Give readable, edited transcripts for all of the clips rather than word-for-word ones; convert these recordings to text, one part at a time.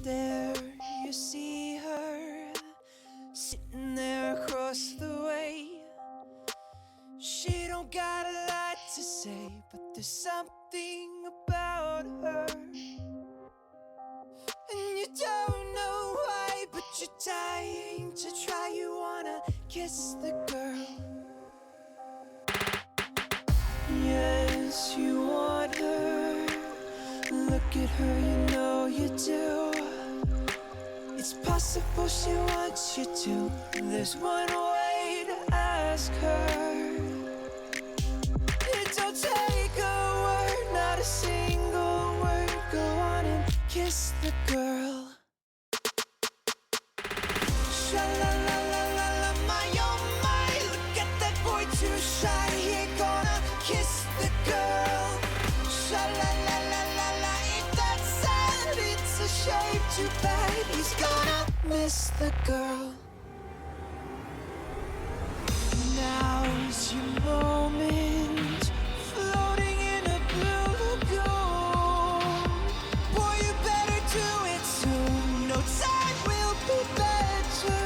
there you see her, sitting there across the way. She don't got a lot to say, but there's something about her, and you don't know why, but you're dying to try. You wanna kiss the girl. Yes, you want her. Look at her, you know you do. It's possible she wants you to. There's one way to ask her. It don't take a word, not a single word. Go on and kiss the girl. Sha-la-la-la-la-la, my oh my. Look at that boy, too shy. He ain't gonna kiss the girl. Sha-la-la-la-la-la, ain't that sad? It's a shame, too bad. He's gonna miss the girl. Now's your moment, floating in a blue lagoon. Boy, you better do it soon. No time will be better.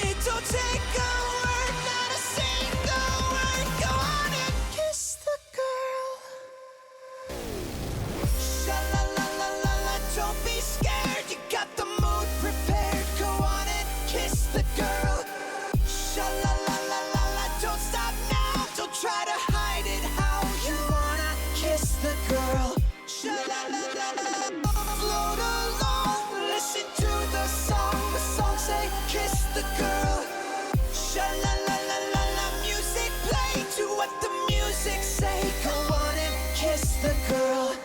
It don't take a word, not a single word. Go on and kiss the girl. Sha-la-la-la-la-la, don't be scared. You got the mood prepared. Go on and kiss the girl. Sha-la-la-la-la-la, don't stop now. Don't try to hide it. How you wanna kiss the girl. Sha-la-la-la-la, float along. Listen to the song. The song say kiss the girl. Sha-la-la-la-la-la, music play to what the music say. Go on and kiss the girl.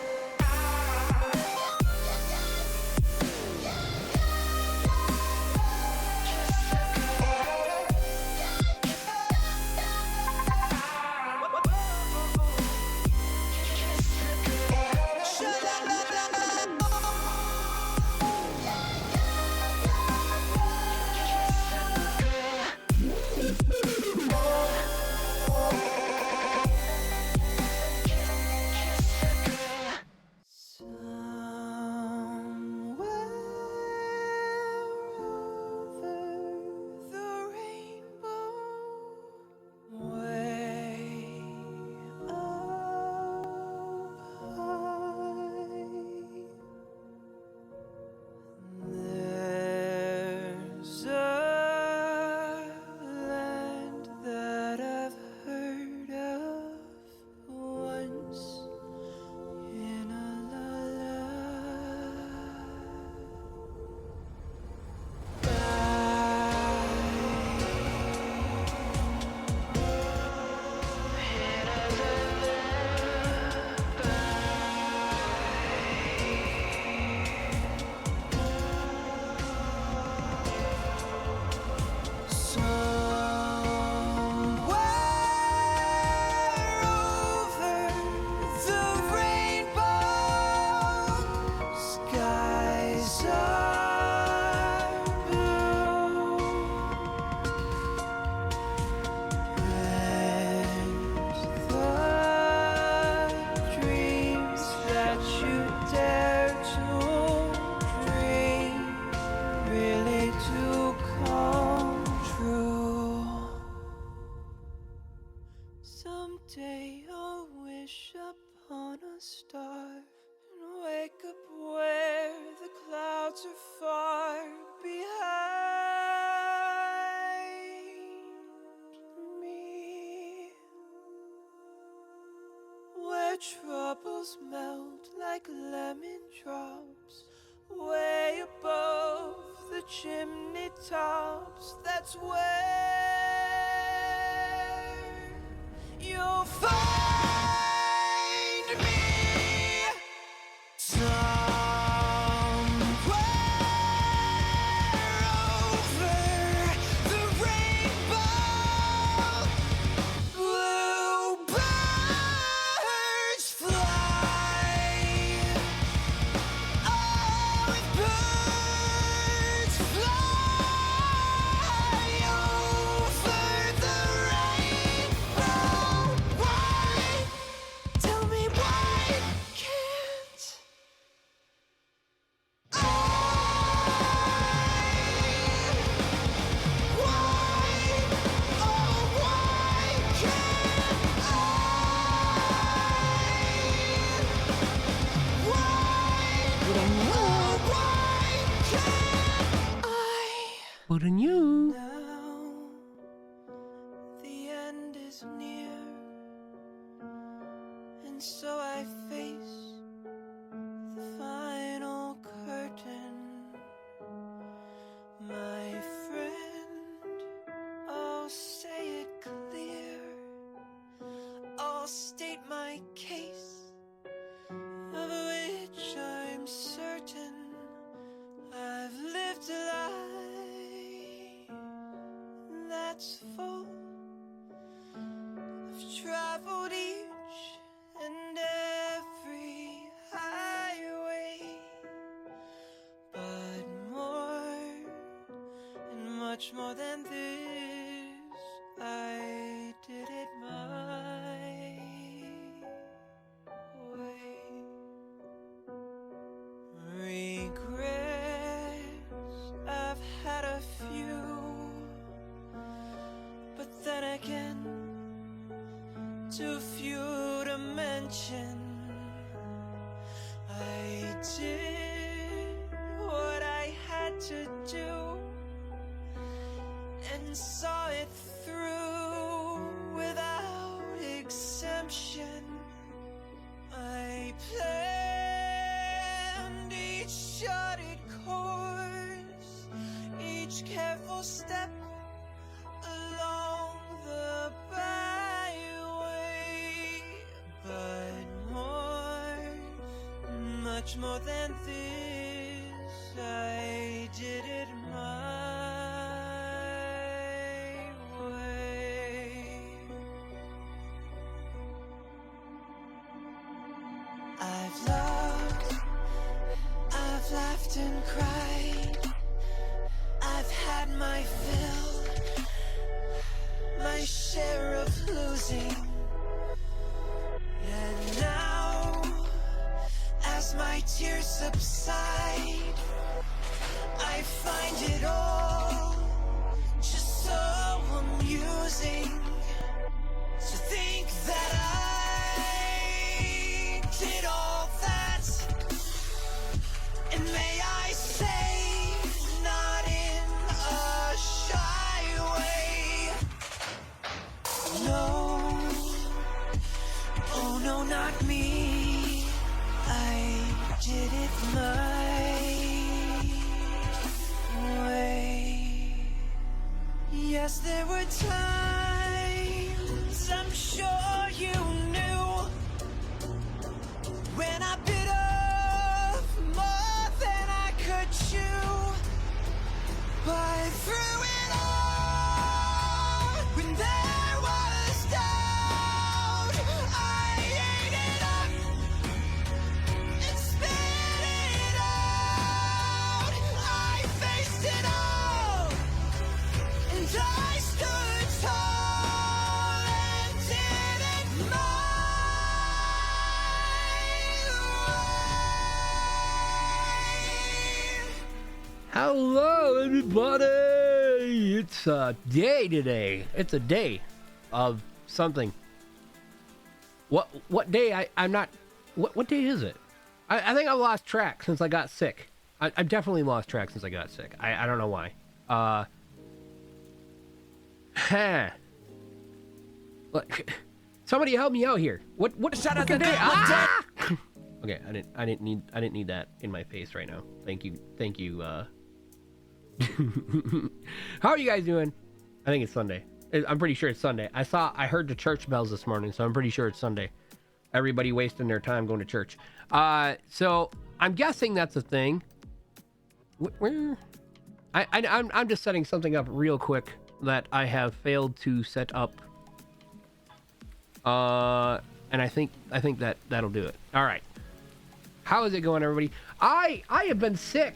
Someday I'll wish upon a star and wake up where the clouds are far behind me, where troubles melt like lemon drops way above the chimney tops. That's where you'll find me somewhere over the rainbow. Bluebirds fly. Oh, if birds fly over the rainbow. Wouldn't you? Now the end is near, and so I face the final curtain. My friend, I'll say it clear, I'll state my case, of which I'm certain. I've lived a life that's full. I've traveled each and every highway, but more and much more than this, I did it my way. Regrets, I've had a few, but then again, too few to mention. I did what I had to do and saw it through without exemption. I planned each charted course, each careful step along the byway, but much more than this, I did it my way. I've loved, I've laughed and cried, I've had my fill, my share of losing, and now, as my tears subside, I find it all just so amusing to think that I did all that, and may I say, not in a shy way. No, oh no, not me. I did it my way. Yes, there were times, I'm sure you knew, when I bit off more than I could chew. But through it all, when there was doubt, I ate it up and spit it out. I faced it all, and I stood tall and did it my way. Hello, everybody! It's a day today. It's a day of something. What day? I'm not. What day is it? I think I've lost track since I got sick. I've definitely lost track since I got sick. I don't know why. Look, somebody help me out here. What fucking day? Ah! Okay, I didn't need that in my face right now. Thank you. How are you guys doing? I think it's Sunday. I'm pretty sure it's Sunday. I heard the church bells this morning, so I'm pretty sure it's Sunday. Everybody wasting their time going to church. So I'm guessing that's a thing. Where? I'm just setting something up real quick that I have failed to set up. And I think that'll do it. All right. How is it going, everybody? I have been sick.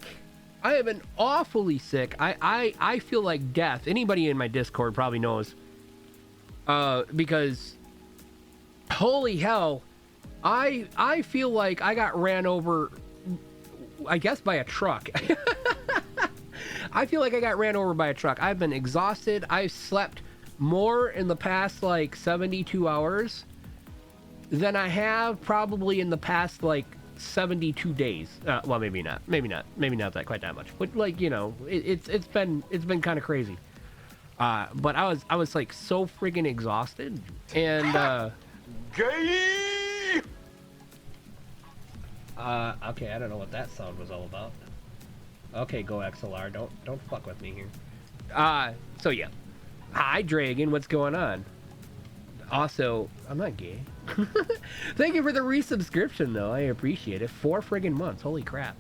I have been awfully sick. I feel like death. Anybody in my Discord probably knows. Because holy hell, I feel like I got ran over, I guess, by a truck. I feel like I got ran over by a truck. I've been exhausted. I've slept more in the past like 72 hours than I have probably in the past like 72 days. Well, maybe not that quite that much, but like, you know, it's been kind of crazy. But I was like so friggin' exhausted, and Gay! okay, I don't know what that sound was all about. Okay, go XLR, don't fuck with me here. So yeah. Hi Dragon, what's going on? Also, I'm not gay. Thank you for the resubscription though, I appreciate it. 4 friggin' months, holy crap.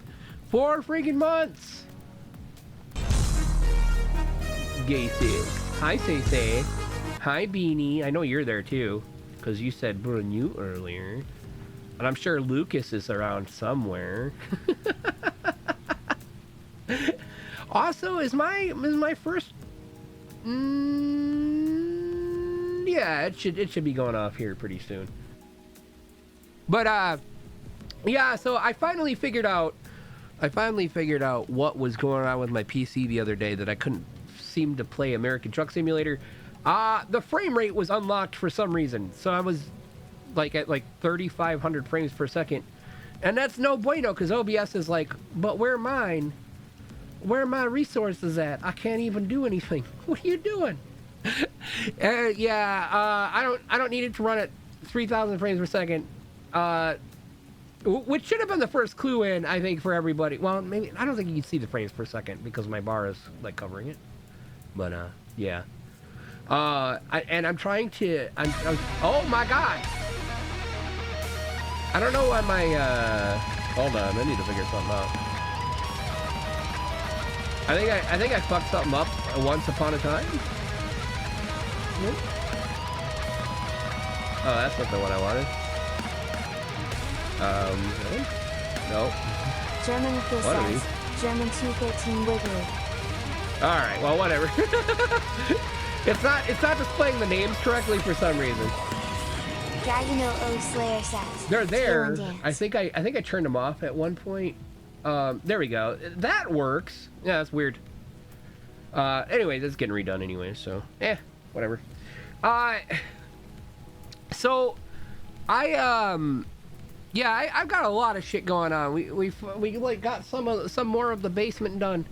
4 friggin' months! Gay Six. Hi Say. Hi Beanie, I know you're there too, because you said Brunyu earlier. And I'm sure Lucas is around somewhere. Also, is my first... yeah, it should be going off here pretty soon. But yeah, so I finally figured out what was going on with my PC the other day, that I couldn't seem to play American Truck Simulator. The frame rate was unlocked for some reason, so I was like at like 3,500 frames per second, and that's no bueno, because OBS is like, but where are my resources at? I can't even do anything. What are you doing? Yeah, I don't need it to run at 3,000 frames per second, which should have been the first clue in, I think, for everybody. Well, maybe I don't think you can see the frames per second because my bar is like covering it. But yeah. I'm trying to. Oh my god! I don't know why my. Hold on, I need to figure something out. I think I fucked something up once upon a time. Oh, that's not the one I wanted. No. German What says, German 213 Wiggly. Alright, well, whatever. It's not displaying the names correctly for some reason. Dragon O Slayer says. They're there. Tail and I dance. think I turned them off at one point. There we go. That works. Yeah, that's weird. Anyways, it's getting redone anyway, so whatever. So I've got a lot of shit going on. We like got some more of the basement done.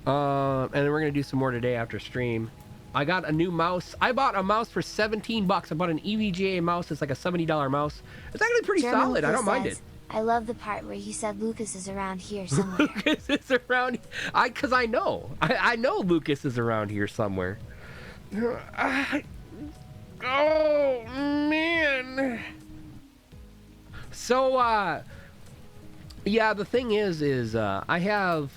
And then we're gonna do some more today after stream. I got a new mouse. I bought a mouse for $17. I bought an EVGA mouse. It's like a $70 mouse. It's actually pretty German solid. I Lucas don't mind says, it. I love the part where you said Lucas is around here somewhere. Lucas is around. Cause I know. I know Lucas is around here somewhere. Oh man. So yeah, the thing is I have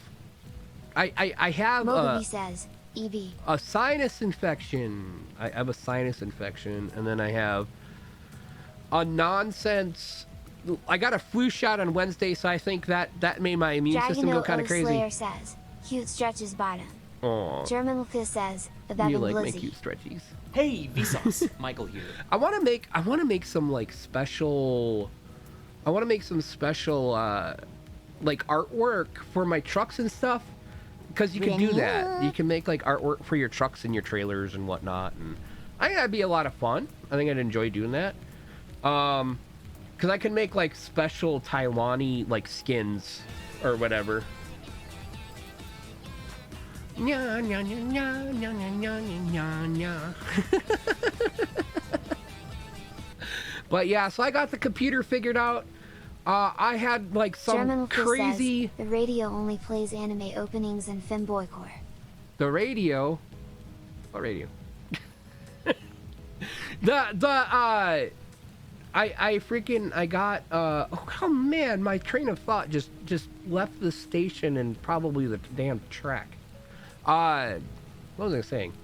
Moby says, EB. a sinus infection. I have a sinus infection, and then I have a nonsense. I got a flu shot on Wednesday, so I think that made my immune system go kind of crazy. Slayer says, cute stretches bottom. Aw, German Lucas says, the you Bevin like my Blizzy. cute stretchies. Hey, Vsauce. Michael here. I want to make some like special. I want to make some special like artwork for my trucks and stuff, because you can do that. You can make like artwork for your trucks and your trailers and whatnot, and I think that'd be a lot of fun. I think I'd enjoy doing that. Because I can make like special Taiwanese like skins or whatever. Nya, nya, nya, nya, nya, nya, nya, nya, nya. But yeah, so I got the computer figured out. I had like some German Lucas crazy. says, the radio only plays anime openings in Femboy core. The radio. What radio? I got oh man, my train of thought just left the station and probably the damn track. What was I saying?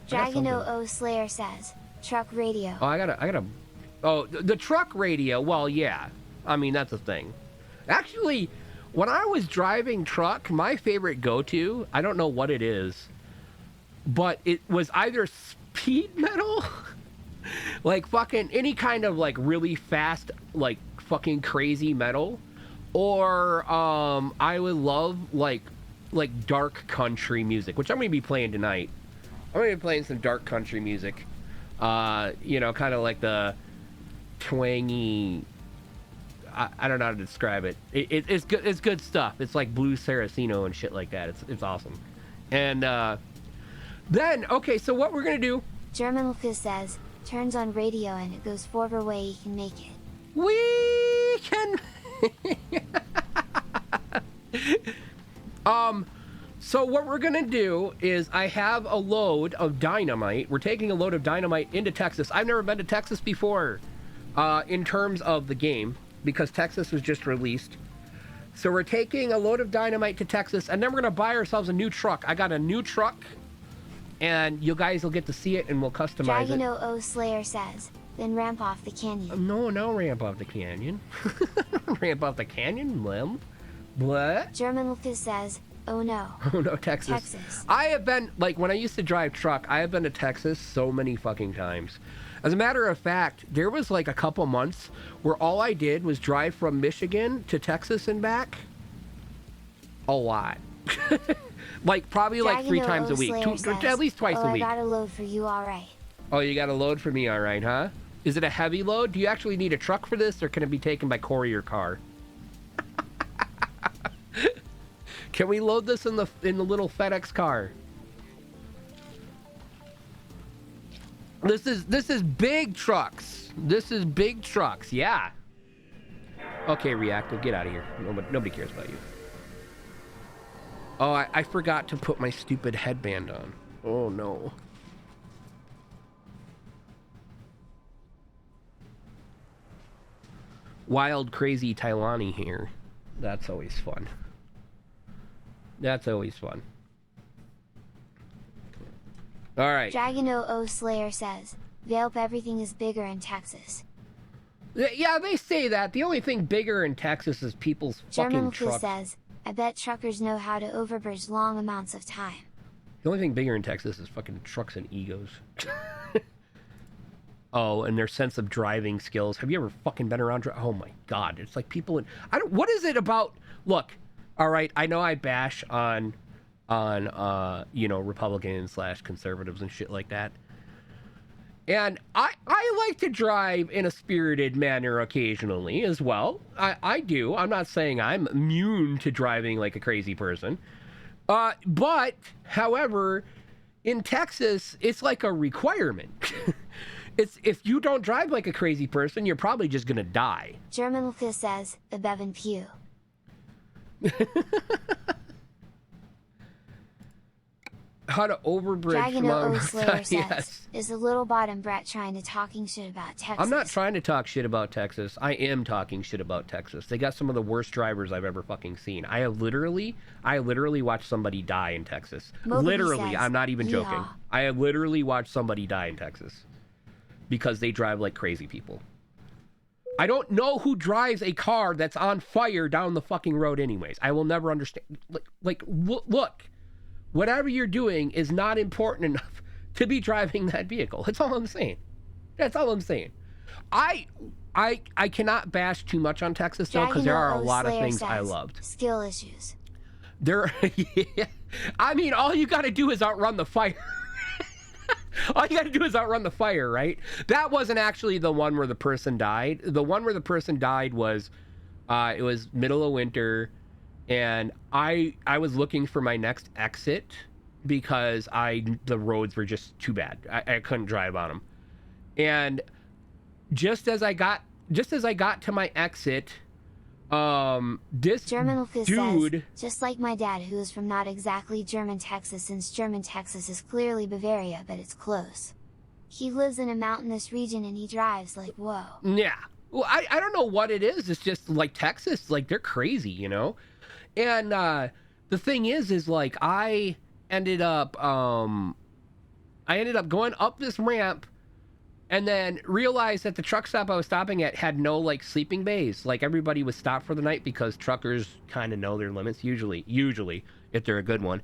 I got Dragon something. O Slayer says, truck radio. Oh, I gotta. Oh, the truck radio. Well, yeah. I mean, that's a thing. Actually, when I was driving truck, my favorite go-to, I don't know what it is, but it was either speed metal, like fucking any kind of like really fast, like fucking crazy metal, or I would love like dark country music, which I'm gonna be playing tonight. I'm gonna be playing some dark country music. You know, kind of like the twangy I don't know how to describe it. It's good. It's good stuff. It's like blue Saraceno and shit like that. It's awesome. And then okay, so what we're gonna do? German Lucas says, turns on radio and it goes forward way you can make it. We can. So what we're gonna do is I have a load of dynamite. We're taking a load of dynamite into Texas. I've never been to Texas before, in terms of the game, because Texas was just released. So we're taking a load of dynamite to Texas, and then we're gonna buy ourselves a new truck. I got a new truck, and you guys will get to see it, and we'll customize it. Dragon O Slayer says, then ramp off the canyon. No, ramp off the canyon. Ramp off the canyon, Lim. What? German Lucas says, oh no. Oh no, Texas. I have been, like, when I used to drive truck, I have been to Texas so many fucking times. As a matter of fact, there was like a couple months where all I did was drive from Michigan to Texas and back. A lot. Like, probably like 3 times a week. At least twice a week. I got a load for you, alright. Oh, you got a load for me, alright, huh? Is it a heavy load? Do you actually need a truck for this, or can it be taken by courier car? Can we load this in the little FedEx car? This is big trucks. This is big trucks. Yeah. Okay, Reactive, get out of here. Nobody cares about you. Oh, I forgot to put my stupid headband on. Oh no. Wild Crazy Tailani here. That's always fun. That's always fun. All right. Dragon O Slayer says, Yelp, everything is bigger in Texas. Yeah, they say that. The only thing bigger in Texas is people's fucking trucks. Says, I bet truckers know how to overbridge long amounts of time. The only thing bigger in Texas is fucking trucks and egos. Oh, and their sense of driving skills. Have you ever fucking been around? Oh my God. It's like people in... what is it about... Look, all right, I know I bash on Republicans / conservatives and shit like that. And I like to drive in a spirited manner occasionally as well. I do. I'm not saying I'm immune to driving like a crazy person. But, however, in Texas, it's like a requirement. If you don't drive like a crazy person, you're probably just going to die. German Lucas says, the Bevan Pew. How to overbridge Dragon O Slayer says, yes. Is the little bottom brat trying to talking shit about Texas? I'm not trying to talk shit about Texas. I am talking shit about Texas. They got some of the worst drivers I've ever fucking seen. I literally watched somebody die in Texas. Literally, I'm not even joking. I have literally watched somebody die in Texas because they drive like crazy people. I don't know who drives a car that's on fire down the fucking road anyways. I will never understand. Look. Whatever you're doing is not important enough to be driving that vehicle. That's all I'm saying. That's all I'm saying. I cannot bash too much on Texas though, because there are a lot of things I loved. Skill issues. Yeah. I mean, all you got to do is outrun the fire. All you got to do is outrun the fire, right? That wasn't actually the one where the person died. The one where the person died was, it was middle of winter. And I was looking for my next exit because the roads were just too bad. I couldn't drive on them. And just as I got to my exit, this German dude says, just like my dad, who is from not exactly German Texas, since German Texas is clearly Bavaria, but it's close. He lives in a mountainous region and he drives like, whoa. Yeah. Well, I don't know what it is. It's just like Texas, like they're crazy, you know? And the thing is like I ended up going up this ramp and then realized that the truck stop I was stopping at had no like sleeping bays. Like everybody was stopped for the night because truckers kind of know their limits usually if they're a good one.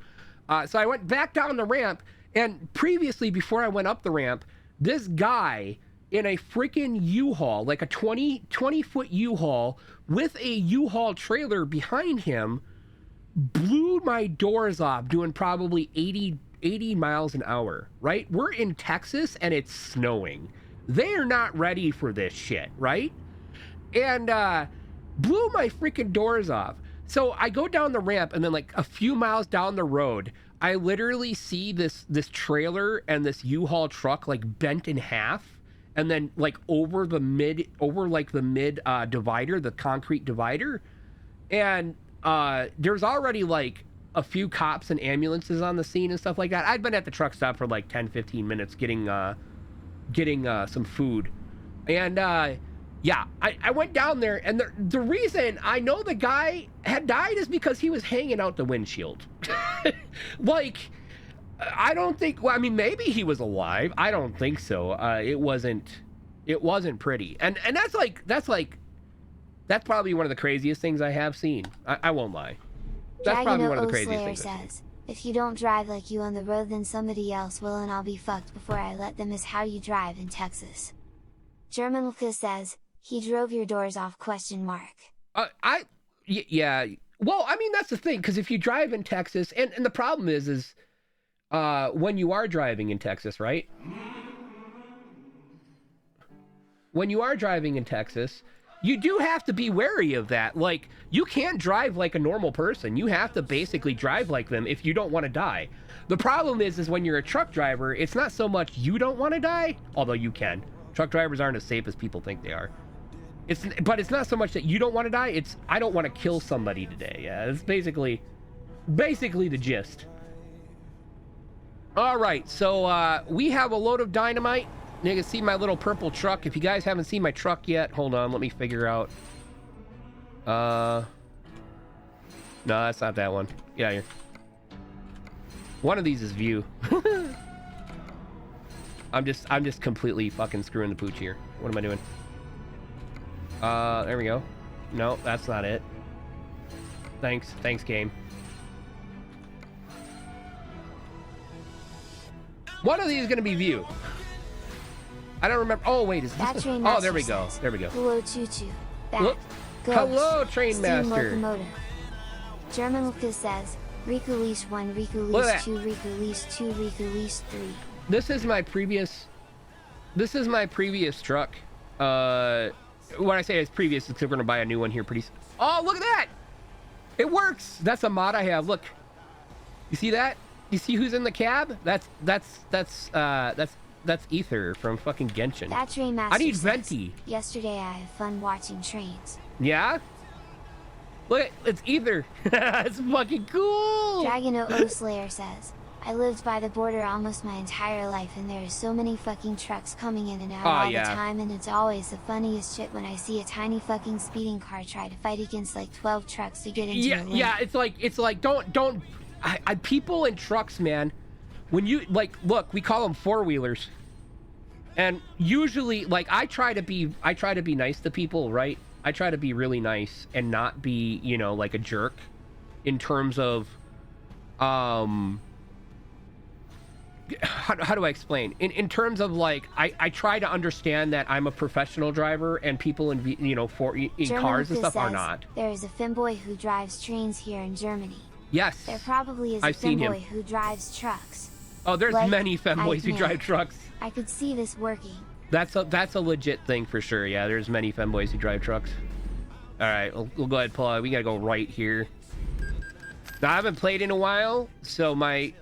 So I went back down the ramp, and previously before I went up the ramp, this guy in a freaking U-Haul, like a 20-foot U-Haul with a U-Haul trailer behind him, blew my doors off doing probably 80 miles an hour, right? We're in Texas and it's snowing. They are not ready for this shit, right? And blew my freaking doors off. So I go down the ramp, and then like a few miles down the road, I literally see this trailer and this U-Haul truck like bent in half, and then like over the mid divider, the concrete divider, and there's already like a few cops and ambulances on the scene and stuff like that. I'd been at the truck stop for like 10-15 minutes getting some food, and yeah, I went down there, and the reason I know the guy had died is because he was hanging out the windshield. Like, I don't think, well, I mean, maybe he was alive. I don't think so. It wasn't pretty. And that's probably one of the craziest things I have seen. I won't lie. That's probably one of the craziest things. Says, if you don't drive like you on the road, then somebody else will, and I'll be fucked before I let them, is how you drive in Texas. German Lucas says, he drove your doors off, ? Yeah. Well, I mean, that's the thing, because if you drive in Texas, and the problem is when you are driving in Texas, right? When you are driving in Texas, you do have to be wary of that. Like, you can't drive like a normal person. You have to basically drive like them if you don't want to die. The problem is when you're a truck driver, it's not so much you don't want to die, although you can. Truck drivers aren't as safe as people think they are. But it's not so much that you don't want to die, it's I don't want to kill somebody today. Yeah, it's basically the gist. All right, so we have a load of dynamite. You can see my little purple truck. If you guys haven't seen my truck yet, hold on, let me figure out. No, that's not that one. Get out of here. One of these is view. I'm just completely fucking screwing the pooch here. What am I doing? There we go. No, that's not it. Thanks game. One of these is gonna be view. I don't remember. Oh wait, is this? Oh, there we go. There we go. Hello, Choo-Choo. Hello, Train Master. Locomotive. German Lucas says, Riku Leash 1, Riku Leash 2, Riku Leash 2, Riku Leash 3. This is my previous truck. When I say it's previous, it's because we're gonna buy a new one here pretty soon. Oh, look at that! It works. That's a mod I have. Look, you see that? You see who's in the cab? That's Ether from fucking Genshin. That Train Master I need says, Venti. Yesterday I had fun watching trains. Yeah. Look, it's Ether. It's fucking cool. Dragon O Slayer says, I lived by the border almost my entire life, and there is so many fucking trucks coming in and out all the time, and it's always the funniest shit when I see a tiny fucking speeding car try to fight against like 12 trucks to get into a lane. Yeah, it's like don't people in trucks, man, when you like, look, we call them four-wheelers, and usually like I try to be nice to people, right? I try to be really nice and not be, you know, like a jerk in terms of how do I explain? In terms of like, I try to understand that I'm a professional driver and people in, you know, in cars and stuff are not. There is a Femboy who drives trains here in Germany. Yes. There probably is a Femboy who drives trucks. Oh, there's like, many Femboys who drive trucks. I could see this working. That's a legit thing for sure. Yeah, there's many Femboys who drive trucks. All right, we'll go ahead and pull out. We gotta go right here. Now, I haven't played in a while, so I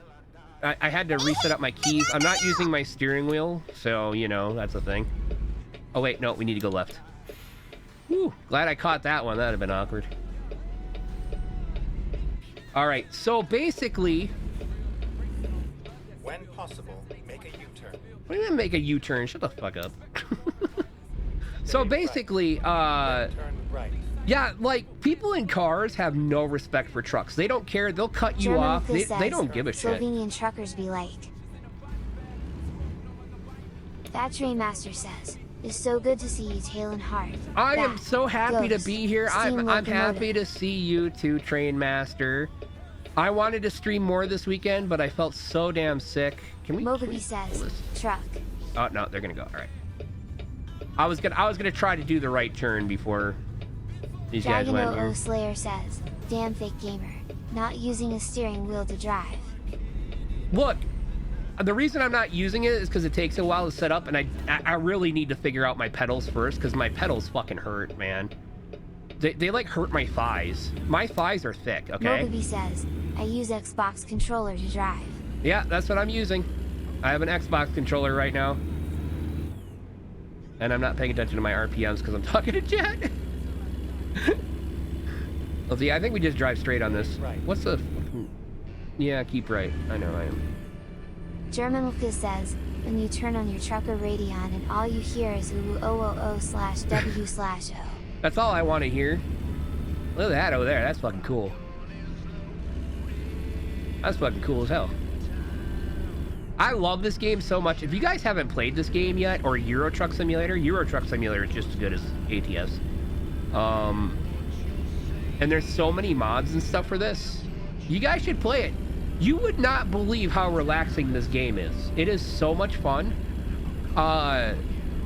had to reset up my keys. I'm not using my steering wheel, so, you know, that's a thing. Oh, wait, no, we need to go left. Whew, glad I caught that one. That would have been awkward. All right, so basically... When possible, make a U-turn. What do you mean make a U-turn? Shut the fuck up. So basically, Turn right. yeah, like, people in cars have no respect for trucks. They don't care. They'll cut you off. They don't give a shit. Slovenian truckers be like. That Train Master says, it's so good to see you, Talon Hart. I am so happy to Ghost, be here. I'm Locomotive. happy to see you too, Train Master. I wanted to stream more this weekend, but I felt so damn sick. Can we? Mogaby says, truck. Oh no, they're gonna go. All right. I was gonna try to do the right turn before these guys Dragon went here. O Slayer says, damn fake gamer, not using a steering wheel to drive. Look, the reason I'm not using it is because it takes a while to set up, and I really need to figure out my pedals first, because my pedals fucking hurt, man. They like hurt my thighs. My thighs are thick, okay? Mogaby says, I use Xbox controller to drive. Yeah, that's what I'm using. I have an Xbox controller right now. And I'm not paying attention to my RPMs because I'm talking to Jet. Let's see, I think we just drive straight on this. Right. What's the... Yeah, keep right. I know I am. German Lucas says, when you turn on your trucker radio and all you hear is /w/o. That's all I want to hear. Look at that over there. That's fucking cool. That's fucking cool as hell. I love this game so much. If you guys haven't played this game yet, or Euro Truck Simulator is just as good as ATS. And there's so many mods and stuff for this. You guys should play it. You would not believe how relaxing this game is. It is so much fun.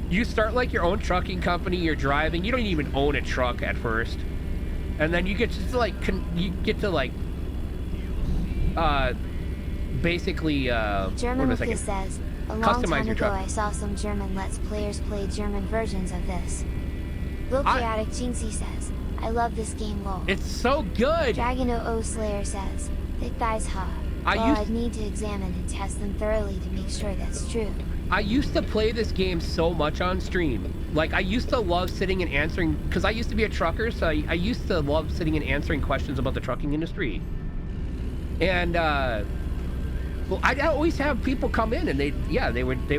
You start like your own trucking company. You're driving. You don't even own a truck at first, and then you get to like basically German Lucas says, a long customize time your ago truck. I saw some German Let's Players play German versions of this. Will Chaotic Jinxie says, I love this game lol. It's so good. Dragon O Slayer says, thick thighs huh. I'd need to examine and test them thoroughly to make sure that's true. I used to play this game so much on stream. Like, I used to love sitting and answering, because I used to be a trucker, so I used to love sitting and answering questions about the trucking industry. And, well, I'd always have people come in, and they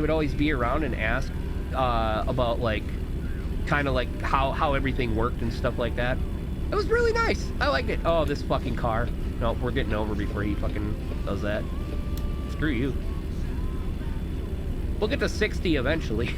would always be around and ask about, like, kind of like how everything worked and stuff like that. It was really nice. I liked it. Oh, this fucking car. Nope, we're getting over before he fucking does that. Screw you. We'll get to 60 eventually.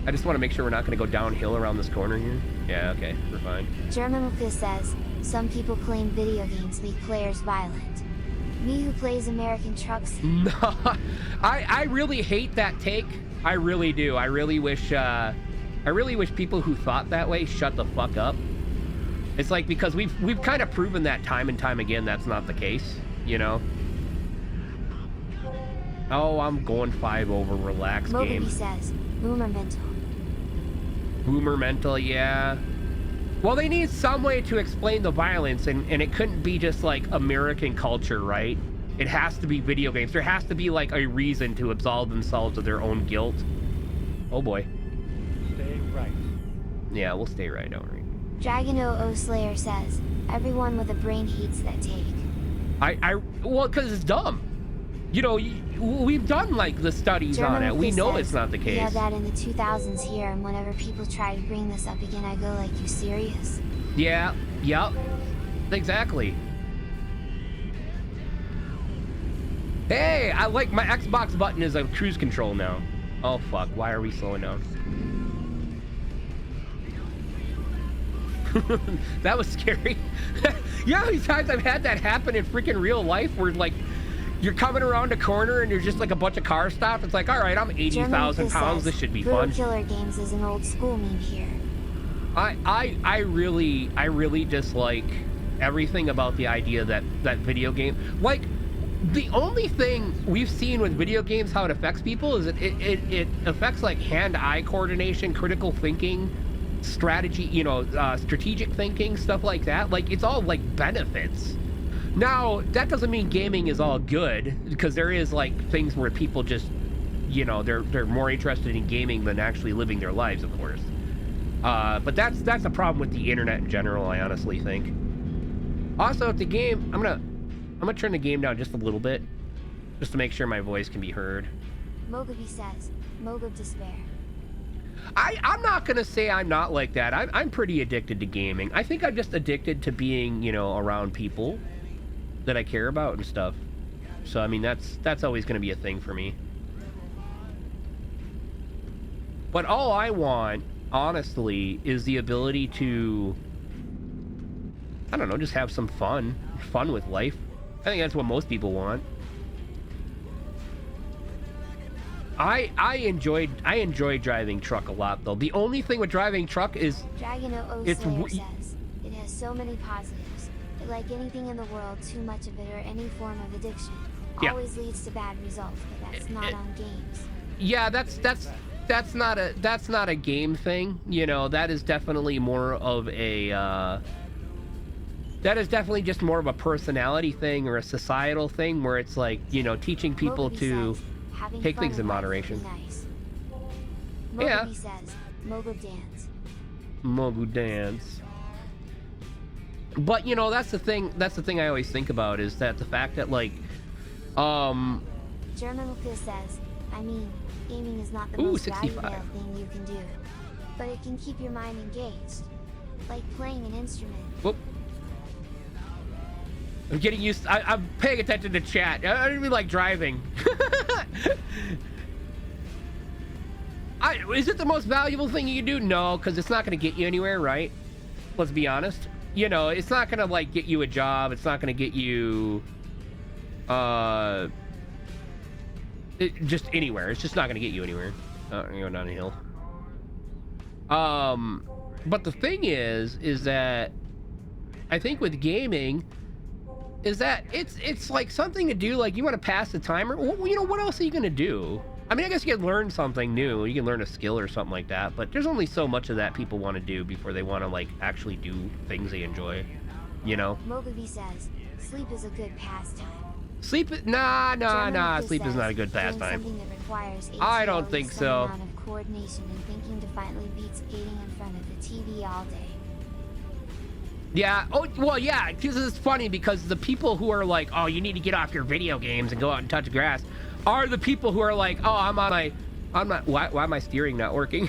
I just want to make sure we're not going to go downhill around this corner here. Yeah, okay, we're fine. German Lucas says, some people claim video games make players violent. Me who plays American trucks. No, I really hate that take. I really do. I really wish people who thought that way shut the fuck up. It's like, because we've kind of proven that time and time again that's not the case, you know? Oh, I'm going 5 over, relax game. Mogaby says, boomer mental. Boomer mental, yeah. Well, they need some way to explain the violence, and it couldn't be just like American culture, right? It has to be video games. There has to be like a reason to absolve themselves of their own guilt. Oh boy. Stay right. Yeah, we'll stay right, don't worry. Dragon O Slayer says, everyone with a brain hates that take. Well, because it's dumb. You know, we've done like the studies on it. We know it's not the case. We had that in the 2000s here, and whenever people try to bring this up again, I go like, you serious? Yeah, yep, exactly. Hey, I like my Xbox button is a cruise control now. Oh fuck, why are we slowing down? That was scary. You know how many times I've had that happen in freaking real life where like you're coming around a corner and you're just like a bunch of cars stop. It's like, all right, I'm 80,000 pounds. This should be fun. Killer Games is an old school meme here. I really dislike everything about the idea that video game, like, the only thing we've seen with video games, how it affects people is it affects like hand-eye coordination, critical thinking, strategy, you know, strategic thinking, stuff like that. Like, it's all like benefits. Now, that doesn't mean gaming is all good, because there is like things where people just, you know, they're more interested in gaming than actually living their lives, of course. But that's a problem with the internet in general, I honestly think. Also, the game, I'm gonna turn the game down just a little bit, just to make sure my voice can be heard. Mogaby says, Mog of Despair. I'm not gonna say I'm not like that. I'm pretty addicted to gaming. I think I'm just addicted to being, you know, around people that I care about and stuff. So I mean, that's always gonna be a thing for me. But all I want, honestly, is the ability to, I don't know, just have some fun with life. I think that's what most people want. I enjoy driving truck a lot, though. The only thing with driving truck is Dragon O Slayer says it has so many positives, but like anything in the world, too much of it or any form of addiction always leads to bad results. But that's not on games. yeah, that's not a game thing, you know. That is definitely more of a that is definitely just more of a personality thing or a societal thing, where it's like, you know, teaching people to take things in moderation. Nice. Yeah. Says, Mogo dance. Mogu dance. But you know, that's the thing I always think about, is that the fact that, like, German Lucas says, I mean, gaming is not the most 65. valuable thing you can do, but it can keep your mind engaged, like playing an instrument. Whoop. I'm getting used. I'm paying attention to chat. I don't even like driving. Is it the most valuable thing you can do? No, because it's not going to get you anywhere, right? Let's be honest. You know, it's not going to, like, get you a job. It's not going to get you, just anywhere. It's just not going to get you anywhere. You're going down a hill. But the thing is that I think with gaming, is that it's like something to do, like, you want to pass the time, or, well, you know, what else are you going to do? I mean, I guess you can learn something new. You can learn a skill or something like that, but there's only so much of that people want to do before they want to, like, actually do things they enjoy, you know? Mogavi says, sleep is a good pastime. Sleep? Nah. Sleep is not a good pastime. I don't think so. Amount of coordination and thinking defiantly beats skating in front of the TV all day. Yeah. Oh, well, yeah. Because it's funny, because the people who are like, oh, you need to get off your video games and go out and touch grass, are the people who are like, oh, I'm not. Why am my steering not working?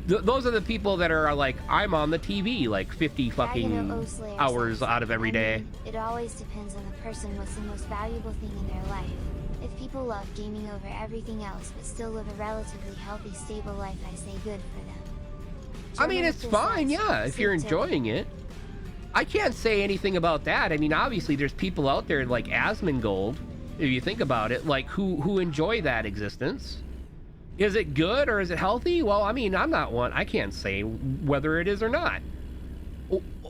Those are the people that are like, I'm on the TV like 50 fucking hours out of every day. It always depends on the person what's the most valuable thing in their life. If people love gaming over everything else but still live a relatively healthy, stable life, I say good for them. I mean, it's fine, yeah, if you're enjoying it. I can't say anything about that. I mean, obviously, there's people out there like Asmongold, if you think about it, like, who enjoy that existence. Is it good or is it healthy? Well, I mean, I'm not one. I can't say whether it is or not.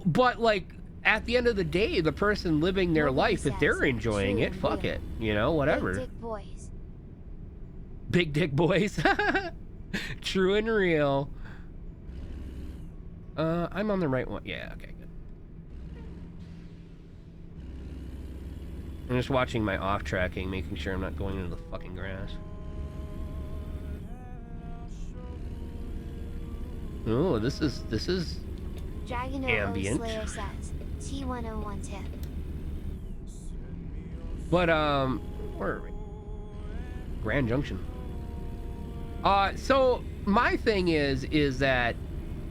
But, like, at the end of the day, the person living their life, if they're enjoying it, fuck it. You know, whatever. Big dick boys. Big dick boys. True and real. I'm on the right one. Yeah, okay, good. I'm just watching my off tracking, making sure I'm not going into the fucking grass. Oh, this is Dragon ambient. Slayer says T10110. But where are we? Grand Junction. So my thing is that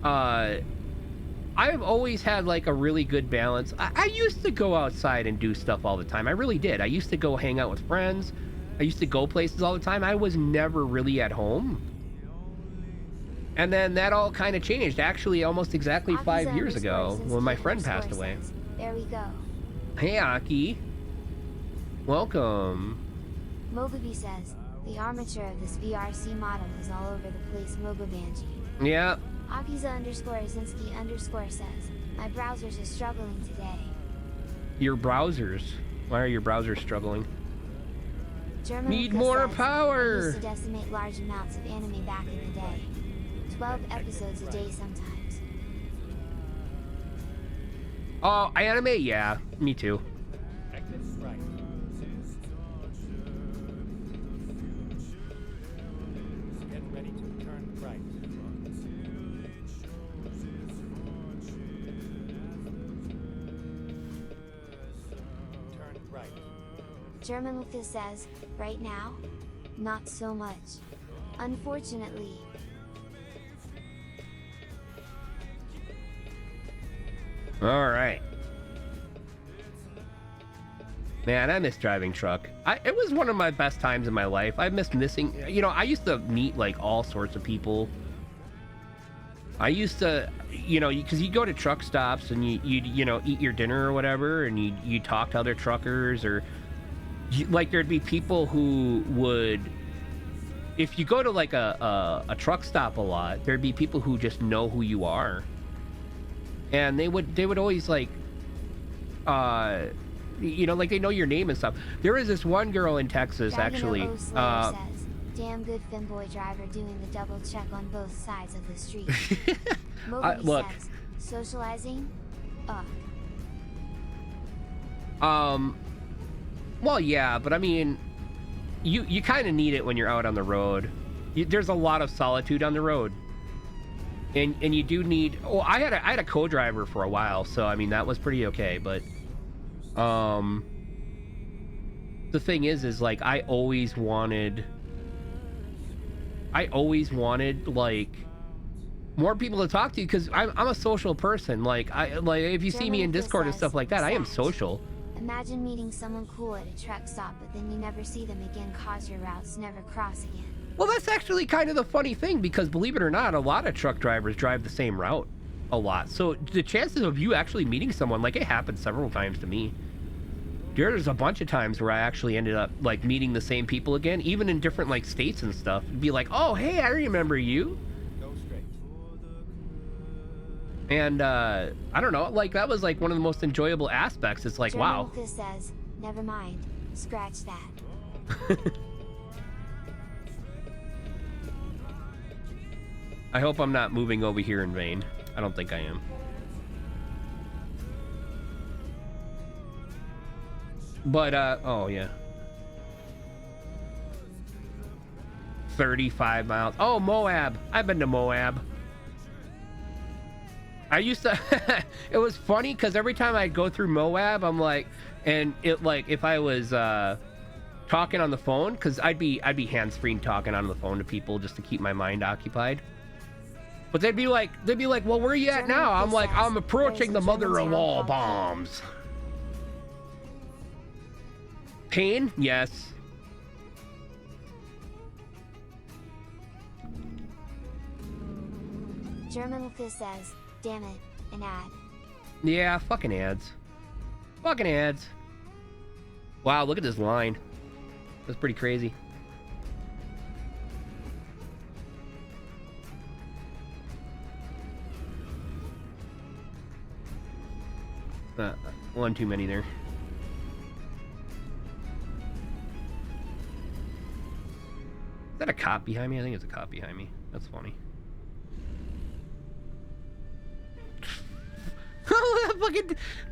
I've always had like a really good balance. I used to go outside and do stuff all the time. I really did. I used to go hang out with friends. I used to go places all the time. I was never really at home. And then that all kind of changed, actually, almost exactly 5 years ago when my friend passed away. There we go. Hey, Aki. Welcome. Mogabi says, the armature of this VRC model is all over the place, Mogabanji. Yeah. Akiza_Azinski_ says, my browsers are struggling today. Your browsers? Why are your browsers struggling? German Need more says, power! I used to decimate large amounts of anime back in the day. 12 episodes a day sometimes. Oh, anime? Yeah, me too. Exit right. Get ready to turn right. Turn right. German Lucas says, right now? Not so much. Unfortunately. All right. Man, I miss driving truck. It was one of my best times in my life. I miss missing, you know, I used to meet like all sorts of people. I used to, you know, because you go to truck stops and you know, eat your dinner or whatever, and you talk to other truckers, or like there'd be people who would, if you go to like a truck stop a lot, there'd be people who just know who you are. And they would always like, you know, like they know your name and stuff. There was this one girl in Texas, actually. damn good Femboy driver doing the double check on both sides of the street. Look. Says, socializing? Ugh. Well, yeah, but I mean, you kind of need it when you're out on the road. There's a lot of solitude on the road, and you do need. Oh, I had a co-driver for a while, so I mean that was pretty okay. But the thing is like I always wanted like more people to talk to, because I'm a social person. Like if you see me in Discord and stuff like that, I am social. Imagine meeting someone cool at a truck stop, but then you never see them again cause your routes never cross again. Well, that's actually kind of the funny thing, because believe it or not, a lot of truck drivers drive the same route a lot. So the chances of you actually meeting someone, like it happened several times to me. There's a bunch of times where I actually ended up like meeting the same people again, even in different like states and stuff. It'd be like, oh, hey, I remember you. Go straight. And I don't know, like that was like one of the most enjoyable aspects. It's like, wow. Lucas says, never mind, scratch that. I hope I'm not moving over here in vain. I don't think I am. But oh yeah, 35 miles. Oh, Moab. I've been to Moab. I used to it was funny because every time I'd go through Moab, I'm like, and it like if I was talking on the phone, because I'd be hands-free talking on the phone to people just to keep my mind occupied. But they'd be like, well, where are you at now? I'm like, I'm approaching the mother of all bombs. Pain? Yes. German Lucas says, damn it, an ad. Yeah, fucking ads. Fucking ads. Wow, look at this line. That's pretty crazy. One too many there. Is that a cop behind me? I think it's a cop behind me. That's funny.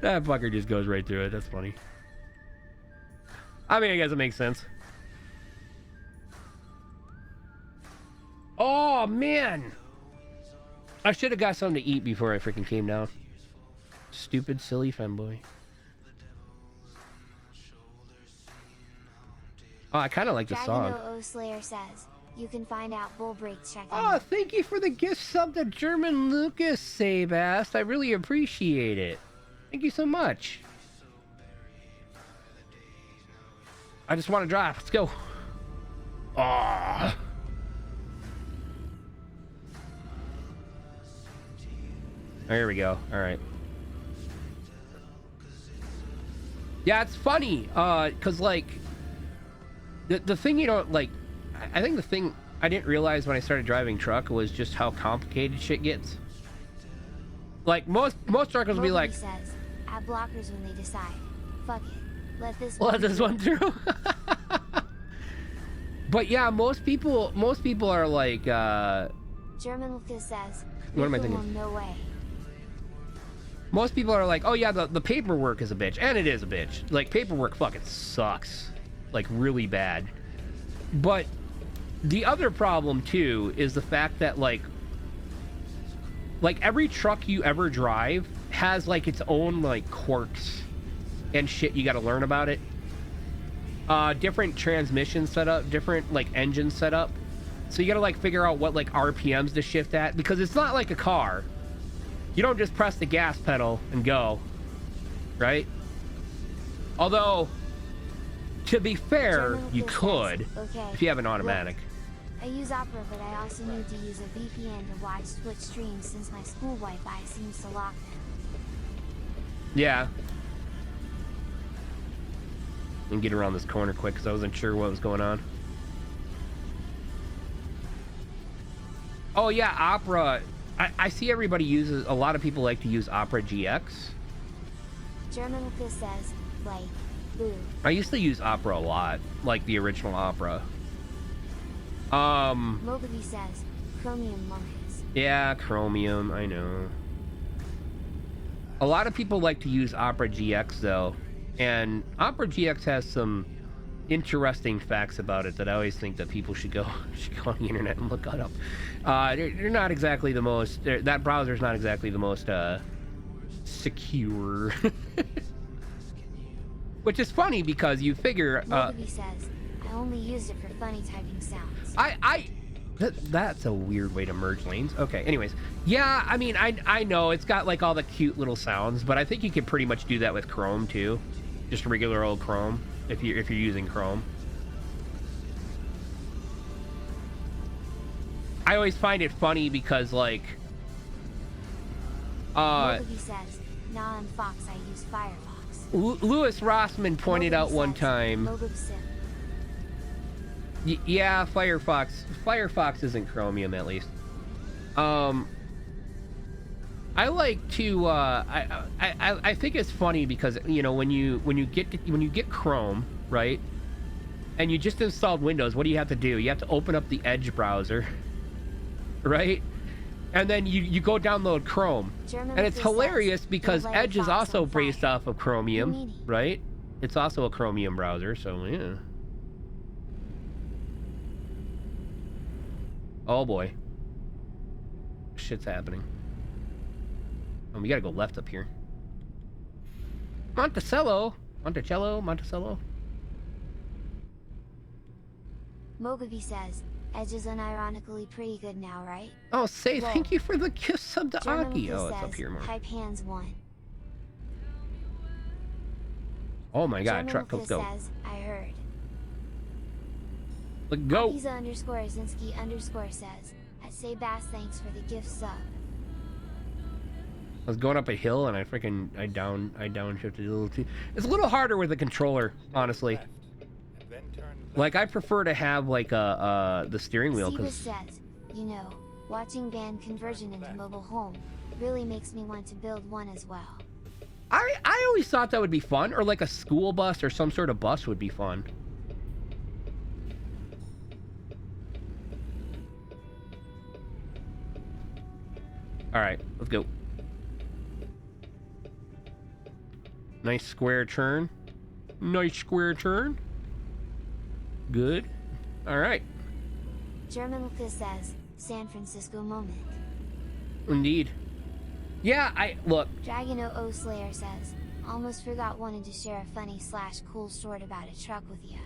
That fucker just goes right through it. That's funny. I mean, I guess it makes sense. Oh, man. I should have got something to eat before I freaking came down. Stupid, silly Femboy. Oh, I kind of like the song. Dragon Slayer says, you can find out bull break check. Oh, thank you for the gift sub to German Lucas, Sabast. I really appreciate it. Thank you so much. I just want to drive. Let's go. Ah. Oh, here we go. All right. Yeah, it's funny, cause like the thing you don't like. I think the thing I didn't realize when I started driving truck was just how complicated shit gets. Like most truckers will be like, says, add blockers when they decide. Fuck it. Let this one through. But yeah, most people are like. German Lucas says, what am I thinking? No way. Most people are like, oh yeah, the paperwork is a bitch, and it is a bitch. Like paperwork fucking sucks, like really bad. But the other problem too is the fact that like every truck you ever drive has like its own like quirks and shit you got to learn about it. Different transmission setup, different like engine setup. So you got to like figure out what like RPMs to shift at, because it's not like a car. You don't just press the gas pedal and go, right? Although, to be fair, you could if you have an automatic. Look, I use Opera, but I also need to use a VPN to watch Twitch streams since my school Wi-Fi seems to lock them. Yeah. And get around this corner quick because I wasn't sure what was going on. Oh yeah, Opera. I see everybody uses, a lot of people like to use Opera GX. German Lucas says, like, boo. I used to use Opera a lot, like the original Opera. Mogilby says, Chromium Marcus. Yeah, Chromium, I know. A lot of people like to use Opera GX though, and Opera GX has some interesting facts about it that I always think that people should go on the internet and look it up. They're not exactly the most. That browser's not exactly the most secure. Which is funny because you figure. Mogilby says, I only used it for funny typing sounds. That's a weird way to merge lanes. Okay, anyways. Yeah, I mean, I know it's got like all the cute little sounds, but I think you can pretty much do that with Chrome too. Just regular old Chrome if you're using Chrome. I always find it funny because like Mogilby says, nah, on Fox I use Firefox. Louis Rossman pointed out one time. Yeah, Firefox isn't Chromium at least. I like to I think it's funny because you know when you get Chrome, right? And you just installed Windows, what do you have to do? You have to open up the Edge browser, right? And then you go download Chrome. And it's hilarious because Edge is also based off of Chromium, right? It's also a Chromium browser, so yeah. Oh boy. Shit's happening. Oh, we gotta go left up here. Monticello. Mogilby says, Edge is unironically pretty good now, right? Oh, thank you for the gift sub to Aki. Oh, it's up here more. Hype hands 1. Oh my god, truck, let's go. Says, I heard. Let's go. Akiza_Azinski_ says, I say Bass, thanks for the gift sub. I was going up a hill and I downshifted a little too. It's a little harder with a controller, honestly. Like I prefer to have like the steering wheel because because. says, you know, watching van conversion into mobile home really makes me want to build one as well. I always thought that would be fun, or like a school bus or some sort of bus would be fun. All right, let's go. Nice square turn. Nice square turn. Good. All right. German Lucas says, San Francisco moment. Indeed. Yeah, look. Dragon O Slayer says, almost forgot wanted to share a funny / cool story about a truck with you.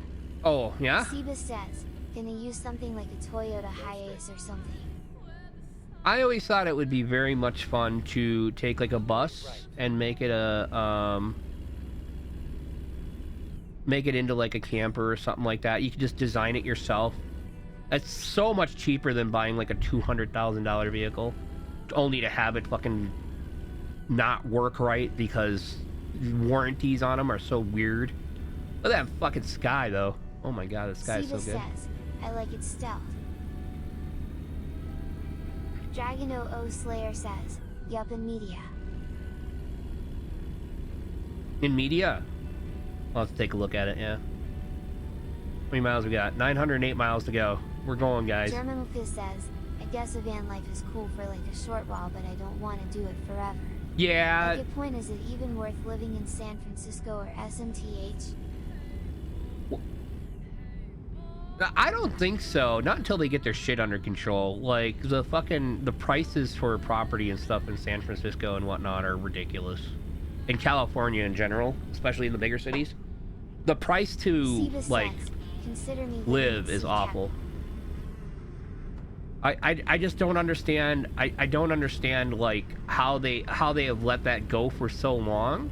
Oh, yeah? Sebas says, gonna use something like a Toyota Hiace or something. I always thought it would be very much fun to take like a bus and make it make it into like a camper or something like that. You can just design it yourself. It's so much cheaper than buying like a $200,000 vehicle, only to have it fucking not work right because warranties on them are so weird. Look at that fucking sky though. Oh my god, the sky is so good. Says, I like its stealth. Dragon O Slayer says, yup, in media. In media? I'll have to take a look at it, yeah. How many miles we got? 908 miles to go. We're going, guys. German Lucas says, I guess a van life is cool for like a short while, but I don't want to do it forever. Yeah. Like, your point, is it even worth living in San Francisco or SMTH? I don't think so. Not until they get their shit under control. Like, the prices for property and stuff in San Francisco and whatnot are ridiculous. In California in general, especially in the bigger cities. The price to, like, live is awful. I just don't understand. I don't understand, like, how they have let that go for so long.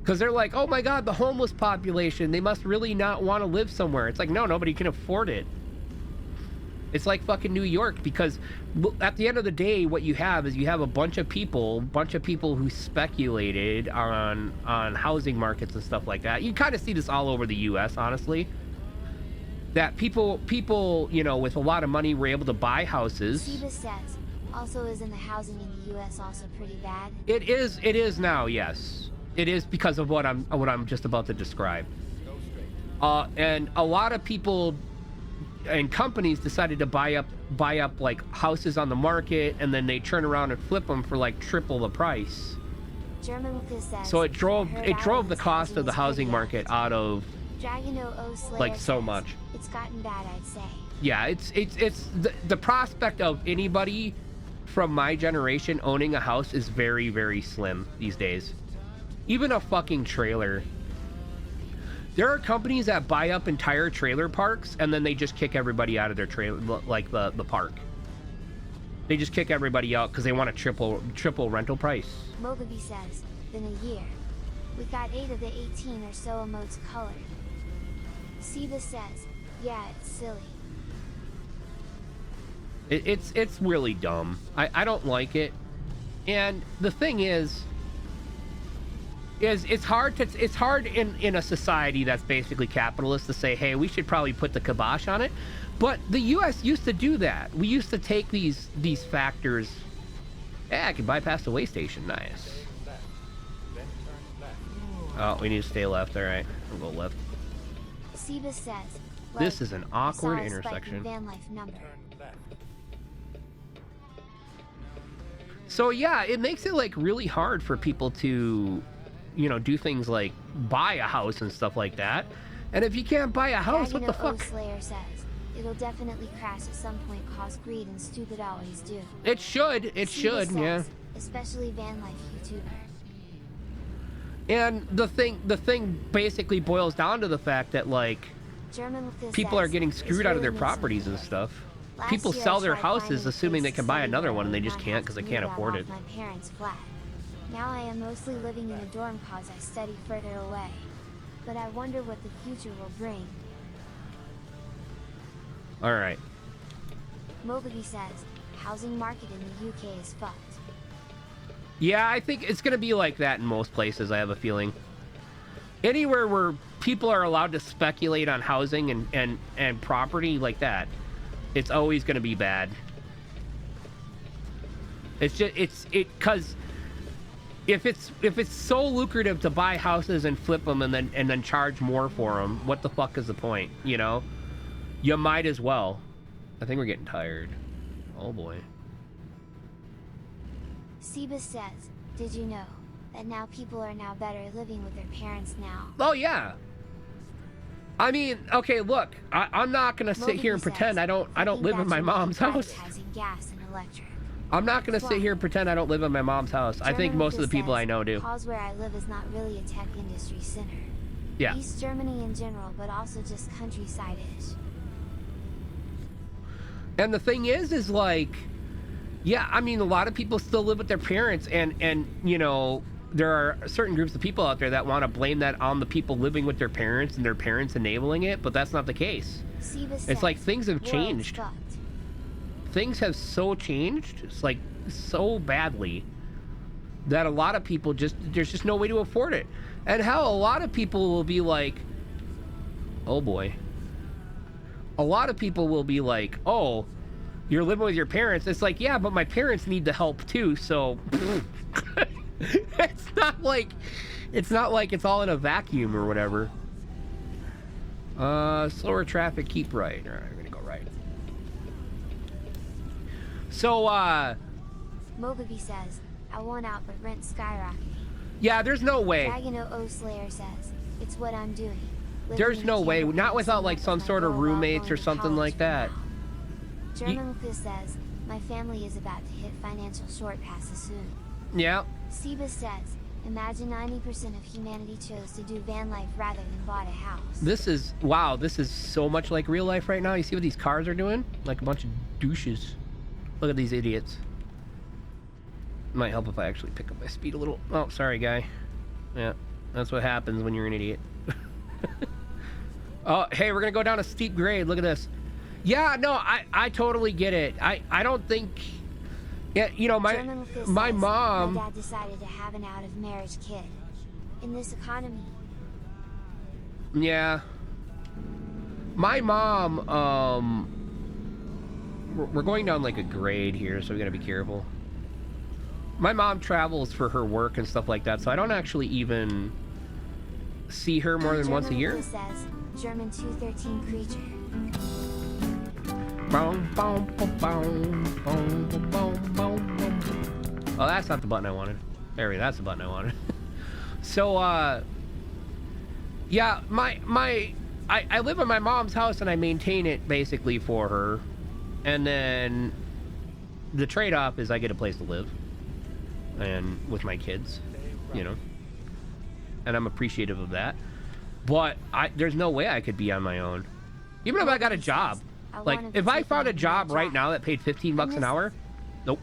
Because they're like, oh my god, the homeless population, they must really not want to live somewhere. It's like, no, nobody can afford it. It's like fucking New York, because at the end of the day, what you have is you have a bunch of people who speculated on housing markets and stuff like that. You kind of see this all over the U.S., honestly. That people, you know, with a lot of money were able to buy houses. Sebas says, also isn't the housing in the U.S. also pretty bad? It is now, yes. It is because of what I'm just about to describe. And a lot of people and companies decided to buy up like houses on the market, and then they turn around and flip them for like triple the price. German Lucas says, So it drove "I heard the islands cost of the is housing pretty market active." out of Dragon O Slayer like so says, much. It's gotten bad, I'd say. Yeah, it's the prospect of anybody from my generation owning a house is very, very slim these days. Even a fucking trailer. There are companies that buy up entire trailer parks and then they just kick everybody out of their trailer, like the park. They just kick everybody out because they want a triple rental price. Mogaby says, in a year, we got 8 of the 18 or so emotes colored. Siva says, yeah, it's silly. It's really dumb. I don't like it. And the thing is it's hard in a society that's basically capitalist to say, hey, we should probably put the kibosh on it. But the US used to do that. We used to take these factors. Yeah, I can bypass the way station. Nice. Left. Then turn left. Oh, we need to stay left. All right, we'll go left. Siva says, This is an awkward I saw a spike in intersection. van life number. Turn left. So yeah, it makes it like really hard for people to, you know, do things like buy a house and stuff like that. And if you can't buy a house, what the fuck? Slayer says, it'll definitely crash at some point, cause greed and stupid always do. It should. It Siva should. Yeah. says, especially van life YouTuber. And the thing basically boils down to the fact that like German Lucas people are says, getting "It's screwed out of their really makes me properties and feel stuff. Last People year I sell their tried houses finding a assuming they place can to buy study another where one and I they would just not can't have because to they can't move out afford of it. My parents' flat. Now I am mostly living in a dorm cause I study further away. But I wonder what the future will bring. All right. Mogaby says, housing market in the UK is fucked. Yeah, I think it's gonna be like that in most places. I have a feeling. Anywhere where people are allowed to speculate on housing and property like that, it's always gonna be bad. It's just because if it's so lucrative to buy houses and flip them and then charge more for them, what the fuck is the point? You know, you might as well. I think we're getting tired. Oh boy. Siba says, did you know that now people are now better living with their parents now? Oh yeah. I mean, okay, look, I'm not gonna sit here and pretend I don't live in my mom's house. Gas and electric. I'm not gonna sit here and pretend I don't live in my mom's house. I think most of the people I know do. Cause where I live is not really a tech industry center. Yeah. East Germany in general, but also just countryside-ish. And the thing is like, yeah, I mean, a lot of people still live with their parents, and you know, there are certain groups of people out there that want to blame that on the people living with their parents and their parents enabling it, but that's not the case. It's like things have changed. Things have so changed, it's like so badly that a lot of people there's just no way to afford it. And hell, a lot of people will be like, oh boy. A lot of people will be like, oh, you're living with your parents. It's like, yeah, but my parents need the help too, so it's not like it's all in a vacuum or whatever. Slower traffic, keep right. All right, we're gonna go right. So, Mogaby says, I want out but rent skyrocketing. yeah, there's no way. Dragon O Slayer says, it's what I'm doing. There's no way. Not without like some sort of roommates or something like that. German Lucas says, my family is about to hit financial short passes soon. Yeah. Siba says, imagine 90% of humanity chose to do van life rather than bought a house. This is, wow, this is so much like real life right now. You see what these cars are doing? Like a bunch of douches. Look at these idiots. Might help if I actually pick up my speed a little. Oh, sorry, guy. Yeah, that's what happens when you're an idiot. Oh, hey, we're gonna go down a steep grade. Look at this. Yeah, no, I totally get it. I don't think. Yeah, you know, my mom. My dad decided to have an out of marriage kid. In this economy. Yeah. My mom. We're going down like a grade here, so we gotta be careful. My mom travels for her work and stuff like that, so I don't actually even see her more than once a year. Says, German 213 creature. Boom, boom, boom, boom, boom, boom, boom, boom. Oh, that's not the button I wanted. There we go. That's the button I wanted. So, yeah, I live in my mom's house and I maintain it basically for her. And then the trade-off is I get a place to live. And with my kids, you know. And I'm appreciative of that. But there's no way I could be on my own. Even if I got a job. Like, if I found a job right now that paid $15 an hour, nope.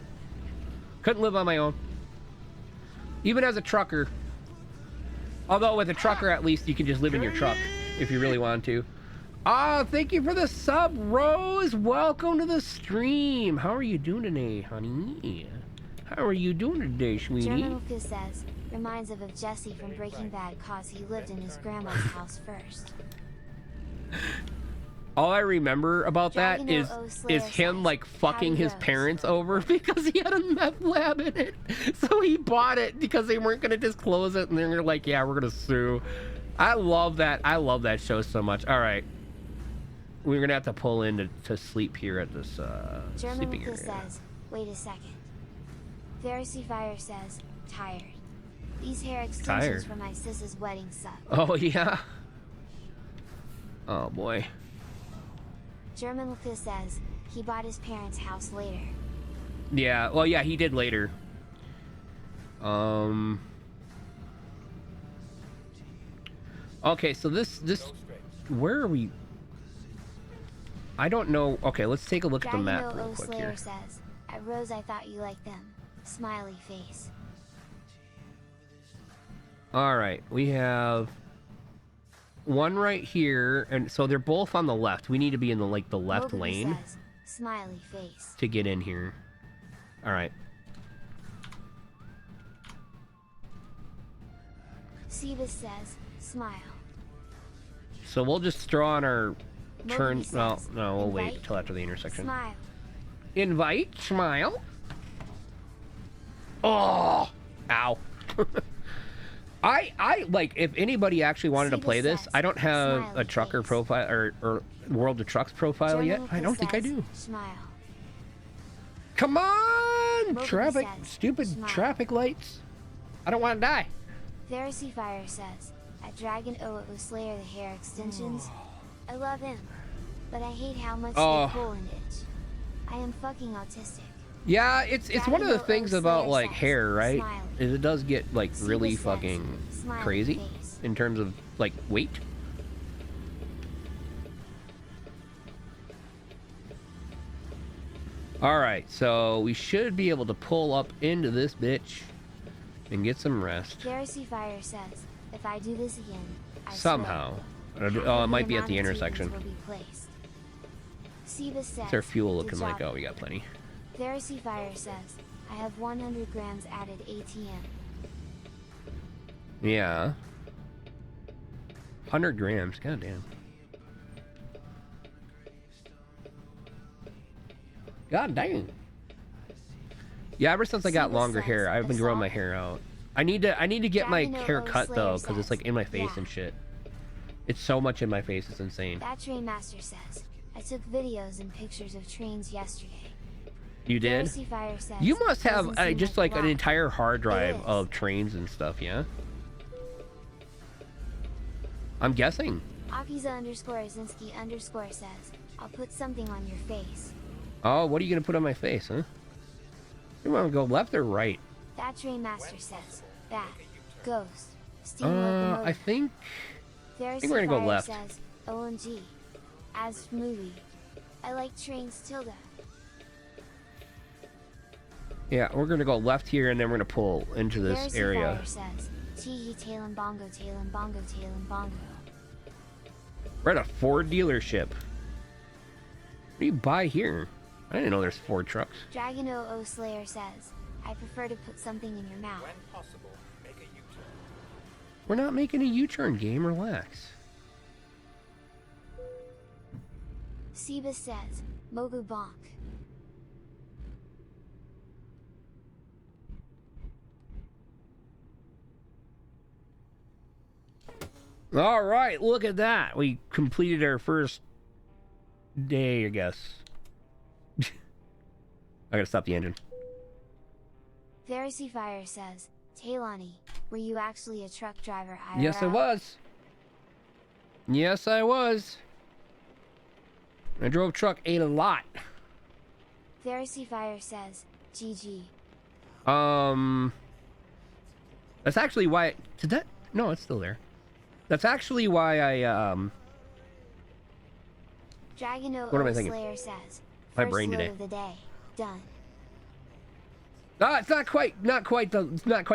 Couldn't live on my own. Even as a trucker. Although with a trucker, at least you can just live in your truck if you really want to. Thank you for the sub, Rose. Welcome to the stream. How are you doing today, honey? How are you doing today, sweetie? German Lucas says, reminds of Jesse from Breaking Bad cause he lived in his grandma's house first. All I remember about that is him like fucking his parents over because he had a meth lab in it. So he bought it because they weren't gonna disclose it, and they're like, "Yeah, we're gonna sue." I love that. I love that show so much. All right, we're gonna have to pull in to sleep here at this sleeping area. Says, "Wait a second." Pharisee Fire says, "Tired. These hair extensions for my sis's wedding suck." Oh yeah. Oh boy. German Lucas says he bought his parents' house later. Yeah, well, yeah, he did later. Okay, so this, where are we? I don't know. Okay, let's take a look at the map real quick here. Says, "At Rose, I thought you liked them." Smiley face. All right, we have one right here, and so they're both on the left. We need to be in the left lane. Says, smiley face. To get in here. All right. Sebas says, smile. So we'll just throw on our turn. Well, says, no, we'll invite, wait till after the intersection. Smile. Invite, smile. Oh, ow. I like, if anybody actually wanted to play this, I don't have a trucker profile or World of Trucks profile yet. I don't think I do. Smile. Come on, traffic, stupid traffic lights. I don't want to die. Pharisee Fire says, at Dragon O it was Slayer the hair extensions. I love him, but I hate how much they pull and itch. I am fucking autistic. Yeah, it's one of the things about like hair, right? Is it does get like really fucking crazy in terms of like weight. All right, so we should be able to pull up into this bitch and get some rest. Pharisee Fire says, if I do this again, I somehow. Oh, it might be at the intersection. What's our fuel looking like? Oh, we got plenty. Pharisee Fire says, I have 100 grams added ATM. Yeah. 100 grams, goddamn. God dang. Yeah, ever since I got longer hair, I've been growing my hair out. I need to get my hair cut though, because it's like in my face and shit. It's so much in my face, it's insane. That Train Master says, I took videos and pictures of trains yesterday. You did? Says, you must have just like an entire hard drive of trains and stuff, yeah? I'm guessing. Akiza_Azinski_ says, I'll put something on your face. Oh, what are you going to put on my face, huh? You want to go left or right? That Train Master says, Bat, Ghost, Steam I think we're going to go left. Says, OMG, as movie, I like trains tilde. Yeah, we're going to go left here, and then we're going to pull into this area. Says, Teehee Talon Bongo Talon Bongo Talon Bongo. We're at a Ford dealership. What do you buy here? I didn't know there's Ford trucks. Dragon O Slayer says, I prefer to put something in your mouth. When possible, make a U-turn. We're not making a U-turn, game. Relax. Sebas says, Mogu Bonk. All right, look at that. We completed our first day, I guess. I gotta stop the engine. Pharisee Fire says, Taylani, were you actually a truck driver? IRL? Yes, I was. Yes, I was. I drove truck a lot. Pharisee Fire says, GG. That's actually why. Did that? No, it's still there. That's actually why I Dragono What am I thinking? Slayer says, My first brain load today. of the day, done. It's not quite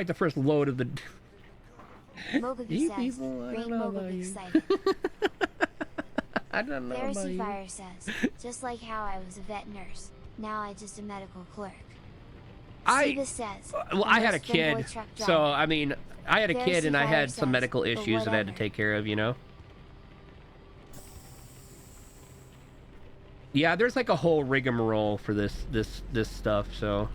the first load of the. Mogaby You says, people, I Rain don't know about Mogaby you. excited. I don't know about Pharisee you. Fire says, just like how I was a vet nurse, now I just a medical clerk. Siva says, Well, I had a most Femboy kid, truck so driver. I mean, I had a kid and I Pharisee had Fire some says, medical but issues that I had to whatever. take care of, you know. Yeah, there's like a whole rigmarole for this stuff, so.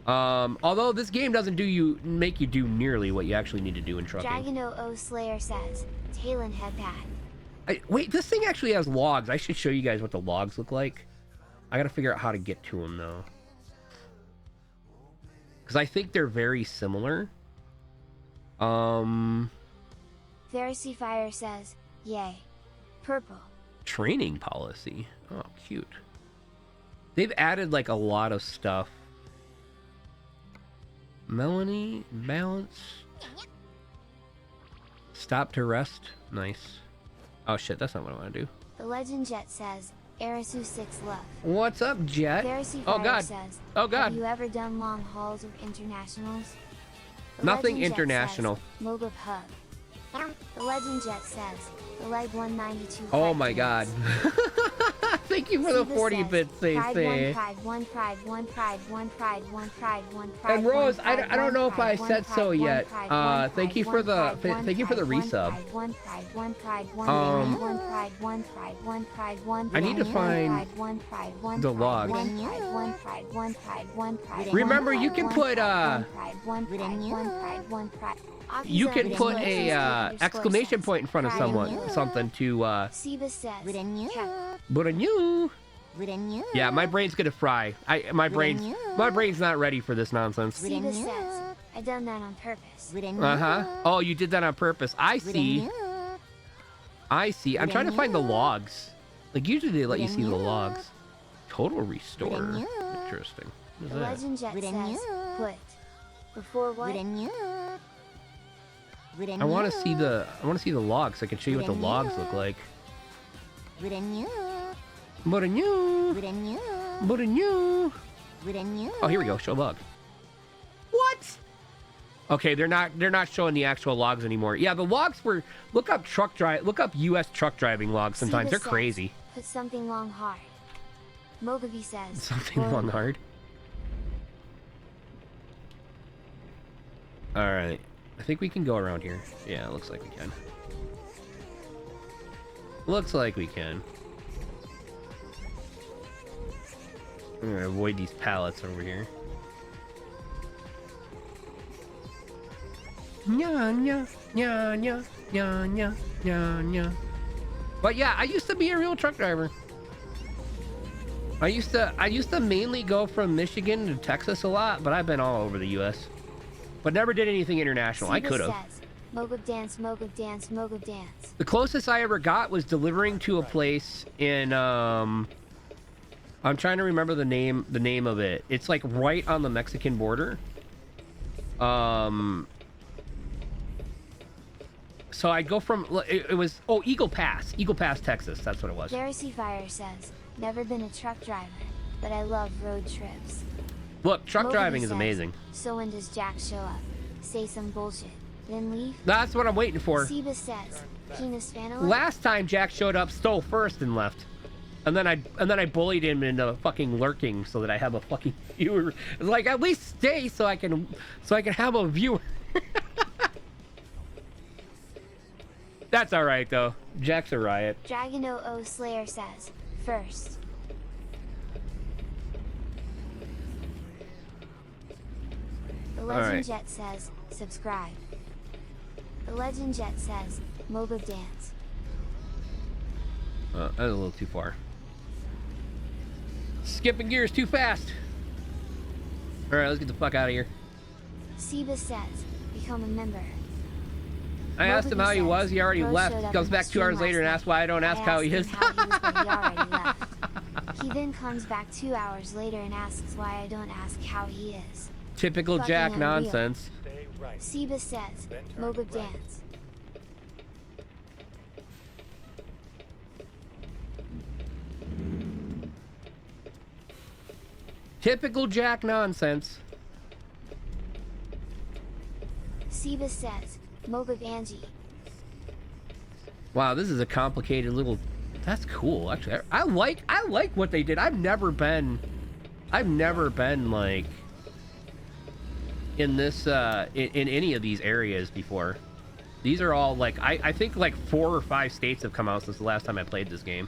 Although this game doesn't make you do nearly what you actually need to do in trucking. Dragono O Slayer says, Talon head pad. Wait, this thing actually has logs. I should show you guys what the logs look like. I gotta figure out how to get to them though, because I think they're very similar. Pharisee Fire says, yay. Purple. Training policy. Oh, cute. They've added like a lot of stuff. Melanie, balance. Stop to rest. Nice. Oh shit, that's not what I want to do. The Legend Jet says, Arisu 6 love. What's up, Jet? Pharisee Oh Fire god. says, Oh god. have you ever done long hauls or internationals? The Nothing Legend Jet international. Says, Mogab hub. The Legend Jet says, the leg 192. Oh my god. Thank you for the 40 bits, they say. One pride. And Rose, I don't know if I said so yet. Thank you for the resub. I need to find the log. Remember, you can put you can put a exclamation point in front of something to Siva says, but a new. Yeah, my brain's gonna fry. My brain's not ready for this nonsense. Siva says, I done that on purpose. Oh, you did that on purpose. I see. I'm trying to find the logs. Like usually they let you see the logs. Total restore. Interesting. What is The that? Legend Jet says, put. Before what? I want to see the logs. I can show you what the logs look like. But a new. Oh, here we go. Show log. What? Okay, they're not showing the actual logs anymore. Yeah, the logs were. Look up U.S. truck driving logs. Sometimes Siva they're says, crazy. Put something long hard. Mogavi says, Something "Whoa." long hard. All right. I think we can go around here. Yeah, it looks like we can. Looks like we can. I'm gonna avoid these pallets over here. Nya. But yeah, I used to be a real truck driver. I used to mainly go from Michigan to Texas a lot, but I've been all over the U.S. But never did anything international. I Siva could have. says, Mogab dance, Mogab dance, Mogab dance. The closest I ever got was delivering to a place in I'm trying to remember the name of it. It's like right on the Mexican border. So I go from it was Eagle Pass, Texas. That's what it was. Pharisee Fire says, never been a truck driver, but I love road trips. Look, truck Mogaby driving is says, amazing. So when does Jack show up? Say some bullshit, then leave? That's what I'm waiting for. Siba says, penis fanala? Last time Jack showed up, stole first and left. And then I bullied him into fucking lurking so that I have a fucking viewer. It's like, at least stay so I can have a viewer. That's all right though. Jack's a riot. Dragono O Slayer says, first. The Legend right. Jet says, subscribe. The Legend Jet says, Mogab dance. That was a little too far. Skipping gears too fast. All right, let's get the fuck out of here. Seba says, become a member. I asked him how he was. He already left. He comes back 2 hours later and asks why I don't ask how he is. He already left. He then comes back 2 hours later and asks why I don't ask how he is. Typical Fucking Jack unreal. nonsense. Stay right. Seba says, Moba dance. Typical Jack nonsense. Seba says, Moba Angie. Wow, this is a complicated little. That's cool. Actually, I like what they did. I've never been like in this in any of these areas before. These are all like I think like 4 or 5 states have come out since the last time I played this game.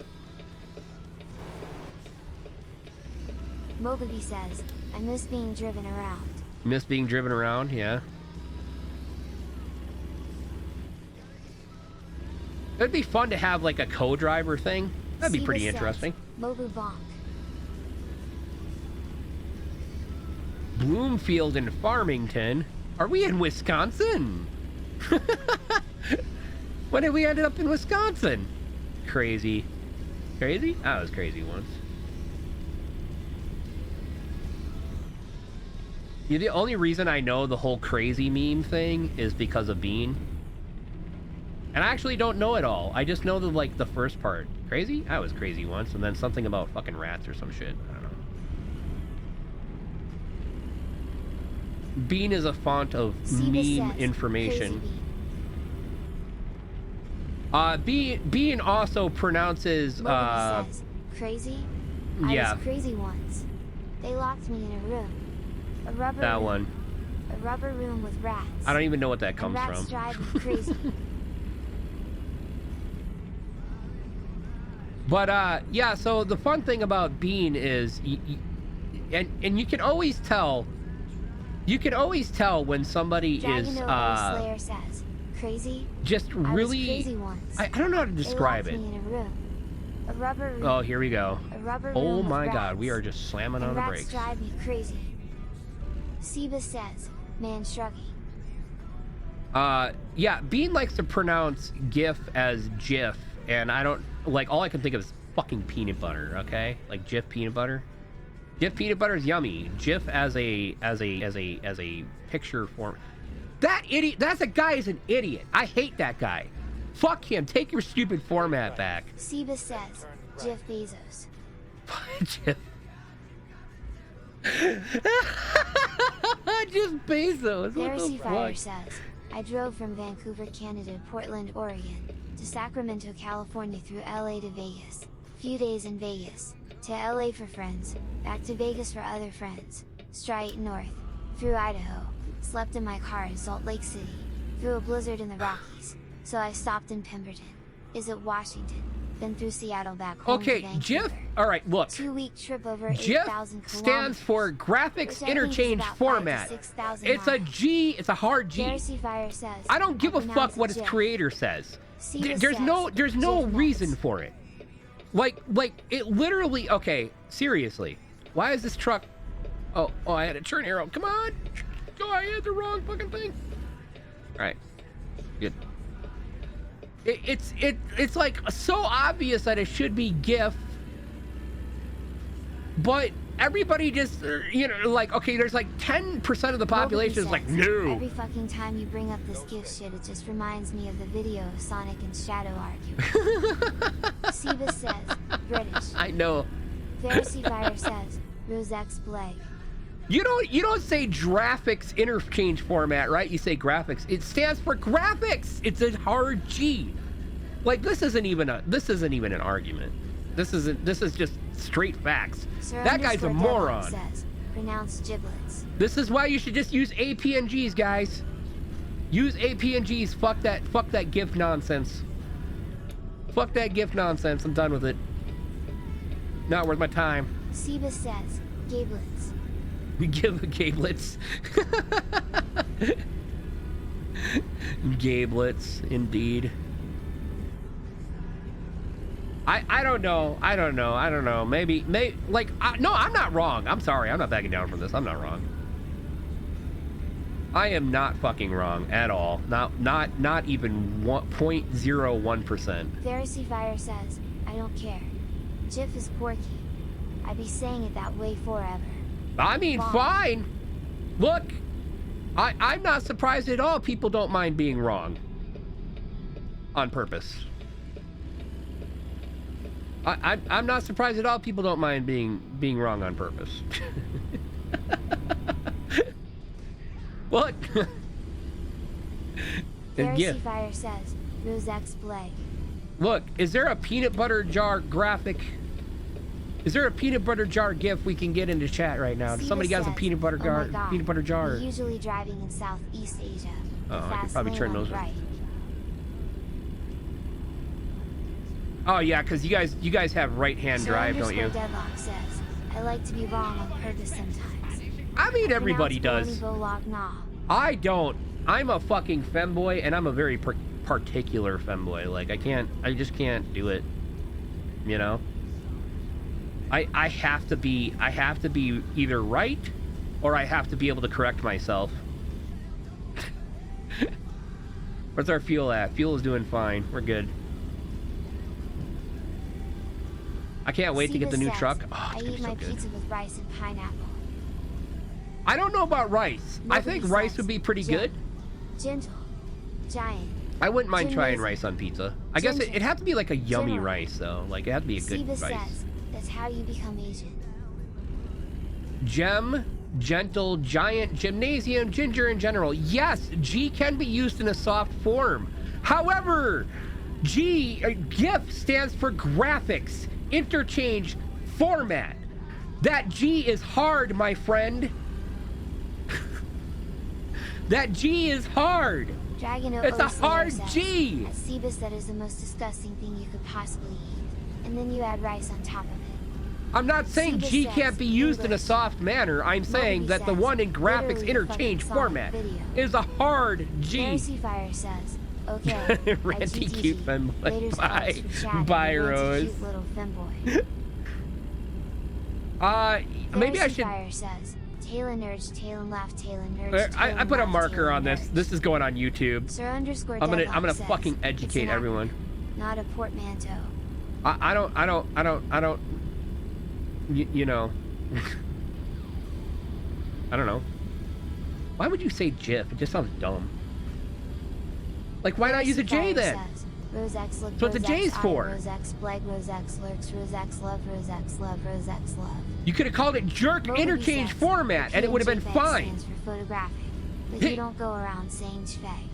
Mobaby says, I miss being driven around. Miss being driven around, yeah. It'd be fun to have like a co-driver thing. That'd be Seba pretty says, interesting. Mobu Bonk. Bloomfield and Farmington. Are we in Wisconsin? When did we end up in Wisconsin? Crazy. Crazy? I was crazy once. Yeah, the only reason I know the whole crazy meme thing is because of Bean. And I actually don't know it all. I just know the first part. Crazy? I was crazy once, and then something about fucking rats or some shit. I don't know. Bean is a font of Seba meme says, information. Crazy Bean. Bean also pronounces Mobaby says, crazy? I yeah. was crazy once. They locked me in a room. A rubber That room. one. A rubber room with rats. I don't even know what that And comes rats from. drive me crazy. But yeah, so the fun thing about Bean is and you can always tell when somebody is Slayer says, crazy? just I was really crazy once. I don't know how to They describe locked it. me in a room. A rubber room. Oh, here we go. A rubber room Oh with my god, rats. we are just slamming on And the rats brakes. drive me crazy. Seba says, man shrugging. Yeah, Bean likes to pronounce GIF as GIF, and I don't like. All I can think of is fucking peanut butter. Okay, like GIF peanut butter. GIF peanut butter is yummy. GIF as a picture form. That idiot. That guy is an idiot. I hate that guy. Fuck him. Take your stupid format back. Seba says, Jeff Bezos. Jeff. Jeff Bezos. What Darcy the Fire fuck? says, I drove from Vancouver, Canada, Portland, Oregon, to Sacramento, California, through LA to Vegas. Few days in Vegas, to LA for friends, back to Vegas for other friends, straight north, through Idaho, slept in my car in Salt Lake City, through a blizzard in the Rockies, so I stopped in Pemberton, is it Washington, then through Seattle back home to Okay, Vancouver. GIF. All right, look. 2-week trip over GIF 8,000 kilometers. stands for graphics which I think is interchange about 5,000 to format. 6,000 It's a miles. G. It's a hard G. Darcy Fire says, I don't give a pronounce fuck it what its Jeff. creator says. Seba There's no says, Jeff reason Nuts. for it. Like it literally. Okay, seriously. Why is this truck? Oh, I had a turn arrow. Come on. Oh, I had the wrong fucking thing. All right. Good. It's like so obvious that it should be GIF, but everybody just like, okay, there's like 10% of the population is like, no. Every fucking time you bring up this GIF shit, it just reminds me of the video of Sonic and Shadow arguing. Seba says, British. I know. Darcy Fire says, Rosex Blake. You don't say graphics interchange format, right? You say graphics. It stands for graphics. It's a hard G. Like this isn't even an argument. This is just straight facts. Sir That guy's a _ moron. Says, pronounced giblets. This is why you should just use APNGs, guys. Use APNGs. Fuck that GIF nonsense. Fuck that GIF nonsense. I'm done with it. Not worth my time. Seba says, gablets. We give Gablets. Gablets, indeed. I don't know. I don't know. Maybe like no, I'm not wrong. I'm sorry. I'm not backing down from this. I'm not wrong. I am not fucking wrong at all. Not even 0.01%. Pharisee Fire says, I don't care. Jif is quirky. I be saying it that way forever. I mean, fine. Look, I'm not surprised at all people don't mind being wrong. On purpose. I'm not surprised at all people don't mind being wrong on purpose. What? Pharisee Fire says, Rose X Blake. Look, is there a peanut butter jar graphic? Is there a peanut butter jar gif we can get into chat right now? Somebody got a peanut butter jar. God, peanut butter jar. We're usually driving in Southeast Asia. Oh, I could probably turn those. Right. Oh yeah, because you guys have right-hand drive, don't you? Deadlock says, I like to be wrong on purpose sometimes. I mean, everybody does. I don't. I'm a fucking femboy, and I'm a very particular femboy. Like, I just can't do it. You know? I have to be either right, or I have to be able to correct myself. Where's our fuel at? Fuel is doing fine. We're good. I can't wait to get the new truck. Oh, I eat my pizza with rice and pineapple. I don't know about rice. I think rice would be pretty good. Gentle. Giant. I wouldn't mind trying rice on pizza. I guess it'd have to be like a yummy rice, though. Like, it had to be a good rice. Says, that's how you become Asian. Gem, gentle, giant, gymnasium, ginger in general. Yes, G can be used in a soft form. However, GIF stands for graphics, interchange, format. That G is hard, my friend. That G is hard. It's a hard G. At Cebus, that is the most disgusting thing you could possibly eat. And then you add rice on top of it. I'm not saying G can't be used in a soft manner. I'm saying that the one in graphics interchange format is a hard G. Pharisee Fire says, okay. Ranty cute femboy. Bye, Rose. Cute little femboy. Maybe I should. Fire says, Talon urge, Talon laugh, Talon urge. I put a marker on this. This is going on YouTube. Sir underscore I'm gonna fucking educate everyone. Not a portmanteau. I don't. You know. I don't know. Why would you say GIF? It just sounds dumb. Like, why not use a J then? Rose-X look, so what the J's for? Rose-X blag, Rose-X lurks, Rose-X love, Rose-X love, Rose-X love. You could have called it jerk interchange format and it would have been fine. Stands for photographic, but you don't go around saying fag.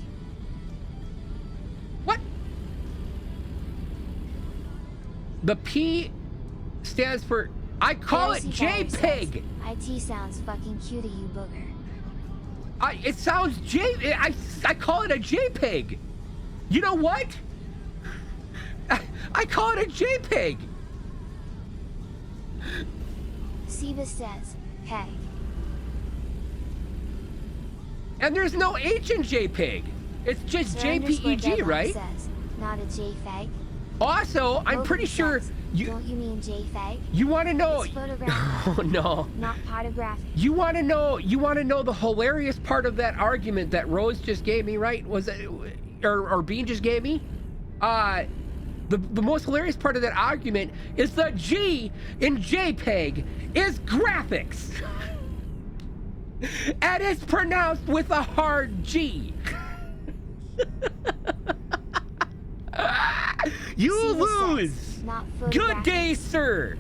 What? The P stands for, I call it JPEG. IT sounds fucking cute to you, booger. It sounds I call it a JPEG. You know what? I call it a JPEG. Siva says, hey. And there's no H in JPEG. It's just JPEG, right? Says, not a JFAG. Also, I'm pretty sure Don't you mean JFAG? You want to know? Oh no. Not photographic. You want to know the hilarious part of that argument that Rose just gave me, right? Was it, or Bean just gave me? The most hilarious part of that argument is the G in JPEG is graphics. And it's pronounced with a hard G. You lose. Good day, sir.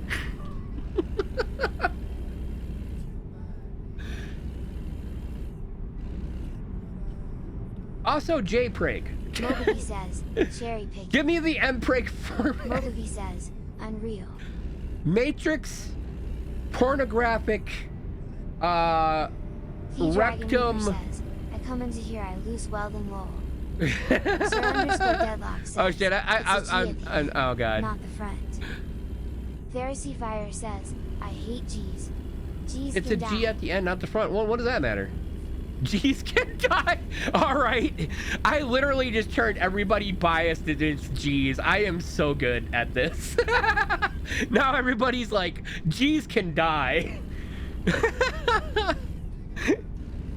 Also, JPEG. Moby says, cherry pick. Give me the MPEG format. Moby says, unreal. Matrix, pornographic, rectum. Says, I come into here, I lose well and lol. Deadlock says, oh shit! I'm oh god. Not the front. Pharisee Fire says, I hate G's. G's. It's a G at the end, not the front. Well, what does that matter? G's can die. All right. I literally just turned everybody biased against G's. I am so good at this. Now everybody's like, G's can die.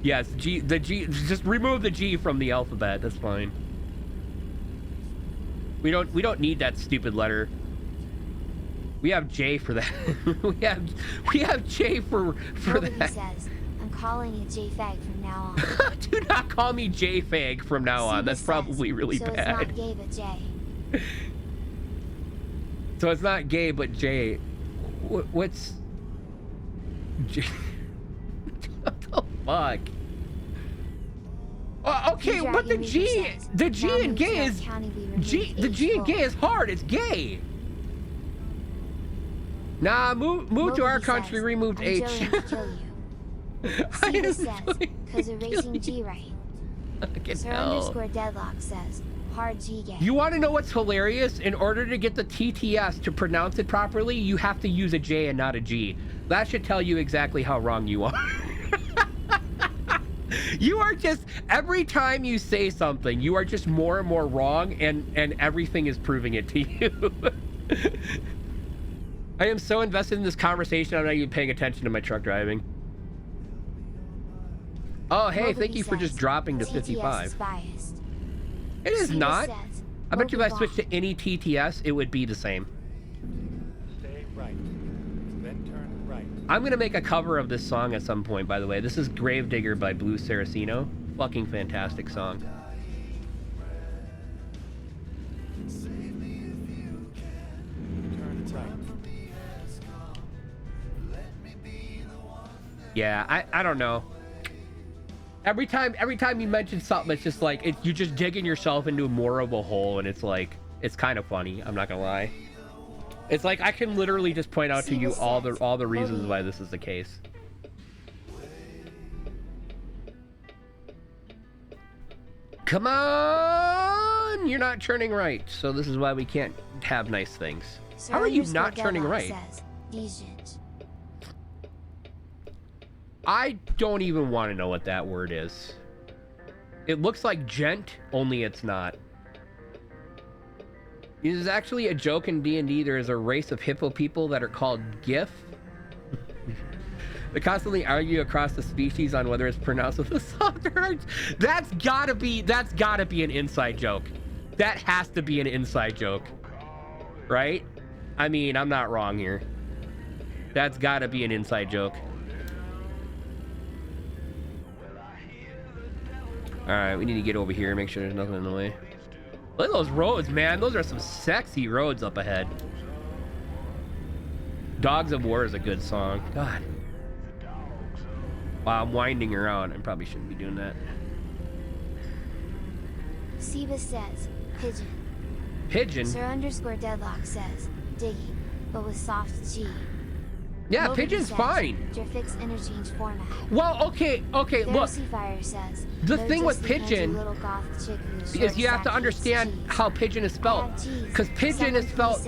Yes, the G, just remove the G from the alphabet. That's fine. We don't need that stupid letter. We have J for that. we have J for Nobody that. says, I'm calling you J-Fag from now on. Do not call me J-Fag from now on. That's probably really so bad. it's not gay, but J. So it's not gay, but J. What's J? What the fuck? Oh, okay, but the G in gay is the G in gay is hard. It's gay. Nah, move to our country. Removed H. Siva says, cause erasing G right. Sir underscore Deadlock says, hard G gay. You want to know what's hilarious? In order to get the TTS to pronounce it properly, you have to use a J and not a G. That should tell you exactly how wrong you are. You are just, every time you say something, you are just more and more wrong, and everything is proving it to you. I am so invested in this conversation, I'm not even paying attention to my truck driving. Oh, hey, thank you for just dropping to 55. It is not. I bet you if I switched to any TTS, it would be the same. Stay right. Then turn right. I'm gonna make a cover of this song at some point, by the way. This is Gravedigger by Blue Saraceno. Fucking fantastic song. Turn right. Yeah, I don't know. Every time you mention something, it's just like you're just digging yourself into more of a hole, and it's like it's kind of funny. I'm not gonna lie. It's like I can literally just point out to you all the reasons why this is the case. Come on, you're not turning right, so this is why we can't have nice things. How are you not turning right? I don't even want to know what that word is. It looks like gent, only it's not. It is actually a joke in D&D. There is a race of hippo people that are called GIF. They constantly argue across the species on whether it's pronounced with a softer H. That's gotta be an inside joke. That has to be an inside joke, right? I mean, I'm not wrong here. That's gotta be an inside joke. All right, we need to get over here, make sure there's nothing in the way. Look at those roads, man. Those are some sexy roads up ahead. Dogs of War is a good song. God. Wow, I'm winding around. I probably shouldn't be doing that. Siva says, pigeon. Pigeon? Sir underscore Deadlock says, digging, but with soft G. Yeah, Nobody pigeon's says, fine. Fix interchange format. Well, okay, look. Fire says, The thing with pigeon is you have to understand how pigeon is spelled. Because pigeon is spelled...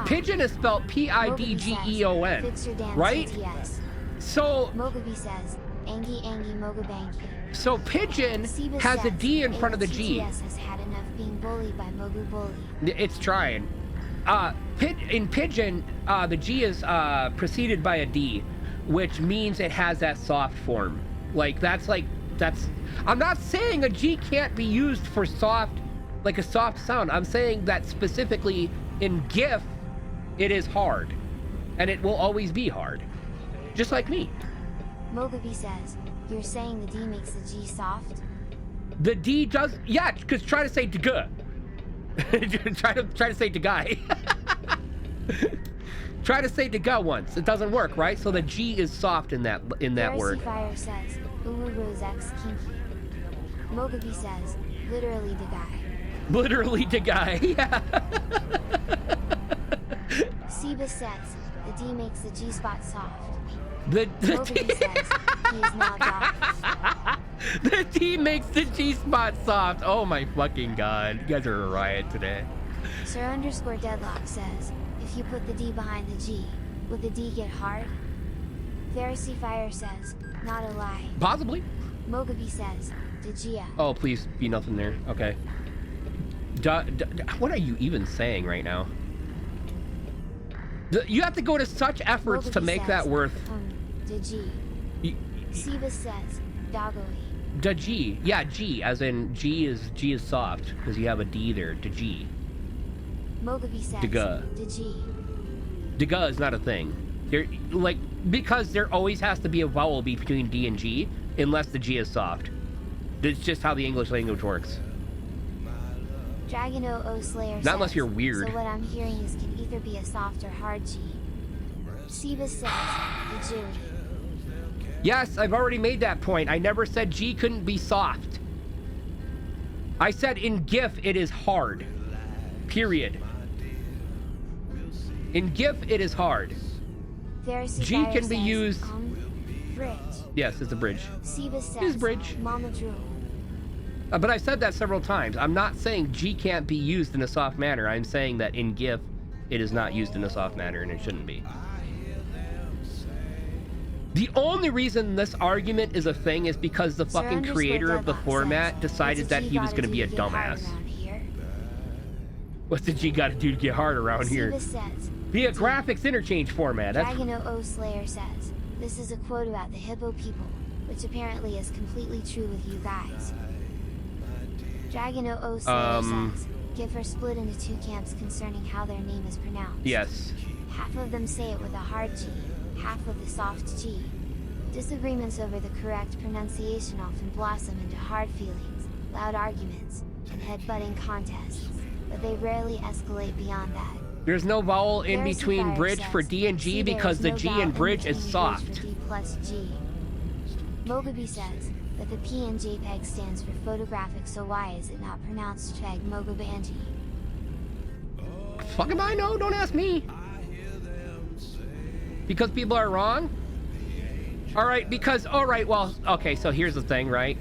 Pigeon is spelled P-I-D-G-E-O-N. Right? So... Mogabi says, Angie Mogabangi. So pigeon has a D in front of the G. has had enough being bullied by Mogu Bully. It's trying. In pigeon, the G is preceded by a D, which means it has that soft form. That's I'm not saying a G can't be used for soft, like a soft sound. I'm saying that specifically in GIF, it is hard, and it will always be hard, just like me. Mogabi says, you're saying the D makes the G soft? The D does, yeah, because try to say "dg." try to say "dguy." Try to say "dg" once. It doesn't work, right? So the G is soft in that word. Fire says, Uwu Rose X Kinky. Mogabi says, literally "dguy." Literally "dguy." Yeah. Siba says, the D makes the G spot soft. The Mogabi says, he is now Josh. The D makes the G spot soft. Oh my fucking god. You guys are a riot today. Sir underscore Deadlock says, if you put the D behind the G, would the D get hard? Pharisee Fire says, not a lie. Possibly. Mogabi says, Dejia. Oh, please be nothing there. Okay. What are you even saying right now? You have to go to such efforts Mogabi to make says, that worth. Deji. Siva says, Dogoi. Deji. Yeah, G, as in G is soft because you have a D there. Deji. Mogabi says, Dega. Deji. Dega is not a thing. There, like, because there always has to be a vowel between D and G, unless the G is soft. That's just how the English language works. Dragon O Slayer Not says, unless you're weird. So what I'm hearing is can either be a soft or hard G. Siva says, Dejui. Yes, I've already made that point. I never said G couldn't be soft. I said in GIF it is hard. Period. In GIF it is hard. Pharisee G Fire can be says, used. Bridge. Yes, it's a bridge. Siva says, It's bridge. Mama Drew. But I said that several times. I'm not saying G can't be used in a soft manner. I'm saying that in GIF it is not used in a soft manner and it shouldn't be. The only reason this argument is a thing is because the fucking creator of the format decided that he was going to be a dumbass. What's the G got to do to get hard around here? Siva says, Be a graphics interchange format. That's Dragon O Slayer says, this is a quote about the hippo people, which apparently is completely true with you guys. Dragon O Slayer says, GIF are split into two camps concerning how their name is pronounced. yes. Half of them say it with a hard G, half with a soft G. Disagreements over the correct pronunciation often blossom into hard feelings, loud arguments, and headbutting contests, but they rarely escalate beyond that. There's no vowel in Pharisee between Fire bridge says, for D and G "See, there because is the no G vowel in in bridge is between soft. for D plus G. Mogabi says that the P in JPEG stands for photographic, so why is it not pronounced Cheg Mogabanji? Fuck am I? No, don't ask me. Because people are wrong? Alright, because, alright, well, okay, so here's the thing, right?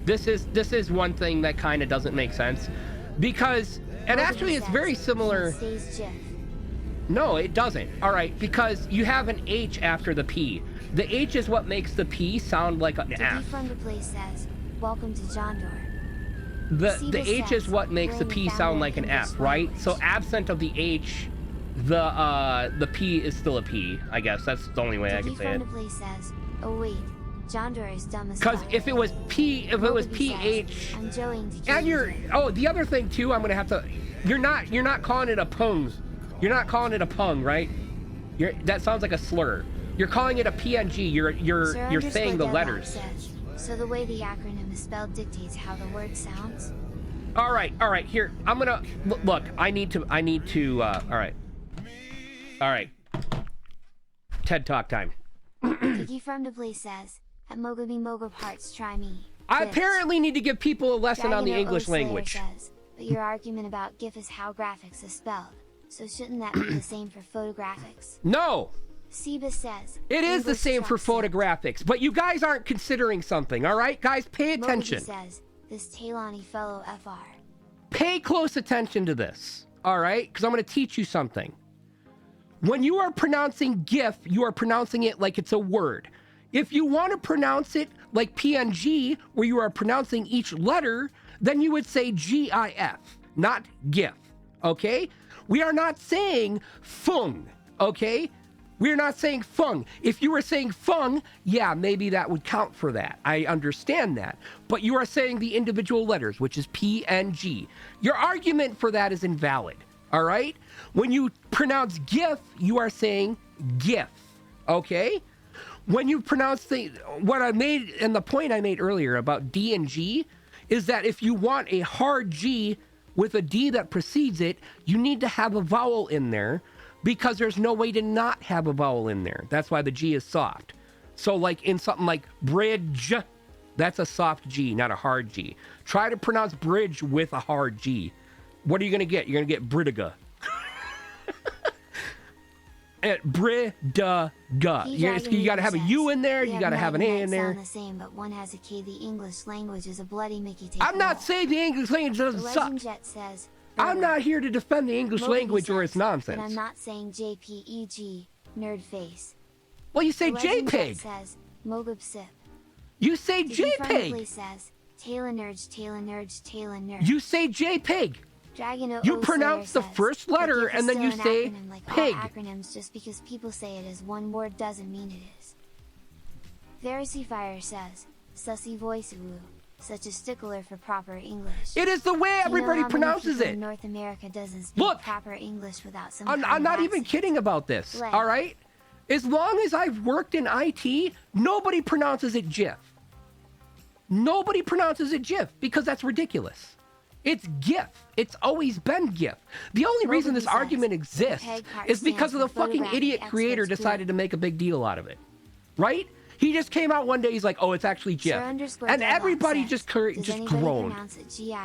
This is one thing that kind of doesn't make sense. Because, and Mogabi actually it's says very P similar. stays GIF. No, it doesn't. Alright, because you have an H after the P. The H is what makes the P sound like an The F. from the place says, welcome to Jondor. The H is what makes the P sound like an F, right? So absent of the H, the P is still a P, I guess. That's the only way I can say it. From the place says, oh wait, Jondor is dumb as Because fuck. if it was P, if it was Mogabi PH, says, I'm joeying to and kill you're, you. oh, the other thing too, I'm gonna have to, you're not calling it a pung. You're not calling it a pung, right? That sounds like a slur. You're calling it a PNG. You're saying the letters. Says, so the way the acronym is spelled dictates how the word sounds. All right. Here, I'm gonna look. I need to. All right. TED Talk time. Kiki from the place says, at Mogabi Moga parts, try me. I This. apparently need to give people a lesson on the Dragon English Slayer language. Says, but your argument about GIF is how graphics is spelled. So shouldn't that be the same for photographics? No, Siba says, it is the English same for truck says, photographics, but you guys aren't considering something. All right, guys, pay Mogabi attention. says, this Taylani fellow FR. Pay close attention to this, all right? Because I'm going to teach you something. When you are pronouncing GIF, you are pronouncing it like it's a word. If you want to pronounce it like PNG, where you are pronouncing each letter, then you would say GIF, not GIF, okay? We are not saying fung, okay? We're not saying fung. If you were saying fung, yeah, maybe that would count for that. I understand that. But you are saying the individual letters, which is P and G. Your argument for that is invalid, all right? When you pronounce GIF, you are saying GIF, okay? When you pronounce what I made, and the point I made earlier about D and G, is that if you want a hard G with a D that precedes it, you need to have a vowel in there, because there's no way to not have a vowel in there. That's why the G is soft. So like in something like bridge, that's a soft G, not a hard G. Try to pronounce bridge with a hard G. What are you gonna get? You're gonna get bridiga. Bridiga. You gotta have a U in there, you gotta have an A in there. Sound the same, but one has a K. The English language is a bloody Mickey take. I'm not saying the English language doesn't suck. Legend Jet says, I'm not here to defend the English Mogabi language or says, its nonsense. And I'm not saying JPEG, nerd face. Well, you say Legend JPEG. says Mogub Sip. You say Diggy from the JPEG. Place says Taylor Nerds, Taylor Nerds, Taylor Nerds. You say JPEG. Dragon O You O pronounce Slayer the says, first "But letter GIF is and then still you an say acronym like pig." all acronyms, just because people say it as one word doesn't mean it is. Pharisee Fire says, Sussy voice woo, such a stickler for proper English. It is the way Do you know everybody how many pronounces people it. in North America doesn't speak Look, proper English without some I'm kind of not even accent? kidding about this. Like- All right? As long as I've worked in IT, nobody pronounces it GIF. Nobody pronounces it GIF because that's ridiculous. It's GIF. It's always been GIF. The only reason this Nobody says argument the exists peg part is because of the stands for fucking photographic idiot creator experts decided to make a big deal out of it. Right? He just came out one day, he's like, oh, it's actually GIF. Sir_Deadlock And everybody says, just "Does anybody groaned. pronounce it GIF?"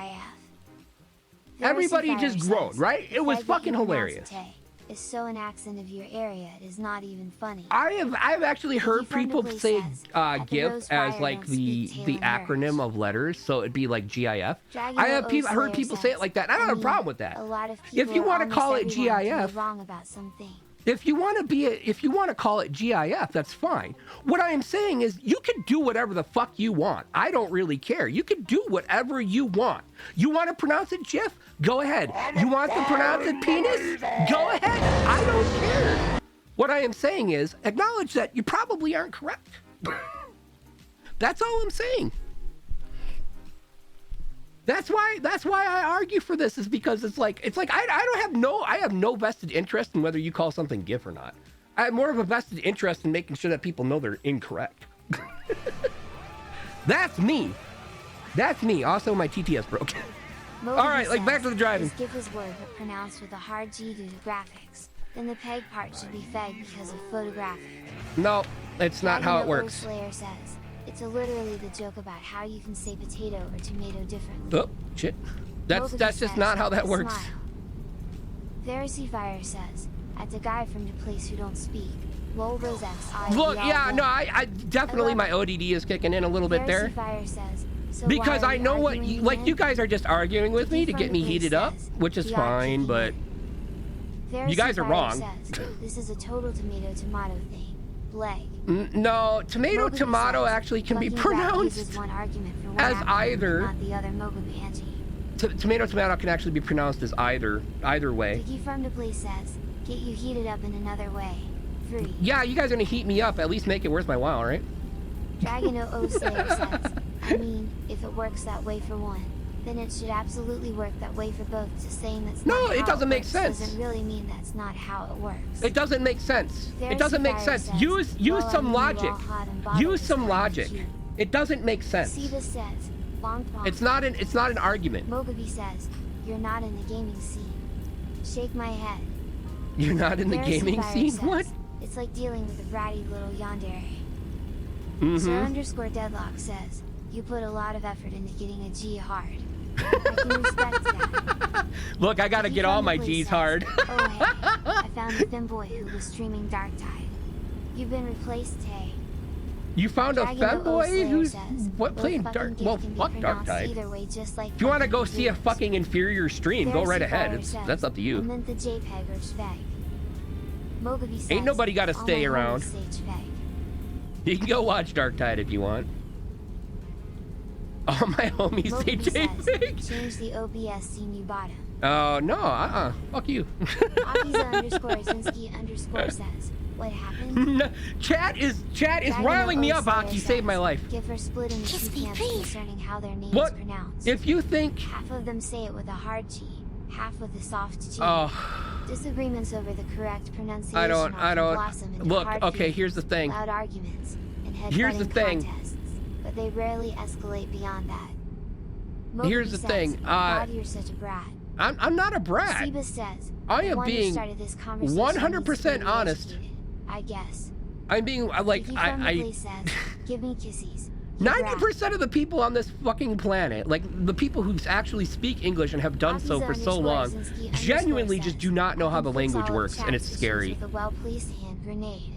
Everybody Pharisee just Fire groaned, says, right? "The It was fact that fucking you pronounce hilarious. Tay is so an accent of your area, it is not even funny. I've actually heard From the people Place say says, "At the GIF Rose as Fire like don't speak the Taylor acronym Nerds." of letters, so it'd be like GIF. Dragon I have O people heard Slayer people say it says, like that. I don't have a mean, problem with that. A lot of If people you or wanna almost call it everyone can be GIF, wrong about something. If you want to call it GIF, that's fine. What I am saying is you can do whatever the fuck you want. I don't really care. You can do whatever you want. You want to pronounce it GIF? Go ahead. You want to pronounce it penis? Go ahead. I don't care. What I am saying is acknowledge that you probably aren't correct. That's all I'm saying. That's why I argue for this, is because it's like I have no vested interest in whether you call something GIF or not. I have more of a vested interest in making sure that people know they're incorrect. That's me. That's me. Also, my TTS broke. Moby All right, like, back says, to the driving. This GIF is word but pronounced with a hard G due to graphics. Then the peg part should be feg because of photographic. No, it's not how it Dragon O works. Slayer says, it's literally the joke about how you can say potato or tomato differently. Oh shit. That's Moby just says, not how that works. Smile. Pharisee Fire says, at the guy from the place who don't speak. Lol Rose X. Look, yeah, no, I definitely my ODD is kicking in a little bit there. Pharisee Fire says, so Because why are I you know what arguing like again? you guys are just arguing with me to get me heated up, which is fine, but you guys are wrong. Says, this is a total tomato thing. Bleg. No, tomato Moby tomato says, actually can be Lucky Rat uses pronounced one argument for one as acronym, either. not the other Moby anti. Tomato tomato can actually be pronounced as either way. Dicky from the Place says, get you heated up in another way. 3. Yeah, you guys are gonna heat me up. At least make it worth my while, right? Dragon O Slayer says, I mean, if it works that way for one, then it should absolutely work that way for both. Just saying that's No, not it how doesn't make works sense. Doesn't really mean that's not how it works. It doesn't make sense. It doesn't make sense. Says, Use well, I some mean, we're logic. all hot and bothered Use is some kinda logic. cute. It doesn't make sense. Siva says, bonk bonk. It's not an argument. Mogaby says, you're not in the gaming scene. Shake my head. You're not in the Pharisee gaming Fire scene? says, What? It's like dealing with a bratty little yandere. Mm-hmm. Sir_Deadlock says, you put a lot of effort into getting a G hard. I can respect that. Look, I gotta He get all my friendly G's says, hard. oh hey, I found a Femboy who was streaming Dark Tide. You've been replaced, hey. You found a Dragon O femboy Slayer who's says, what both playing fucking Dark? GIF Well, can be fuck Dark pronounced Tide. either way, just like If you want to fucking go see a dudes. fucking inferior stream, go Pharisee right ahead. Fire says, That's up to I you. meant the JPEG or Sveg. Mogaby says, Ain't nobody gotta all stay my around. homies say Sveg. You can go watch Dark Tide if you want. All my homies say Mogaby says, JPEG. change the OBS scene you bottom. Oh no, fuck you. Akiza_Zinsky_ says, what happened? Chat is Dragon riling me O up, Slayer Aki. says, Saved my life. Give her split into Kiss two me, camps please. concerning how their name What? is pronounced. If you think, Half of them say it with a hard G, half with a soft G. oh, Disagreements over the correct pronunciation I often don't. blossom into Look, hard okay. feelings, Here's the thing. loud arguments, and Here's the head-butting thing. contests, but they rarely escalate beyond that. Here's Moby the says, thing, God, you're such a brat. I'm not a brat. Siba says, I the am one who being started this conversation 100% needs to be honest. re-educated, I guess. I'm being like Vicky from the Place says, give me kissies. You brat." 90% of the people on this fucking planet, like the people who actually speak English and have done so for so long, Akiza_Zinsky_ genuinely says, just do not know "I how can the fix language all of works, and chat it's issues scary. With a well-placed hand grenade.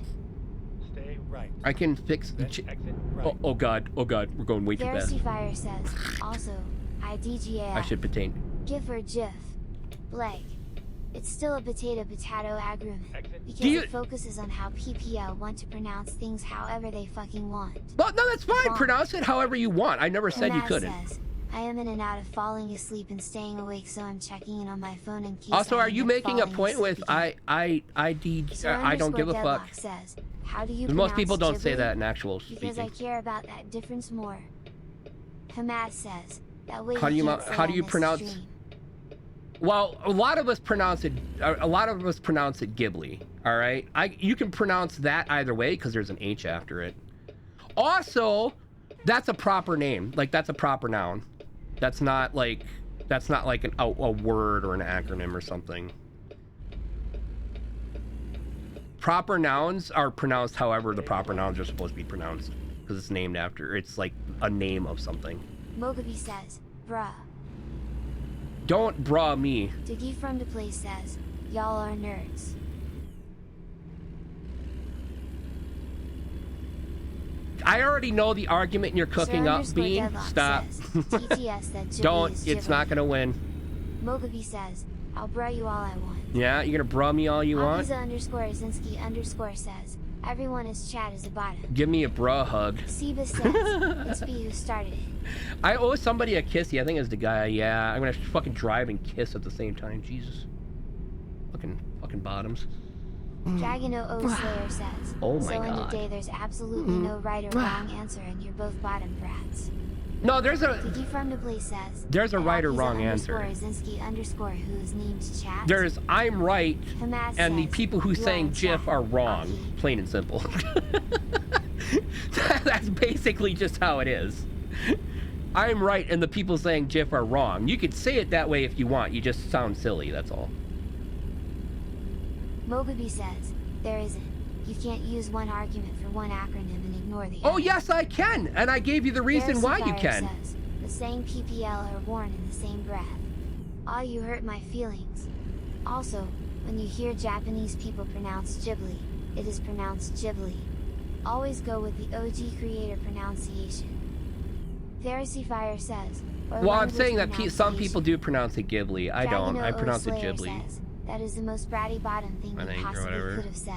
Stay right. I can fix. Then exit right. Oh god, we're going way too fast. Pharisee Fire says, also, IDGA. I should pertain. GIF or GIF. Bleg. It's still a potato agreement, because it focuses on how PPL want to pronounce things however they fucking want. Well, no, that's fine. Pronounce it however you want. I never said you couldn't. Says, I am in and out of falling asleep and staying awake, so I'm checking in on my phone in case. Also, are you making a point with I don't give a fuck? Says, how do you most people don't Ghibli? Say that in actual speaking. Because I care about that difference more. Hamas says, that way how do you pronounce? Stream. Well, a lot of us pronounce it Ghibli. All right, you can pronounce that either way because there's an H after it. Also, that's a proper name. Like that's a proper noun. That's not like a word or an acronym or something. Proper nouns are pronounced however the proper nouns are supposed to be pronounced because it's named after. It's like a name of something. Mogabi says, bruh. Don't bruh me. Diggy from the place says, y'all are nerds. I already know the argument you're cooking up, Bean. Stop. Don't. It's not gonna win. Mogabi says, I'll bruh you all I want. Yeah, you're gonna bruh me all you want? Akiza_Azinski_ says, everyone is chat is a bottom. Give me a bruh hug. Siba says, it's me who started it. I owe somebody a kissy. I think it's the guy. Yeah, I'm gonna fucking drive and kiss at the same time. Jesus. Fucking bottoms. Dragon O Slayer says, oh my so God. in the day there's absolutely no right or wrong answer and you're both bottom brats. No, there's a Diggy from the place says, there's a right or wrong answer. Azinski_ who is named chat. There's I'm right Hamas and the says, people who sang GIF chat. are wrong. Plain and simple. That's basically just how it is. I'm right and the people saying GIF are wrong. You could say it that way if you want. You just sound silly, that's all. Mogabi says, there isn't. You can't use one argument for one acronym and ignore the Oh other. yes I can, and I gave you the reason why you can. Says, the saying PPL are worn in the same breath. Oh, you hurt my feelings. Also, when you hear Japanese people pronounce Ghibli, it is pronounced Ghibli. Always go with the OG creator pronunciation. Pharisee Fire says, well, I'm saying that some people do pronounce it Ghibli. I don't. I pronounce it Ghibli. Says, that is the most bratty bottom thing you possibly could have said.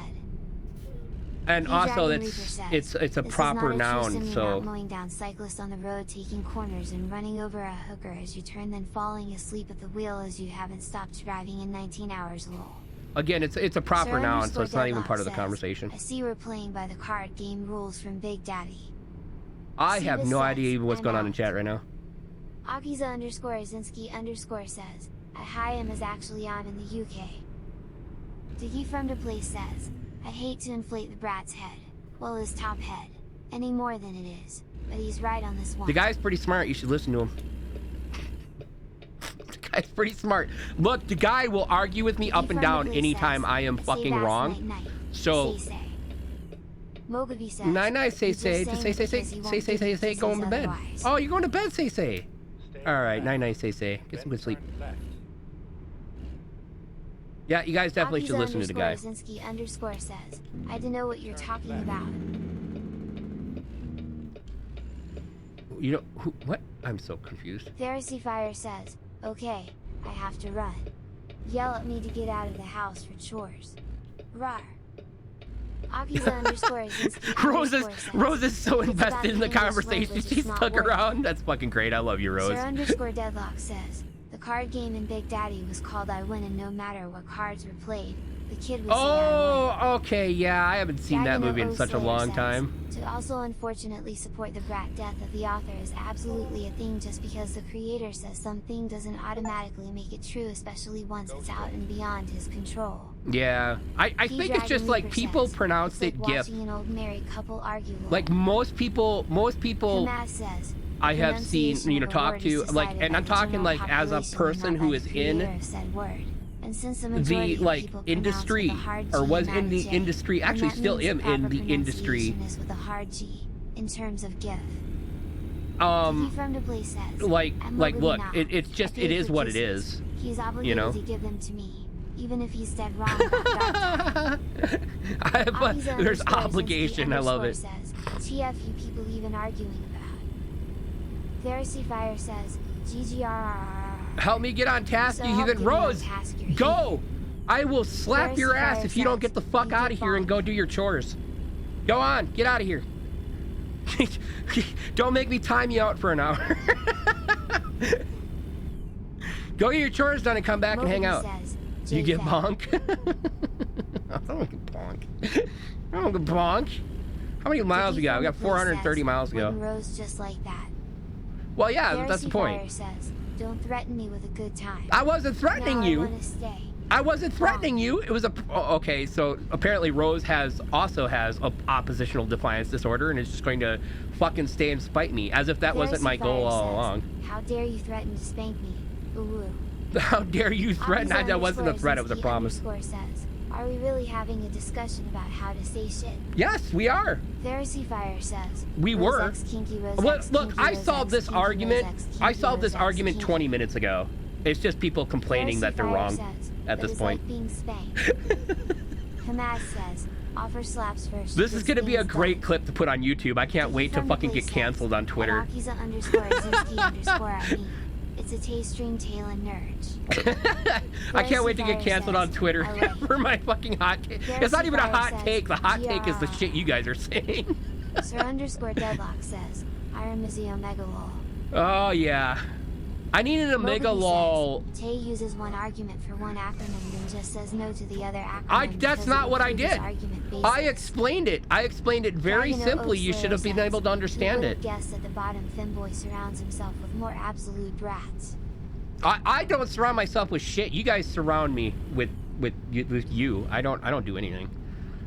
And also, it's a proper noun, so. Mowing down cyclists on the road, taking corners and running over a hooker as you turn, then falling asleep at the wheel as you haven't stopped driving in 19 hours. Lol. Again, it's a proper noun, so it's not even part of the conversation. I see we're playing by the card game rules from Big Daddy. I have no idea even what's going on in chat right now. Akiza_Azinski_ says, hi am is actually on in the UK. Diggy from the place says, I hate to inflate the brat's head, well his top head, any more than it is, but he's right on this one. The guy's pretty smart, you should listen to him. The guy's pretty smart. Look, the guy will argue with me up and down anytime I am fucking wrong. So Mogabi says, night say, going to bed. Oh, you're going to bed, say. Alright, night say. Get some good sleep. Yeah, you guys definitely should listen to the guy. Azinski_ says, I don't know what you're talking about. You know, what? I'm so confused. Pharisee Fire says, okay, I have to run. Yell at me to get out of the house for chores. Rawr. Akiza_Azinski_ Rose is so invested in the conversation, she stuck around. That's fucking great. I love you, Rose. Sir_Deadlock says, the card game in Big Daddy was called I Win, and no matter what cards were played, the kid would say I win. Okay, yeah, I haven't seen that movie in such a long time. To also unfortunately support the brat death of the author is absolutely a thing. Just because the creator says something doesn't automatically make it true, especially once it's out and beyond his control. Yeah, I think it's just like people pronounce it GIF. An old married couple argue. Like most people says, I have seen, talk to, like, and I'm talking like as a person who is in the like industry or was in the industry, actually still am in the industry. With a hard G in terms of GIF. Like look, it's just, it is what it is. He's obligated to give them to me, even if he's dead wrong about but there's obligation. I love it. Says, TF you people even arguing about. Pharisee Fire says, GGRRR. Help me get on task, So you heathen. Rose, go! I will slap your ass if you don't get the fuck out of here and go do your chores. Go on, get out of here. Don't make me time you out for an hour. Go get your chores done and come back and hang out. You get bonk? I don't get bonk. I don't get bonk. How many miles we got? We got 430 miles to go. Rose just like that. Well, yeah, that's the point. Says, don't threaten me with a good time. I wasn't threatening you. I want to stay. I wasn't threatening you. It was a... Oh, okay, so apparently Rose also has a oppositional defiance disorder and is just going to fucking stay and spite me, as if that wasn't my goal all along. How dare you threaten to spank me? Ooh. How dare you threaten? That wasn't a threat, it was a promise. Says, are we really having a discussion about how to say shit? Yes, we are. Pharisee Fire says, we were. Look, I solved this argument. I solved this argument 20 minutes ago. It's just people complaining that they're wrong at this point. Like being spanked. Hamas says, offer slaps first. This is going to be a great clip to put on YouTube. I can't wait to fucking get canceled on Twitter. It's a taste stream tail and nerd. I can't wait to get canceled on Twitter for my fucking hot take. It's not even a hot take. The hot take is the shit you guys are saying. Sir _Deadlock says, Iron is the Omega lol. Oh, yeah. I need an Omega lol. Tay uses one argument for one acronym and just says no to the other acronym. That's not what I did. I explained it. I explained it very simply. You should have been able to understand it. Guess at the bottom, Femboy surrounds himself with more absolute brats. I don't surround myself with shit. You guys surround me with you. I don't do anything.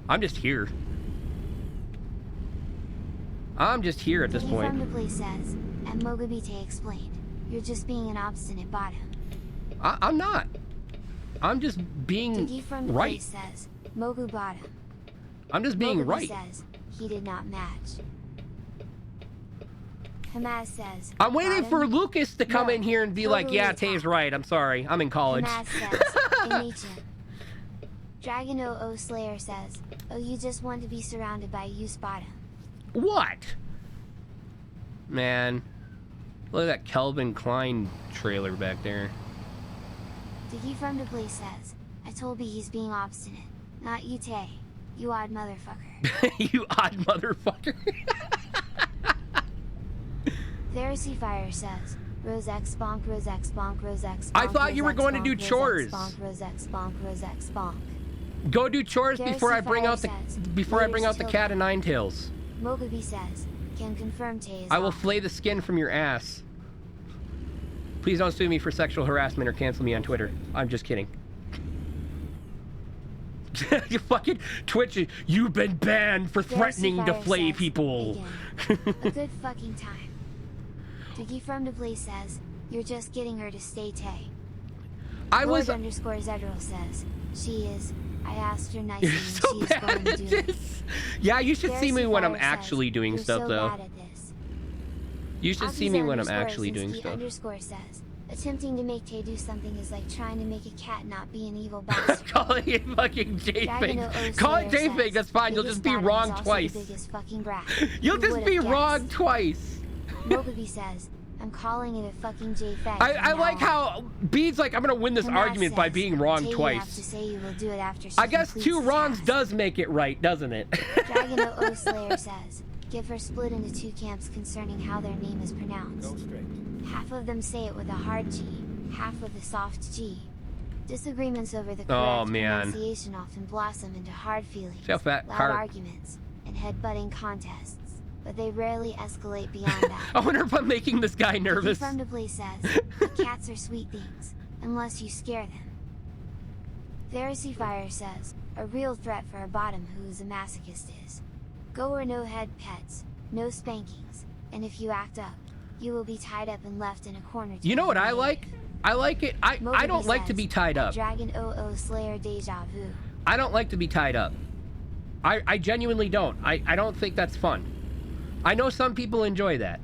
I'm just here. I'm just here at this point. From the place says, and Mogabite explained. You're just being an obstinate bottom. I'm not. I'm just being Diggy from the right. Says, Mogu bottom. I'm just being right. Says, he did not match. Hamas says, I'm waiting for Lucas to come in here and be like, yeah, Tay's right. I'm sorry. I'm in college. Hamas says, Dragon 00 Slayer says, oh, you just want to be surrounded by use bottom. What? Man. Look at that Calvin Klein trailer back there. Diggy from the place says, I told you he's being obstinate. Not you, Tay. You odd motherfucker. You odd motherfucker. Pharisee Fire says, Rose X bonk, Rose X bonk, Rose X bonk. I thought you were going to do chores. Rose X bonk, Rose X bonk. Go do chores before I bring out the cat of nine tails. Mogabi says, can confirm Tay is I will flay the skin from your ass. Please don't sue me for sexual harassment or cancel me on Twitter. I'm just kidding. You fucking Twitch, you've been banned for threatening to flay people. A good fucking time. Diggy from the place says, you're just getting her to stay Tay. Lord _Zedril says, she is. I asked her nicely and so she's going to do it. Yeah, you should see me when I'm actually doing stuff, so though. Bad at this. You should see me when I'm actually doing stuff. Says, attempting to make Tay do something is like trying to make a cat not be an evil bastard. Calling it fucking J-Fake. Call it J-Fake, that's fine. You'll just be wrong twice. You'll just be wrong twice. Mogabi says, I'm calling it a fucking J-Fake. I like how Bede's like, I'm gonna win this argument by being wrong twice. Have to say you will do it after I guess 2 wrongs does make it right, doesn't it? Dragon 00 Slayer says, give her split into 2 camps concerning how their name is pronounced. Go straight. Half of them say it with a hard G, half with a soft G. Disagreements over the correct pronunciation often blossom into hard feelings, loud arguments, and head-butting contests. But they rarely escalate beyond that. I wonder if I'm making this guy nervous. From the place says, cats are sweet things, unless you scare them. Pharisee Fire says, a real threat for a bottom who's a masochist is. Go or no head pets, no spankings, and if you act up, you will be tied up and left in a corner. You know what I like? I like it. I don't like to be tied up. Dragon 00 Slayer Deja Vu. I don't like to be tied up. I genuinely don't. I don't think that's fun. I know some people enjoy that.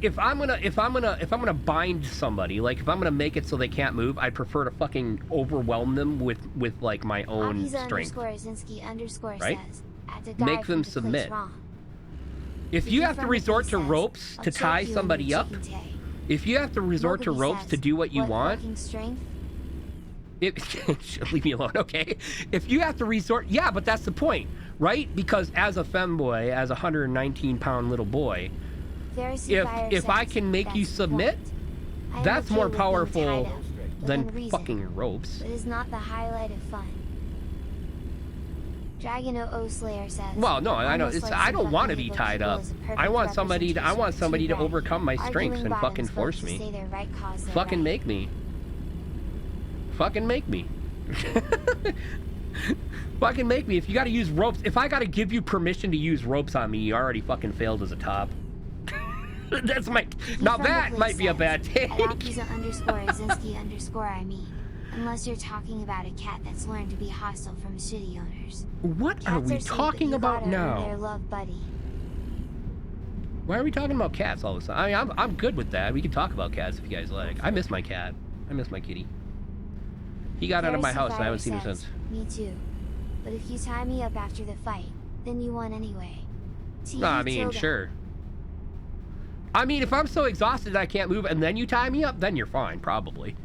If I'm gonna bind somebody, like if I'm gonna make it so they can't move, I prefer to fucking overwhelm them with like my own strength. Right? Make them submit. If you have to resort to ropes to tie somebody up, if you have to resort to ropes to do what you want, Leave me alone, okay? If you have to resort, yeah, but that's the point, right? Because as a femboy, as a 119-pound little boy, if I can make you submit, that's more powerful than fucking ropes. It is not the highlight of fun. Dragon O Slayer says. Well, no, I know. I don't want to be tied up. I want somebody to overcome my strengths and fucking force me. Fucking make me. Fucking make me. Fucking make me. If you got to use ropes, if I got to give you permission to use ropes on me, you already fucking failed as a top. That's my. Now that might be a bad take. _Azinski_I mean. Unless you're talking about a cat that's learned to be hostile from shitty owners. What are we talking about now? Their love buddy. Why are we talking about cats all of a sudden? I mean, I'm good with that. We can talk about cats if you guys like. I miss my cat. I miss my kitty. He got out of my house and I haven't seen him since. Me too. But if you tie me up after the fight, then you won anyway. No, I mean, sure. I mean, if I'm so exhausted I can't move and then you tie me up, then you're fine, probably.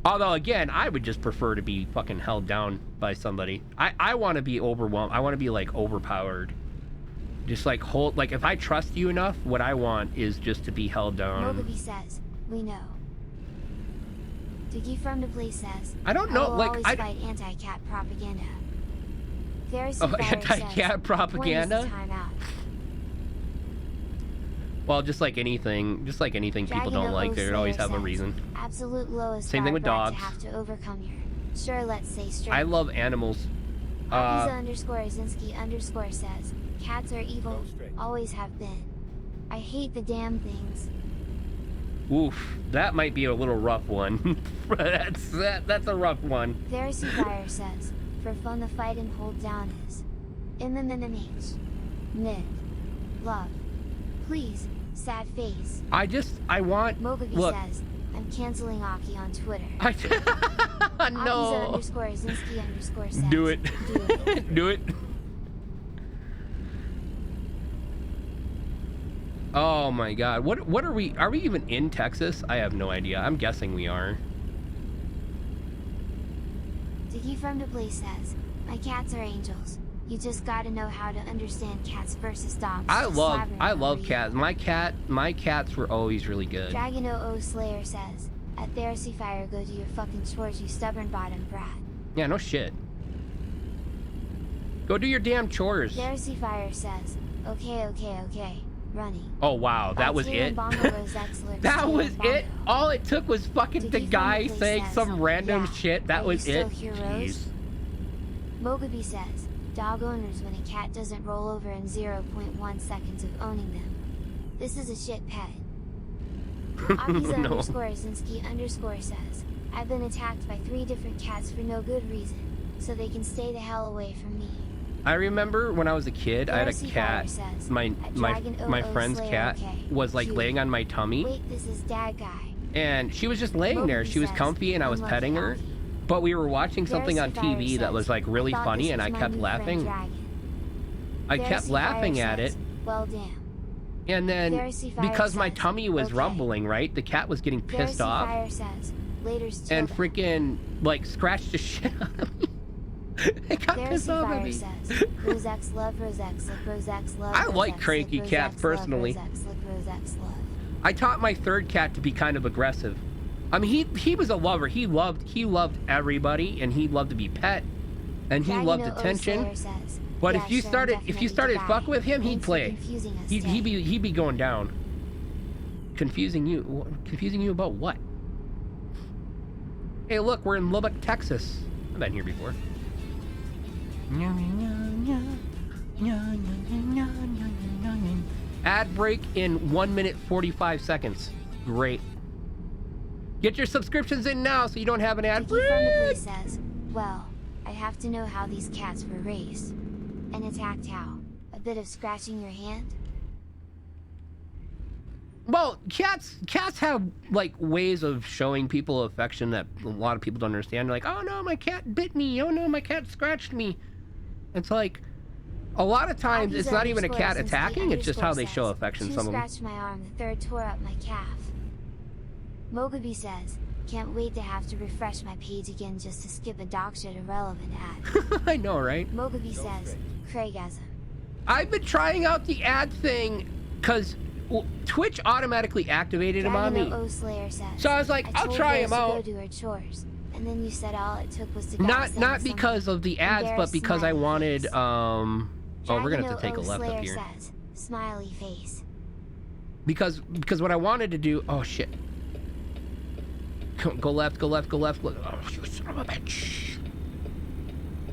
Although, again, I would just prefer to be fucking held down by somebody. I want to be overwhelmed. I want to be, like, overpowered. Just, like, hold... Like, if I trust you enough, what I want is just to be held down. Mogabi says, we know. Diggy from the place says, I don't know, like, I fight anti-cat propaganda. Anti-cat propaganda? Well, just like anything people don't like, they always have a reason. Absolute lowest. Same thing with dogs. To have to overcome your, sure, let's say strength. I love animals. _Azinski_ says, cats are evil, always have been. I hate the damn things. Oof, that might be a little rough one. that's a rough one. Pharisee Fire says, for fun the fight and hold down is. MMMH. Mid. Love. Please. Sad face. I want... Mogabi says, I'm canceling Aki on Twitter. No. _Azinski_ says, Do it. Do it. Do it. Oh my god. What are we even in Texas? I have no idea. I'm guessing we are. Diggy from the place says, my cats are angels. You just gotta know how to understand cats versus dogs. I love cats. My cats were always really good. Dragon O Slayer says, at Pharisee Fire, go do your fucking chores, you stubborn bottom brat. Yeah, no shit. Go do your damn chores. Pharisee Fire says, okay, running. Oh wow, that was it? That was it? All it took was fucking the guy saying some random shit. That was it? Jeez. Mogabi says, dog owners when a cat doesn't roll over in 0.1 seconds of owning them. This is a shit pet. _Azinski_ says, I've been attacked by 3 different cats for no good reason, so they can stay the hell away from me. I remember when I was a kid, I had a cat. My friend's cat was like laying on my tummy. Wait, this is dad guy. And she was just laying there. She was comfy and I was petting her. But we were watching something on TV that was like really funny and I kept laughing. I kept laughing at it. Well, damn. And then because my tummy was rumbling, right? The cat was getting pissed off. And freaking like scratched the shit out of me. It got pissed off at me. I like cranky cats personally. I taught my third cat to be kind of aggressive. I mean, he was a lover. He loved everybody, and he loved to be pet, and he loved attention. But if you started fuck with him, he'd play. He'd be going down. Confusing you about what? Hey, look, we're in Lubbock, Texas. I've been here before. Ad break in 1 minute 45 seconds. Great. Get your subscriptions in now so you don't have an ad break. Says, well, I have to know how these cats were raised. And attacked how? A bit of scratching your hand? Well, cats have like ways of showing people affection that a lot of people don't understand. They're like, oh no, my cat bit me. Oh no, my cat scratched me. It's like, a lot of times it's not even a cat attacking, it's just how they show affection. Some of them scratched my arm, the third tore up my calf. Mogabi says, Can't wait to have to refresh my page again just to skip a dog shit irrelevant ad. I know, right? Mogaby says, Craigasm. I've been trying out the ad thing because Twitch automatically activated him on me. Dragon Slayer says, So I was like, I'll try him out. Go do her chores, and then you said all it took was to Not because of the ads, but because I wanted oh, we're gonna have to take a left Slayer up here. Says, smiley face. Because what I wanted to do, oh shit. Go left, go left, go left. Oh, you son of a bitch.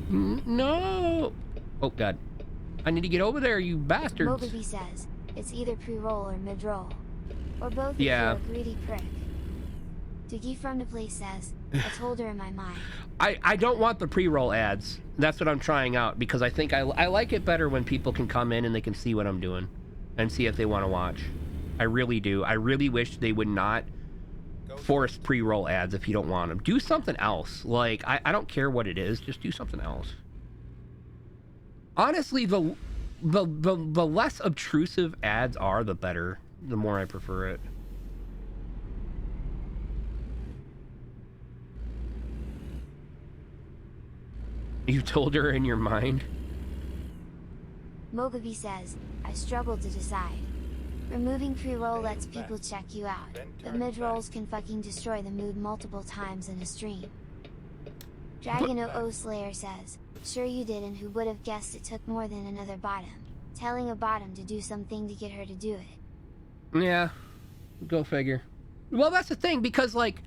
No. Oh god. I need to get over there, you bastards. Mogaby says, it's either pre-roll or mid-roll. Or both yeah. If you're a greedy prick. Diggy from the place says, I told her in my mind. I don't want the pre-roll ads. That's what I'm trying out because I think I like it better when people can come in and they can see what I'm doing and see if they want to watch. I really do. I really wish they would not force pre-roll ads if you don't want them. Do something else. Like, I don't care what it is. Just do something else. Honestly, the less obtrusive ads are, the better. The more I prefer it. You told her in your mind? Mogaby says, I struggled to decide. Removing pre-roll lets people check you out, but mid-rolls can fucking destroy the mood multiple times in a stream. Dragon Slayer says, sure you did, and who would have guessed it took more than another bottom. Telling a bottom to do something to get her to do it. Yeah, go figure. Well, that's the thing, because like,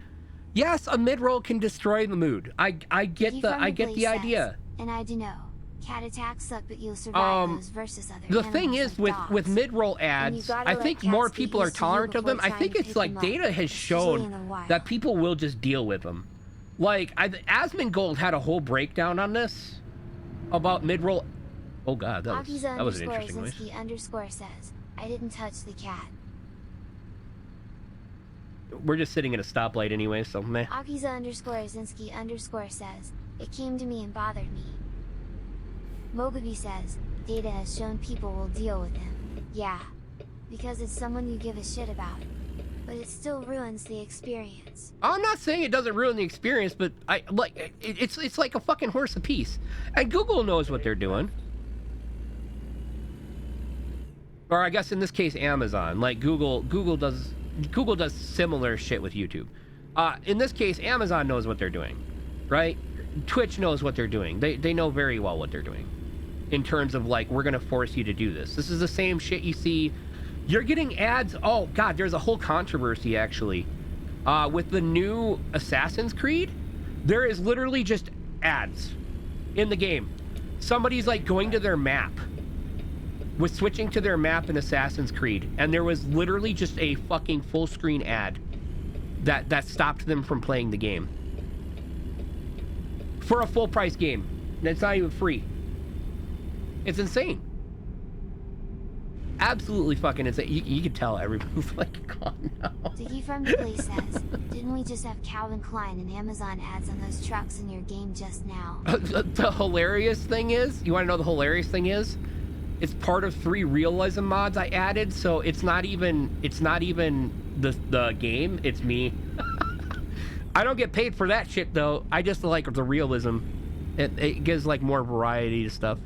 yes, a mid-roll can destroy the mood. I get the idea. And I do know. Cat attacks suck, but you'll survive those versus other The thing is, like with mid-roll ads, I think more people are tolerant of them. I think it's like data has shown that people will just deal with them. Like, Asmongold had a whole breakdown on this about mid-roll. Oh god, that was an interesting voice. __ says, I didn't touch the cat. We're just sitting at a stoplight anyway, so meh. Akiza _Zinski_ says, it came to me and bothered me. Mogaby says, data has shown people will deal with him. Yeah. Because it's someone you give a shit about. But it still ruins the experience. I'm not saying it doesn't ruin the experience, but it's like a fucking horse apiece. And Google knows what they're doing. Or I guess in this case Amazon. Like Google does similar shit with YouTube. In this case Amazon knows what they're doing. Right? Twitch knows what they're doing. They know very well what they're doing. In terms of like, we're gonna force you to do this. This is the same shit you see. You're getting ads. Oh god, there's a whole controversy actually. With the new Assassin's Creed, there is literally just ads in the game. Somebody's like going to their map. Was switching to their map in Assassin's Creed, and there was literally just a fucking full screen ad that stopped them from playing the game. For a full price game. That's not even free. It's insane. Absolutely fucking insane. You can tell everyone's like, gone now. Diggy from the place says, didn't we just have Calvin Klein and Amazon ads on those trucks in your game just now? The hilarious thing is, you want to know the hilarious thing is? It's part of 3 realism mods I added, so it's not even the game, it's me. I don't get paid for that shit though. I just like the realism. It gives like more variety to stuff.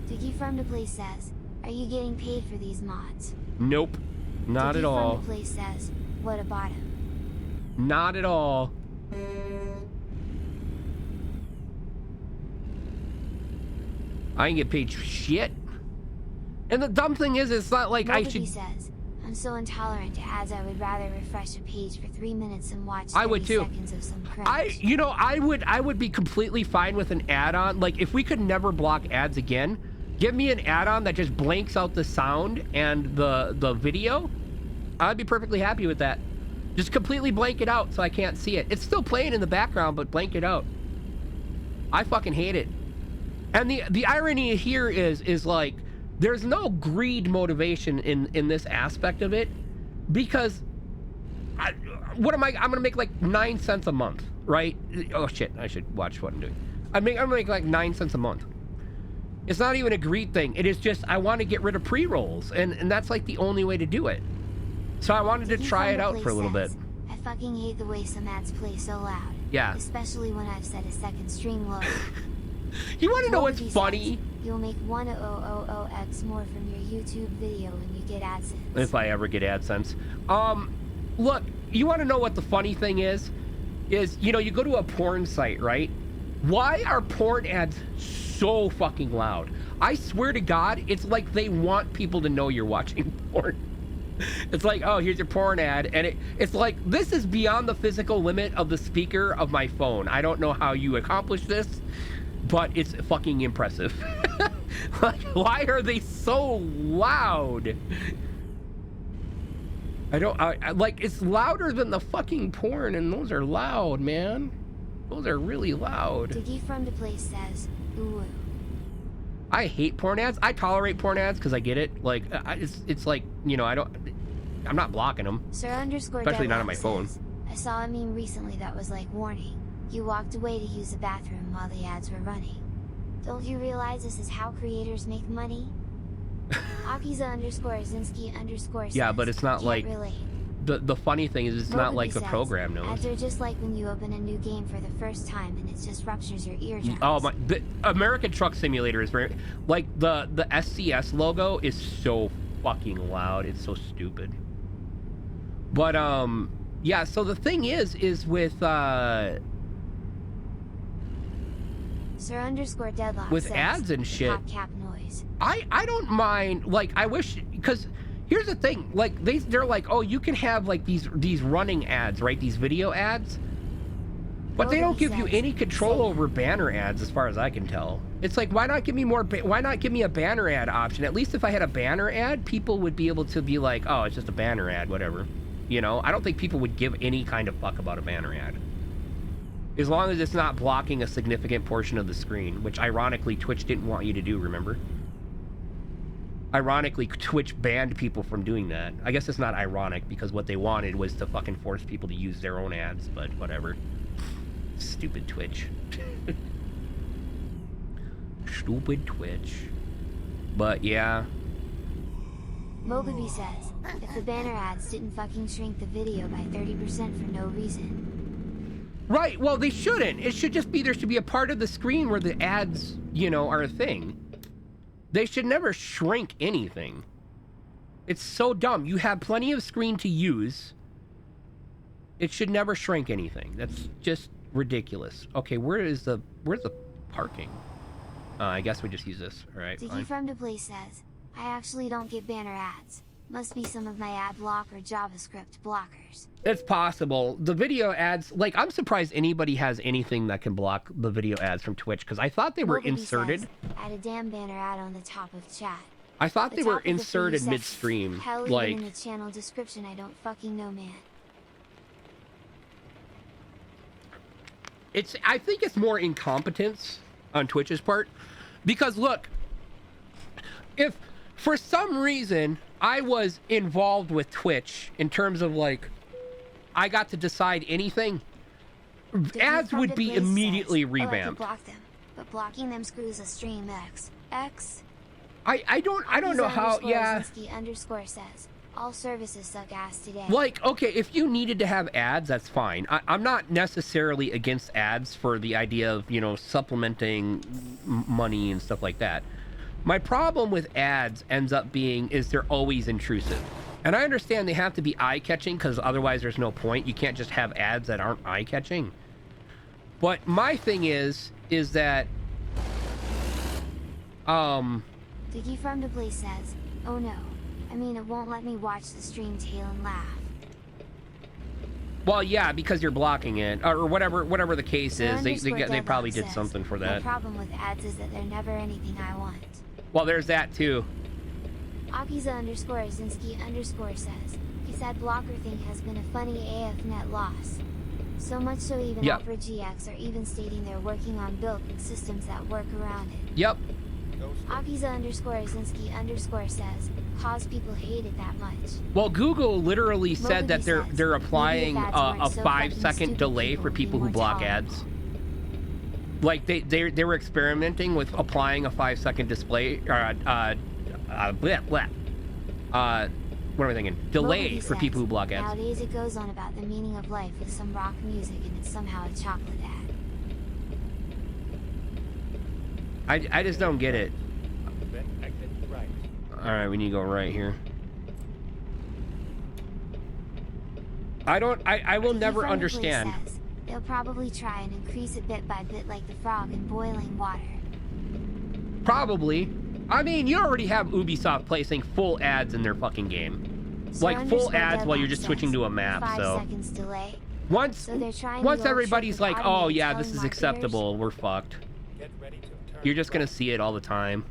Diggy from the place says, are you getting paid for these mods? Nope. Not Diggy at all. from the place says, what a bottom. Not at all. I ain't get paid shit. And the dumb thing is, it's not like Nobody I should. Says, I'm so intolerant to ads. I would rather refresh a page for 3 minutes and watch 30 I would too. seconds of some cringe. I would be completely fine with an add-on. Like if we could never block ads again, give me an add-on that just blanks out the sound and the video. I'd be perfectly happy with that. Just completely blank it out so I can't see it. It's still playing in the background, but blank it out. I fucking hate it. And the irony here is like, there's no greed motivation in this aspect of it, because I'm gonna make like 9 cents a month, right? Oh shit, I should watch what I'm doing. I'm gonna make like 9 cents a month. It's not even a greed thing. It is just, I want to get rid of pre-rolls, and that's like the only way to do it. So I wanted to try it out for a little bit. I fucking hate the way some ads play so loud. Yeah. Especially when I've set a second stream load. You want to know what's Moby funny? says, you'll make 1,000x more from your YouTube video when you get AdSense. If I ever get AdSense. Look, you want to know what the funny thing is? You know, you go to a porn site, right? Why are porn ads so fucking loud? I swear to God, it's like they want people to know you're watching porn. It's like, oh, here's your porn ad, and it's like, this is beyond the physical limit of the speaker of my phone. I don't know how you accomplish this, but it's fucking impressive. Like, why are they so loud? I like, it's louder than the fucking porn, and those are loud, man. Those are really loud. Diggy from the place says, ooh. I hate porn ads. I tolerate porn ads because I get it. Like, it's like, you know, I'm not blocking them. Sir underscore especially not on my phone. says, I saw a meme recently that was like, warning, you walked away to use the bathroom while the ads were running. Don't you realize this is how creators make money? Akiza underscore Zinski underscore says, yeah, but it's not like relate. The funny thing is it's not like the says, program knows. Ads are just like when you open a new game for the first time and it just ruptures your eardrums. Oh my! The American Truck Simulator is very, like, the SCS logo is so fucking loud. It's so stupid. But yeah. So the thing is with Sir underscore Deadlock with says, ads and shit. Pop cap noise. I don't mind. Like, I wish, because here's the thing. Like, they're like, oh, you can have like these running ads, right? These video ads. But they don't give you any control over banner ads, as far as I can tell. It's like, why not give me why not give me a banner ad option? At least if I had a banner ad, people would be able to be like, oh, it's just a banner ad, whatever. You know, I don't think people would give any kind of fuck about a banner ad. As long as it's not blocking a significant portion of the screen, which ironically Twitch didn't want you to do, remember? Ironically, Twitch banned people from doing that. I guess it's not ironic, because what they wanted was to fucking force people to use their own ads, but whatever. Stupid Twitch. Stupid Twitch. But yeah. Mogaby says, if the banner ads didn't fucking shrink the video by 30% for no reason. Right, well, they shouldn't. It should just be, there should be a part of the screen where the ads, you know, are a thing. They should never shrink anything. It's so dumb. You have plenty of screen to use. It should never shrink anything. That's just ridiculous. Okay, where's the parking? I guess we just use this. All right, Diggy fine. from the place says, I actually don't get banner ads. Must be some of my ad block or JavaScript blockers. It's possible. The video ads, like, I'm surprised anybody has anything that can block the video ads from Twitch, because I thought they were Mogaby inserted. Says, add a damn banner ad on the top of chat. I thought The they top were of the inserted feed says, midstream. Hell, Like, even in the channel description, I don't fucking know, man. I think it's more incompetence on Twitch's part, because look, if for some reason I was involved with Twitch in terms of, like, I got to decide anything, ads would be immediately revamped. Block them, but blocking them screws a stream X. I don't know how. Yeah. Underscore says, all services suck ass today. Like, okay, if you needed to have ads, that's fine. I'm not necessarily against ads for the idea of, you know, supplementing money and stuff like that. My problem with ads ends up being is they're always intrusive. And I understand they have to be eye-catching, because otherwise there's no point. You can't just have ads that aren't eye-catching. But my thing is that Diggy from the place says, oh no. I mean, it won't let me watch the stream tail and laugh. well, yeah, because you're blocking it, or whatever the case Sir is. They underscore probably Deadlock did says, something for that. My problem with ads is that they're never anything I want. Well, there's that too. Akiza underscore Zinski underscore says, his ad blocker thing has been a funny AF net loss. So much so even Yep. Opera GX are even stating they're working on built-in systems that work around it. Yep. Akiza underscore Zinski underscore says, cause people hate it that much. Well, Google literally said that Mogaby they're says, applying maybe if ads a weren't so 5-second fucking delay stupid, for people who would be more block ads. tolerable. Like they were experimenting with applying a 5-second display, or What am I thinking? Delay Moby for says, people who block ads. Nowadays it goes on about the meaning of life with some rock music and it's somehow a chocolate ad. I just don't get it. Then exit right. All right, we need to go right here. I will never Friendly understand. Says, they'll probably try and increase it bit by bit like the frog in boiling water. Probably. I mean, you already have Ubisoft placing full ads in their fucking game. So Like full ads while you're just switching to a map, 5 so. seconds delay. Once So they're trying once the old everybody's trick of like, oh automated yeah, telling this is marketers. acceptable, we're fucked. Get ready to turn. You're just gonna see it all the time.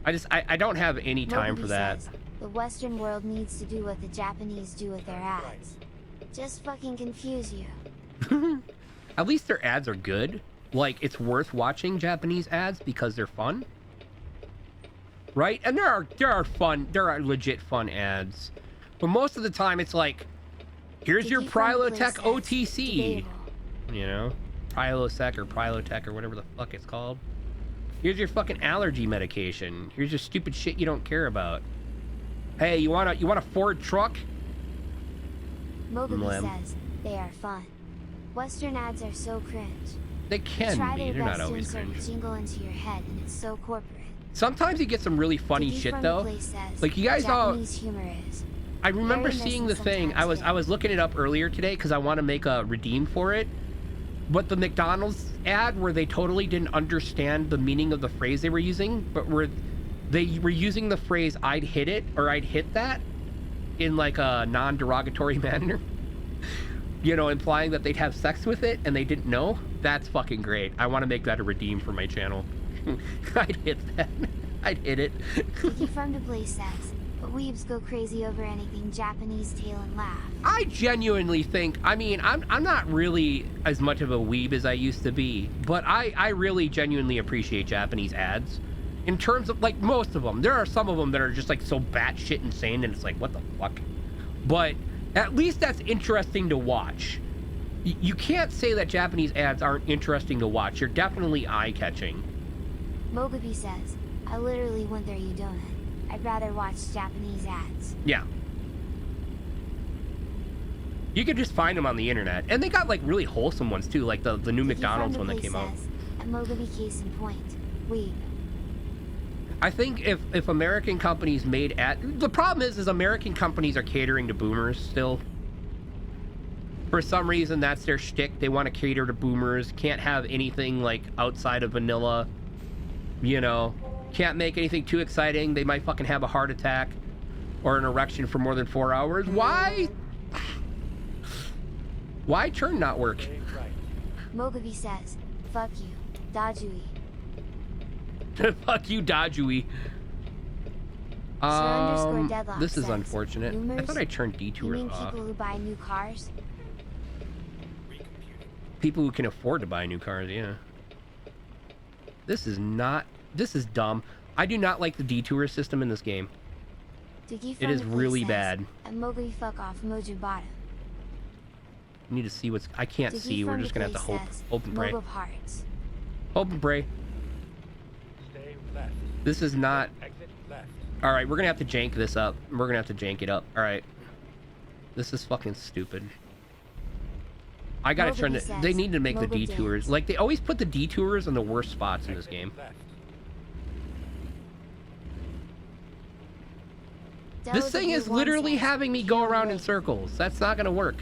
I don't have any time Moby for that. says, the Western world needs to do what the Japanese do with their ads. Just fucking confuse you. At least their ads are good. Like, it's worth watching Japanese ads because they're fun. Right? And there are legit fun ads. But most of the time it's like, here's your Did you find the Prilotech place OTC. debatable? You know? Prilosec or Prilotech or whatever the fuck it's called. Here's your fucking allergy medication. Here's your stupid shit you don't care about. Hey, you want a Ford truck? Moby Lamb. says, they are fun. Western ads are so cringe. They They can try be. their They're not best to always insert cringe. jingle into your head and it's so corporate. Sometimes you get some really funny Dickie shit from though. the place says, Like you guys all. Japanese humor is. I remember very seeing the messy thing. sometimes, I was looking it up earlier today because I want to make a redeem for it. But the McDonald's ad where they totally didn't understand the meaning of the phrase they were using, but they were using the phrase "I'd hit it" or "I'd hit that" in like a non-derogatory manner. You know, implying that they'd have sex with it and they didn't know. That's fucking great. I want to make that a redeem for my channel. I'd hit that. I'd hit it. Dickie from the place says, but weebs go crazy over anything Japanese tail and laugh. I genuinely think, I mean, I'm not really as much of a weeb as I used to be, but I really genuinely appreciate Japanese ads. In terms of, like, most of them. There are some of them that are just, like, so batshit insane, and it's like, what the fuck? But at least that's interesting to watch. You can't say that Japanese ads aren't interesting to watch. You're definitely eye-catching. Mogaby says, I literally went there you donut. I'd rather watch Japanese ads. Yeah. You could just find them on the internet. And they got, like, really wholesome ones, too. Like the new McDonald's one that came out. A Mogaby case in point. Weeb. I think if American companies made the problem is American companies are catering to boomers still. For some reason, that's their shtick. They want to cater to boomers. Can't have anything like outside of vanilla. You know, can't make anything too exciting. They might fucking have a heart attack or an erection for more than 4 hours. Why? Why turn not work? Stay right. Mogaby says, fuck you, Dajui. Fuck you, Dajui. Deadlock This is says, unfortunate. I boomers? thought I turned You detours mean off. people who buy new cars? Recomputing. People who can afford to buy new cars, yeah. This is dumb. I do not like the detour system in this game. Diggy It is from the really says, bad. A Mogaby fuck off Mojo bottom. I need to see what's... I can't Diggy see. We're from just the gonna have to place hope. says, Hope and pray. Mob of hearts. Hope and pray. Stay left. This is not... Exit left. Alright, we're gonna have to jank this up. We're gonna have to jank it up. Alright. This is fucking stupid. I gotta turn Mogaby it... says, They need to make the Mogaby detours. dance. Like, they always put the detours in the worst spots in this Exit game. left. This thing is Deladew literally says, having me go "Can't around in wait." circles. That's not gonna work.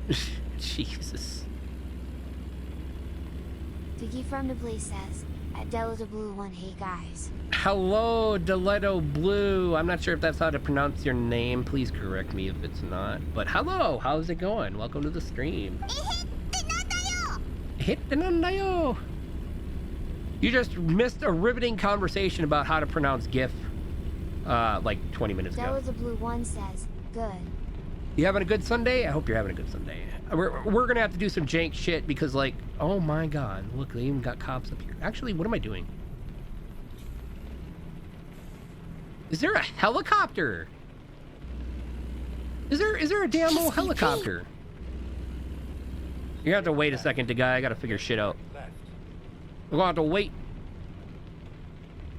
Rerouting. Jesus. Diggy from the place says, at Deladew Blue one, hey guys. Hello, Deleto Blue. I'm not sure if that's how to pronounce your name. Please correct me if it's not. But hello, how's it going? Welcome to the stream. Hit the nandayo. You just missed a riveting conversation about how to pronounce GIF, like 20 minutes ago. Deladew Blue one says, good. You having a good Sunday? I hope you're having a good Sunday. We're gonna have to do some jank shit because, like, oh my god, look, they even got cops up here. Actually, what am I doing? Is there a helicopter? Is there a damn old helicopter? You're gonna have to wait a second, guy. I gotta figure shit out. Left. We're gonna have to wait.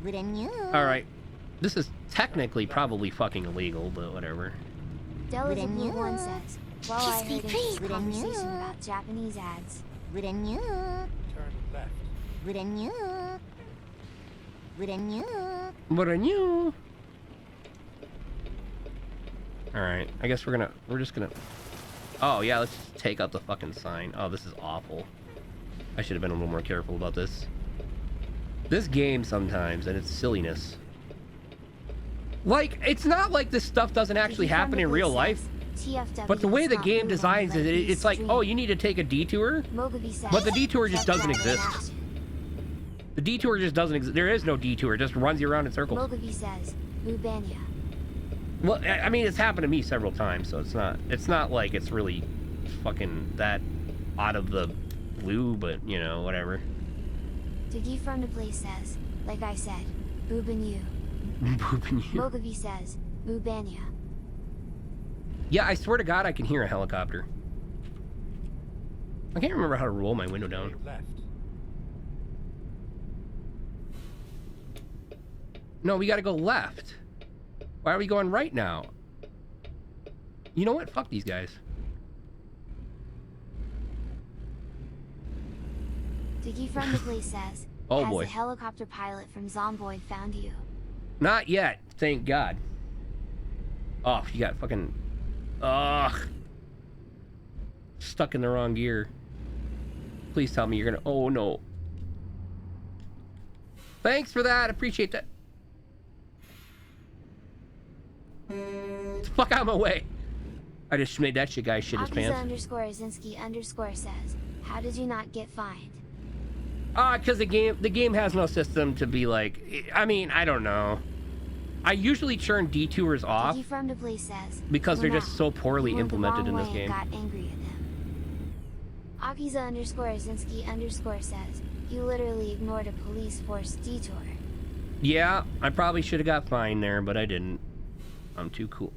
All right. This is technically probably fucking illegal, but whatever. Delicate One says, while I heard this conversation about Japanese ads. Turn left. What are you? All right. I guess we're just gonna. Oh yeah, let's just take out the fucking sign. Oh, this is awful. I should have been a little more careful about this. This game sometimes, and its silliness. Like, it's not like this stuff doesn't actually happen in real life. But the way the game designs it, it's like, oh, you need to take a detour, but the detour just doesn't exist. The detour just doesn't exist. There is no detour. It just runs you around in circles. Mogavi says, Mubanya. Well, I mean, it's happened to me several times, so it's not like it's really fucking that out of the blue, but, you know, whatever. Diggy from the place says, like I said, Boobanyu. Boobanyu. Mogavi says, Mubanya. Yeah, I swear to God, I can hear a helicopter. I can't remember how to roll my window down. Stay left. No, we gotta go left. Why are we going right now? You know what? Fuck these guys. Diggy from the place says, Oh has boy. a helicopter pilot from Zomboid found you? Not yet, thank God. Oh, you got fucking... Ugh. Stuck in the wrong gear. Please tell me you're gonna... Oh, no. Thanks for that. Appreciate that. Fuck out of my way. I just made that shit guy shit his pants. _Azinski_ says, how did you not get fined? Because the game has no system to be like... I mean, I don't know. I usually turn detours off Diggy from the place says, because they're just so poorly you went the implemented in wrong this way and game. got angry at them. Akiza_Azinski_ says, you literally ignored a police force detour. Yeah, I probably should have got fined there, but I didn't. I'm too cool.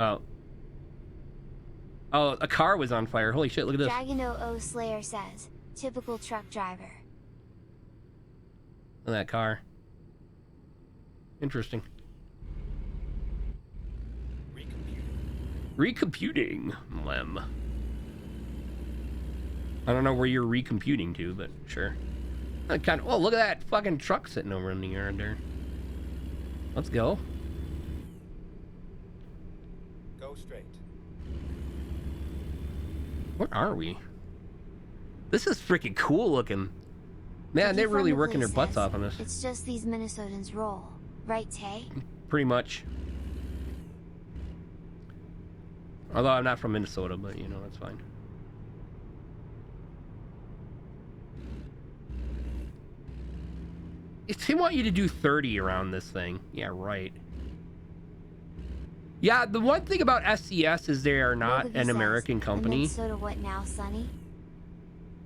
Oh. Oh, a car was on fire. Holy shit, look at this. Dragon O Slayer says, typical truck driver. Look at that car. Interesting. Recomputing, Lem. I don't know where you're recomputing to, but sure. Oh, look at that fucking truck sitting over in the yard there. Let's go. Go straight. Where are we? This is freaking cool looking. Man, they're really working their butts off on this. It's just these Minnesotans roll. Right, Tay? Pretty much. Although I'm not from Minnesota, but you know, that's fine. They want you to do 30 around this thing. Yeah, right. Yeah, the one thing about SCS is they are not an American company. Minnesota what now, Sonny?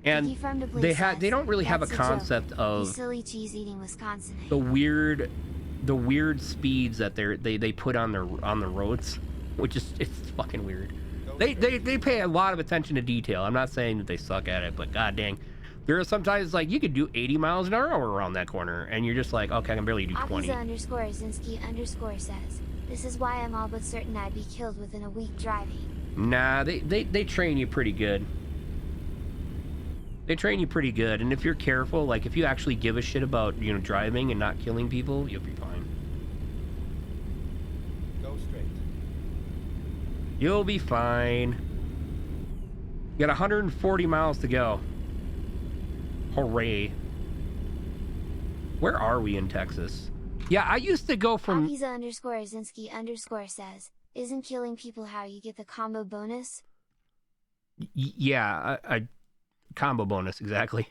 And they don't really have a concept of silly cheese eating Wisconsin. the weird speeds that they put on the roads, which is it's fucking weird. They pay a lot of attention to detail. I'm not saying that they suck at it, but god dang, there are sometimes like you could do 80 miles an hour around that corner, and you're just like, okay, I can barely do 20. Akiza_Azinski_ says, this is why I'm all but certain I'd be killed within a week driving. Nah, they train you pretty good. They train you pretty good, and if you're careful, like if you actually give a shit about, you know, driving and not killing people, you'll be fine. Go straight. You'll be fine. You got 140 miles to go. Hooray. Where are we in Texas? Yeah, I used to go from... Akiza_Azinski_ says, isn't killing people how you get the combo bonus? Yeah, I combo bonus, exactly.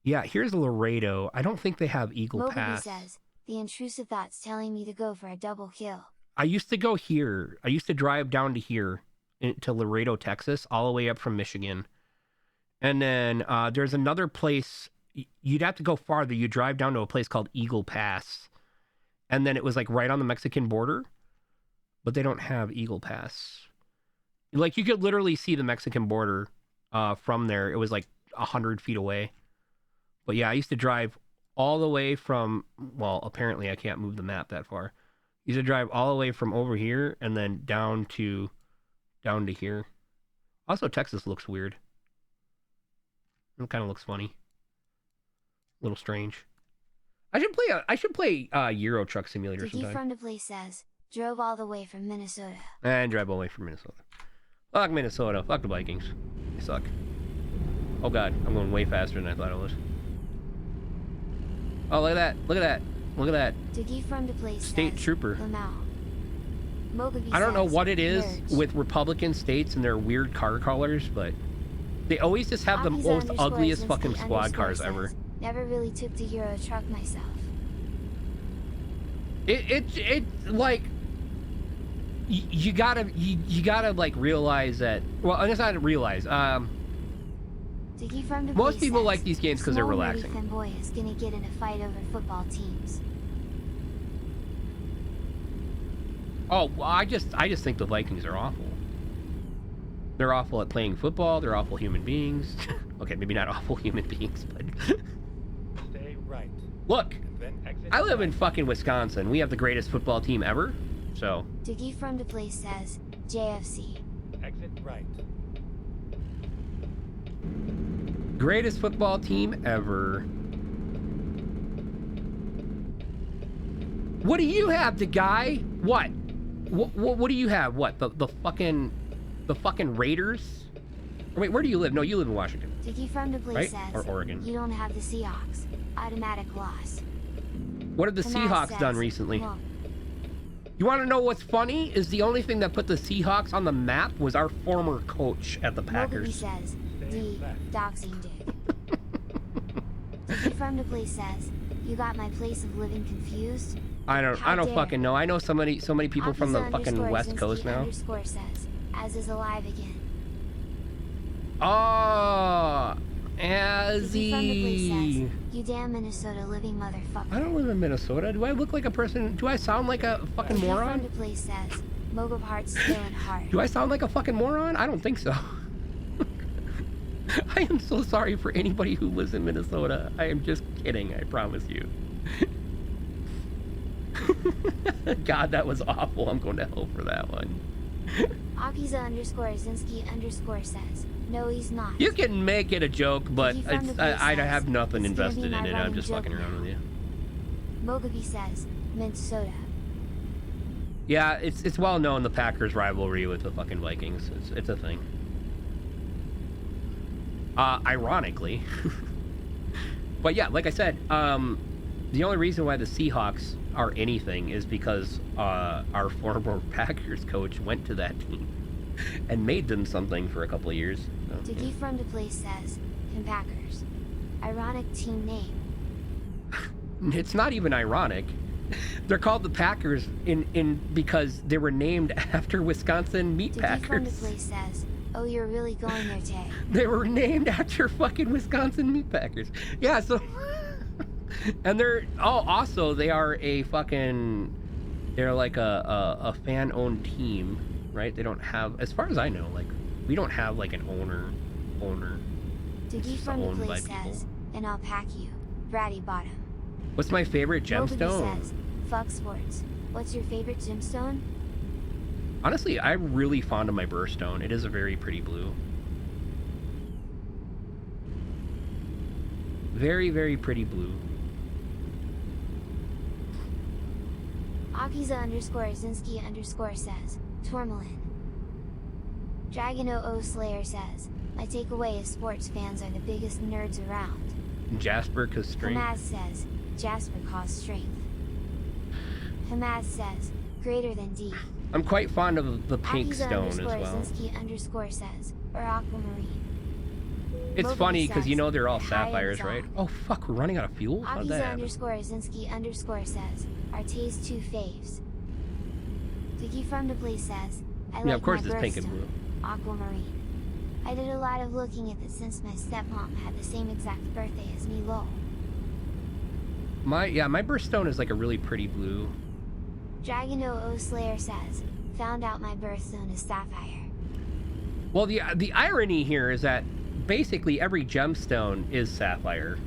Yeah, here's Laredo. I don't think they have Eagle Pass. Says, the intrusive thought's telling me to go for a double kill. I used to go here. I used to drive down to here, to Laredo, Texas, all the way up from Michigan. And then there's another place. You'd have to go farther. You drive down to a place called Eagle Pass. And then it was like right on the Mexican border. But they don't have Eagle Pass. Like you could literally see the Mexican border from there. It was like 100 feet away. But yeah, I used to drive all the way from, well, apparently I can't move the map that far. You should drive all the way from over here and then down to here. Also, Texas looks weird. It kind of looks funny. A little strange. I should play Euro Truck Simulator Dickie sometime. from the place says, drove all the way from Minnesota. And drive all the way from Minnesota. Fuck Minnesota. Fuck the Vikings. They suck. Oh god, I'm going way faster than I thought I was. Oh, look at that. Look at that. Look at that. Dickie from the place State says, trooper. Mogabee I don't know says, what it is nerds. with Republican states and their weird car colors, but they always just have the Akiza most underscore ugliest Zinsky fucking squad underscore cars says, ever. Never really took the Euro Truck myself. It like you gotta like realize that. Well, it's not realize. Dickie from the Most place people says, like these games because they're small nerdy relaxing. Femboy is gonna get in a fight over football teams. Oh, well, I just think the Vikings are awful. They're awful at playing football. They're awful human beings. Okay, maybe not awful human beings, but Stay right. look, And then exit I live in right. fucking Wisconsin. We have the greatest football team ever. So Dickie from the place says, JFC. Exit right. greatest football team ever. What do you have, the guy? What do you have? What the fucking Raiders? Or wait, where do you live? No, you live in Washington. Dickie from the place Right? says, Or Oregon. you don't have the Seahawks. Automatic loss. What have the Hamas Seahawks says, done recently? "Well, You want to know what's funny? Is the only thing that put the Seahawks on the map was our former coach at the Mogabee Packers. says, Stay D. left. Doxing dig. Dickie from the place says, you got my place of living confused? I don't dare. fucking know. I know so many people from the Akiza fucking underscore West Zinsky Coast now. underscore says, as is alive again. Oh, Dickie from the place Azzy. says, you damn Minnesota living motherfucker. I don't live in Minnesota. Do I look like a person? Do I sound like a fucking Dickie from moron? the place says, Mogo heart's still in heart. Do I sound like a fucking moron? I don't think so. I am so sorry for anybody who lives in Minnesota. I am just kidding, I promise you. God, that was awful. I'm going to hell for that one. Akiza underscore Zinsky underscore says, no he's not. You can make it a joke, but Dickie from it's, the place I says, have nothing "It's gonna be invested my in it. I'm running just joke fucking around now." with you. Mogabee says, Minnesota. Yeah, it's well known, the Packers rivalry with the fucking Vikings. It's a thing. Ironically. But yeah, like I said, the only reason why the Seahawks are anything is because our former Packers coach went to that team and made them something for a couple of years. So, Dickie yeah. from the place says, Packers. Ironic team name. It's not even ironic. They're called the Packers in because they were named after Wisconsin meat Dickie from the packers. place says, oh you're really going there, Tay. They were named after fucking Wisconsin meat packers. Yeah, so and they're also they are a fucking they're like a fan-owned team, right? They don't have, as far as I know, like we don't have like an owner. Dickie It's from the owned by place people. says, and I'll pack you. Bratty bottom. What's my favorite Mogabee gemstone? says, fuck sports. What's your favorite gemstone? Honestly, I'm really fond of my birthstone. It is a very pretty blue. Very, very pretty blue. Akiza underscore Zinsky underscore says, Tourmaline. Dragon O Slayer says, my takeaway is sports fans are the biggest nerds around. Jasper, cause strength. Hamaz says, Jasper caused strength. Hamaz says, greater than D. I'm quite fond of the pink Akiza stone as underscore well. Zinsky underscore says, or aquamarine. It's Mogul funny because you says, know they're all high sapphires, and right? on. Oh fuck, we're running out of fuel? How'd that Akiza happen? underscore Zinsky underscore says, Arte's two faves. Dickie from the place says, I Yeah, like of course my it's pink and birthstone, blue. Aquamarine. I did a lot of looking at this since my stepmom had the same exact birthday as me, lol. My birthstone is like a really pretty blue. Dragon O Slayer says, found out my birthstone is sapphire. Well, the irony here is that basically every gemstone is sapphire.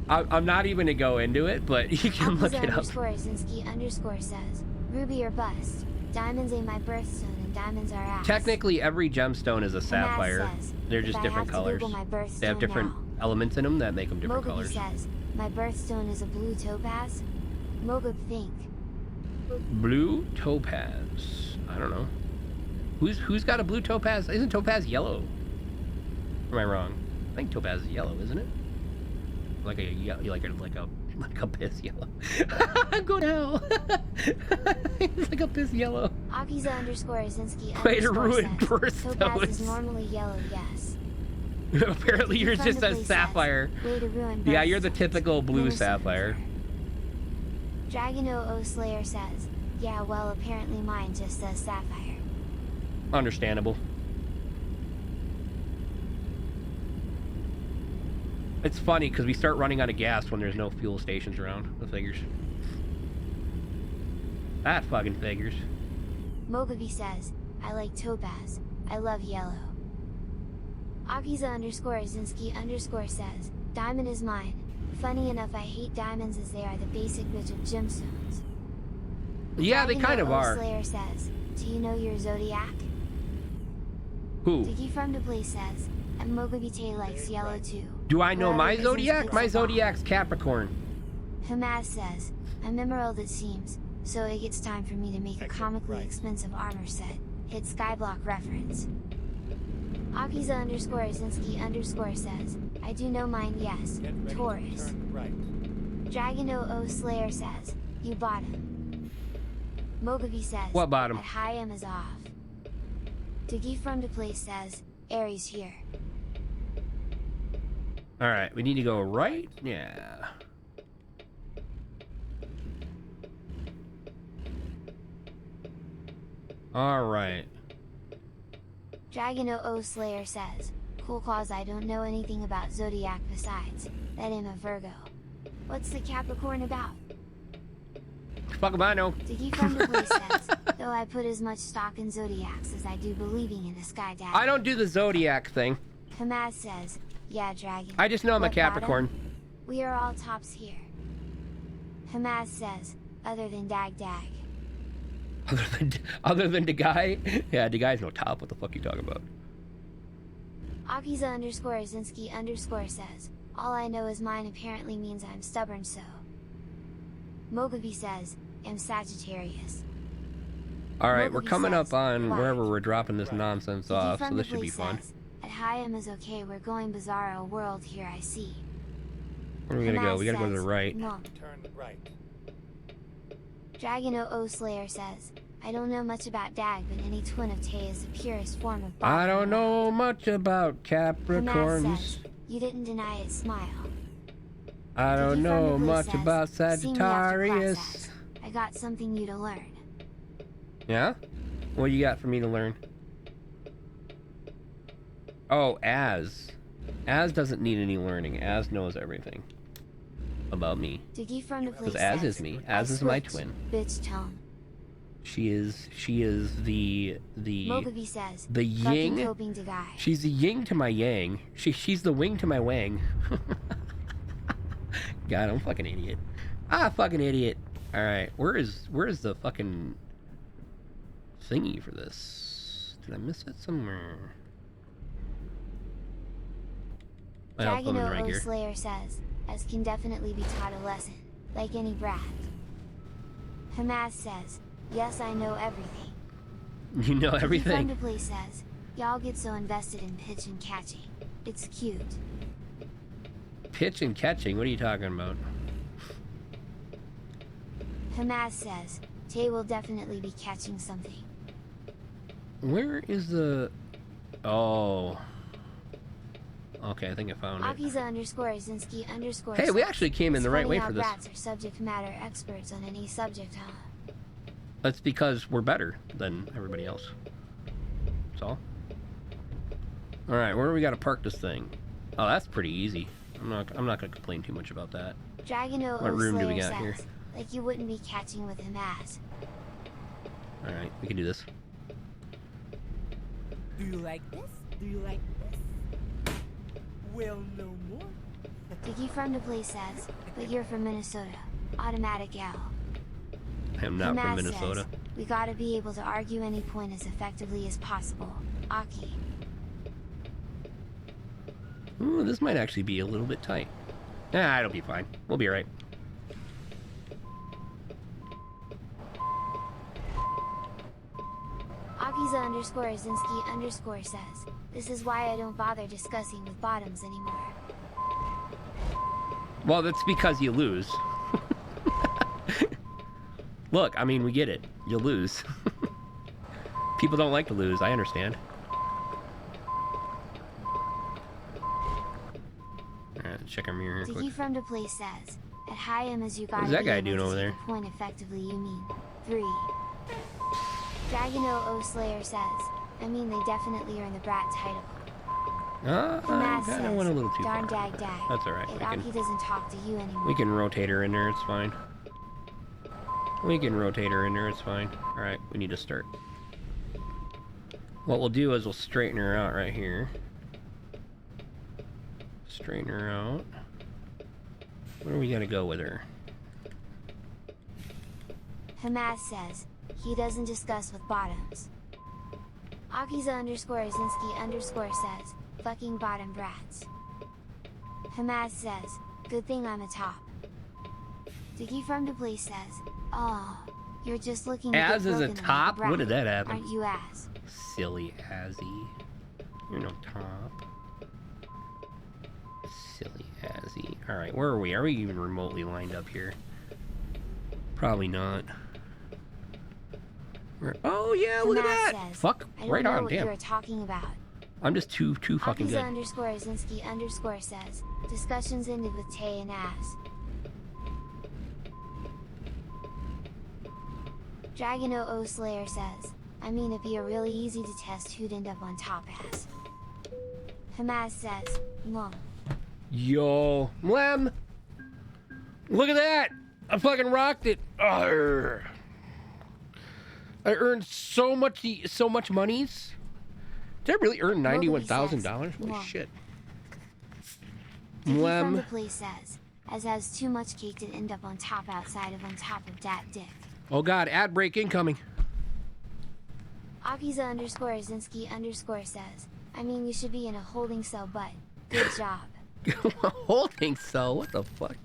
I'm not even gonna go into it, but you can look it up. _Azinski_ says, Ruby or bust. Diamonds ain't my birthstone and diamonds are ass. Technically, every gemstone is a sapphire. They're just different colors. They have different elements in them that make them different colors. Says, my birthstone is a blue topaz. Mogub think. Blue topaz. I don't know. Who's got a blue topaz? Isn't topaz yellow? Or am I wrong? I think topaz is yellow, isn't it? Like a piss yellow. Go to hell. It's like a piss yellow. Akiza_Azinski_ Way to ruin says, birthstones. Topaz is normally yellow, yes. Apparently you're just a sapphire. Yeah, you're the typical blue sapphire. Dragon00 Slayer says, yeah, well, apparently mine just says sapphire. Understandable. It's funny because we start running out of gas when there's no fuel stations around. The figures. That fucking figures. Mogavi says, I like topaz. I love yellow. Akiza_Azinski_ says, diamond is mine. Funny enough, I hate diamonds as they are the basic bitch of gemstones. Yeah, they kind of are. Slayer says, do you know your zodiac? Who? Diggy from the place says, and Mogabite likes yellow too. Do I know my zodiac? My zodiac's Capricorn. Hamaz says, I'm emerald it seems, so it gets time for me to make a comically expensive armor set. Hit Skyblock reference. Akiza_Azinski_ says, I do know mine, yes. Taurus. Dragon00 Slayer says, you bottom. Mogavi says, what bottom? At high M is off. Diggy from the place says, Aries here. Alright, we need to go right? Yeah. Alright. Dragon00 Slayer says, cool cause I don't know anything about Zodiac besides that I'm a Virgo. What's the Capricorn about? Fuck if I know. Diggy from the place says, though I put as much stock in Zodiacs as I do believing in the Sky Daddy. I don't do the Zodiac thing. Hamaz says, yeah, Dragon. I just know I'm a Capricorn. Bottom? We are all tops here. Hamaz says, other than Dag. Other than the guy? Yeah, the guy's no top. What the fuck are you talking about? Akiza_Azinski_ says, all I know is mine apparently means I'm stubborn so. Mogavi says, I'm Sagittarius. Alright, we're coming up on wherever we're dropping this nonsense off, so this should be fun. At high M is okay, we're going bizarro world here I see. Where are we gonna go? We gotta go to the right. Turn right. Dragon00 Slayer says, I don't know much about Dag, but any twin of Tay is the purest form of body. I don't know much about Capricorns. Says, you didn't deny it, smile. I don't know much about Sagittarius. I got something you to learn. Yeah? What you got for me to learn? Oh, Az. Az doesn't need any learning. Az knows everything about me. Because Az is me. Az is my twin. Bitch tone. She is the Mogavi says, the yin. Guy. She's the yin to my yang. She's the wing to my wang. God, I'm a fucking idiot. Fucking idiot. Alright, where is the fucking thingy for this? Did I miss it somewhere? Dragon00 Slayer says, as can definitely be taught a lesson, like any brat. Hamaz says, yes, I know everything. You know everything? Thunderplay says, y'all get so invested in pitch and catching. It's cute. Pitch and catching? What are you talking about? Hamaz says, Tay will definitely be catching something. Where is the... Oh... Okay, I think I found it. Akiza_Azinski_ Hey, we actually came in the right way for this. Rats are subject matter experts on any subject, huh? That's because we're better than everybody else. That's all. Alright, where do we gotta park this thing? Oh, that's pretty easy. I'm not gonna complain too much about that. Dragon00 What room do we Slayer got here? says, like you wouldn't be catching with him as. Alright, we can do this. Do you like this? Do you like this? Well, no more. Diggy from the place says, but you're from Minnesota. Automatic L. I am not from Hamas Minnesota. Says, we gotta be able to argue any point as effectively as possible. Aki. Ooh, this might actually be a little bit tight. Nah, it'll be fine. We'll be alright. Akiza underscore Azinski underscore says, this is why I don't bother discussing with bottoms anymore. Well, that's because you lose. Look, I mean, we get it. You lose. People don't like to lose. I understand. Alright, check our mirror here Diggy quick. from the place says, at high M as you gotta What's that be guy able doing to over take there? a point effectively, you mean 3. Dragon O Slayer says, I mean they definitely earn the brat title. I Hamas kinda says, went a little too darn far. dag dag. That's alright. If Aki doesn't talk to you anymore. We can rotate her in there, it's fine. We can rotate her in there, it's fine. Alright, we need to start. What we'll do is we'll straighten her out right here. Straighten her out. Where are we gonna go with her? Hamas says, he doesn't discuss with bottoms. Akiza underscore Azinski underscore says, fucking bottom brats. Hamas says, good thing I'm a top. Diggy from the place says, oh, you're just looking to Az get is a broken top? like a When did brat, that happen? aren't you Az? Silly Azzy. You're no top. Silly Azzy. Alright, where are we? Are we even remotely lined up here? Probably not. Oh yeah, look at Hamas that! says, Fuck, I don't right know on, what damn. you're talking about. I'm just too fucking Akiza good. underscore Azinski underscore says, discussions ended with Tay and Az. Dragon O Slayer says, I mean it'd be really easy to test who'd end up on top as. Hamas says, Mom. Yo, Lem! Look at that! I fucking rocked it! Arrgh. I earned so much monies. Did I really earn $91,000? Holy Mwah. shit. Diggy from Lem. the place says, as has too much cake to end up on top outside of on top of that dick. Oh god, ad break incoming. Akiza underscore Azinski underscore says, I mean you should be in a holding cell but, good job. Holding cell, what the fuck?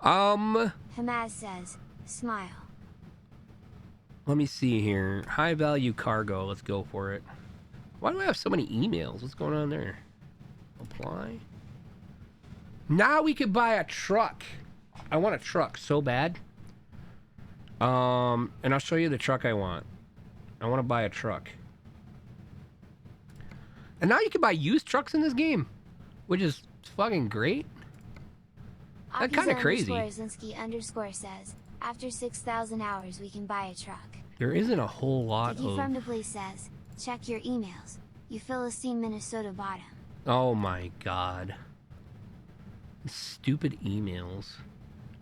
Hamas says, smile. Let me see here. High value cargo, let's go for it. Why do I have so many emails? What's going on there? Apply. Now we could buy a truck. I want a truck so bad. And I'll show you the truck I want. I want to buy a truck. And now you can buy used trucks in this game, which is fucking great. That's kind of crazy. Azinski underscore says, after 6,000 hours we can buy a truck. There isn't a whole lot Diggy of... from the place says, check your emails. You Philistine Minnesota bottom. Oh my god. Stupid emails.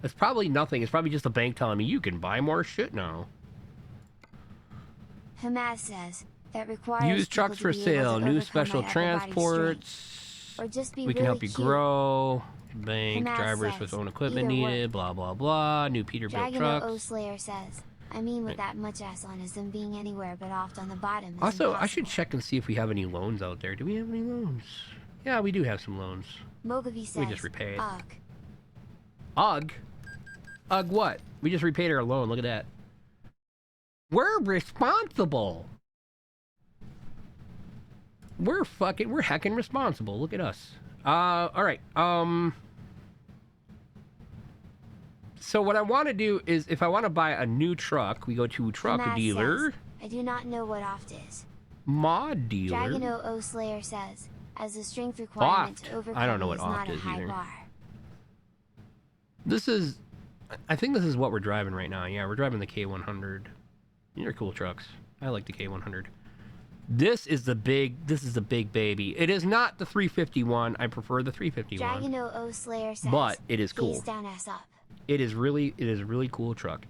It's probably nothing. It's probably just the bank telling me you can buy more shit now. Hamas says, that requires Used people trucks to for be able sale. to New overcome special my upper body transports. strength. Or just be We can really help you cute. grow. Bank. Hamas Drivers says, with own equipment either needed. work. Blah, blah, blah. New Peterbilt Dragon trucks. O Slayer says, I mean with that much ass on as them being anywhere but off on the bottom is Also, I should impossible. check and see if we have any loans out there. Do we have any loans? Yeah, we do have some loans. Mogavi says, just repay it. Ugh. Ugh. Ugh what? We just repaid our loan. Look at that. We're responsible. We're heckin' responsible. Look at us. Alright. So what I want to do is, if I want to buy a new truck, we go to truck Hamas dealer. says, I do not know what oft is. Mod dealer. Dragon O Slayer says, as a strength requirement Oft. to overcome I don't know what is not oft a is high either. bar. This is, I think this is what we're driving right now. Yeah, we're driving the K100. These are cool trucks. I like the K100. This is the big baby. It is not the 351. I prefer the 351. Dragon O Slayer says, But it is cool. face down ass up. It is a really cool truck.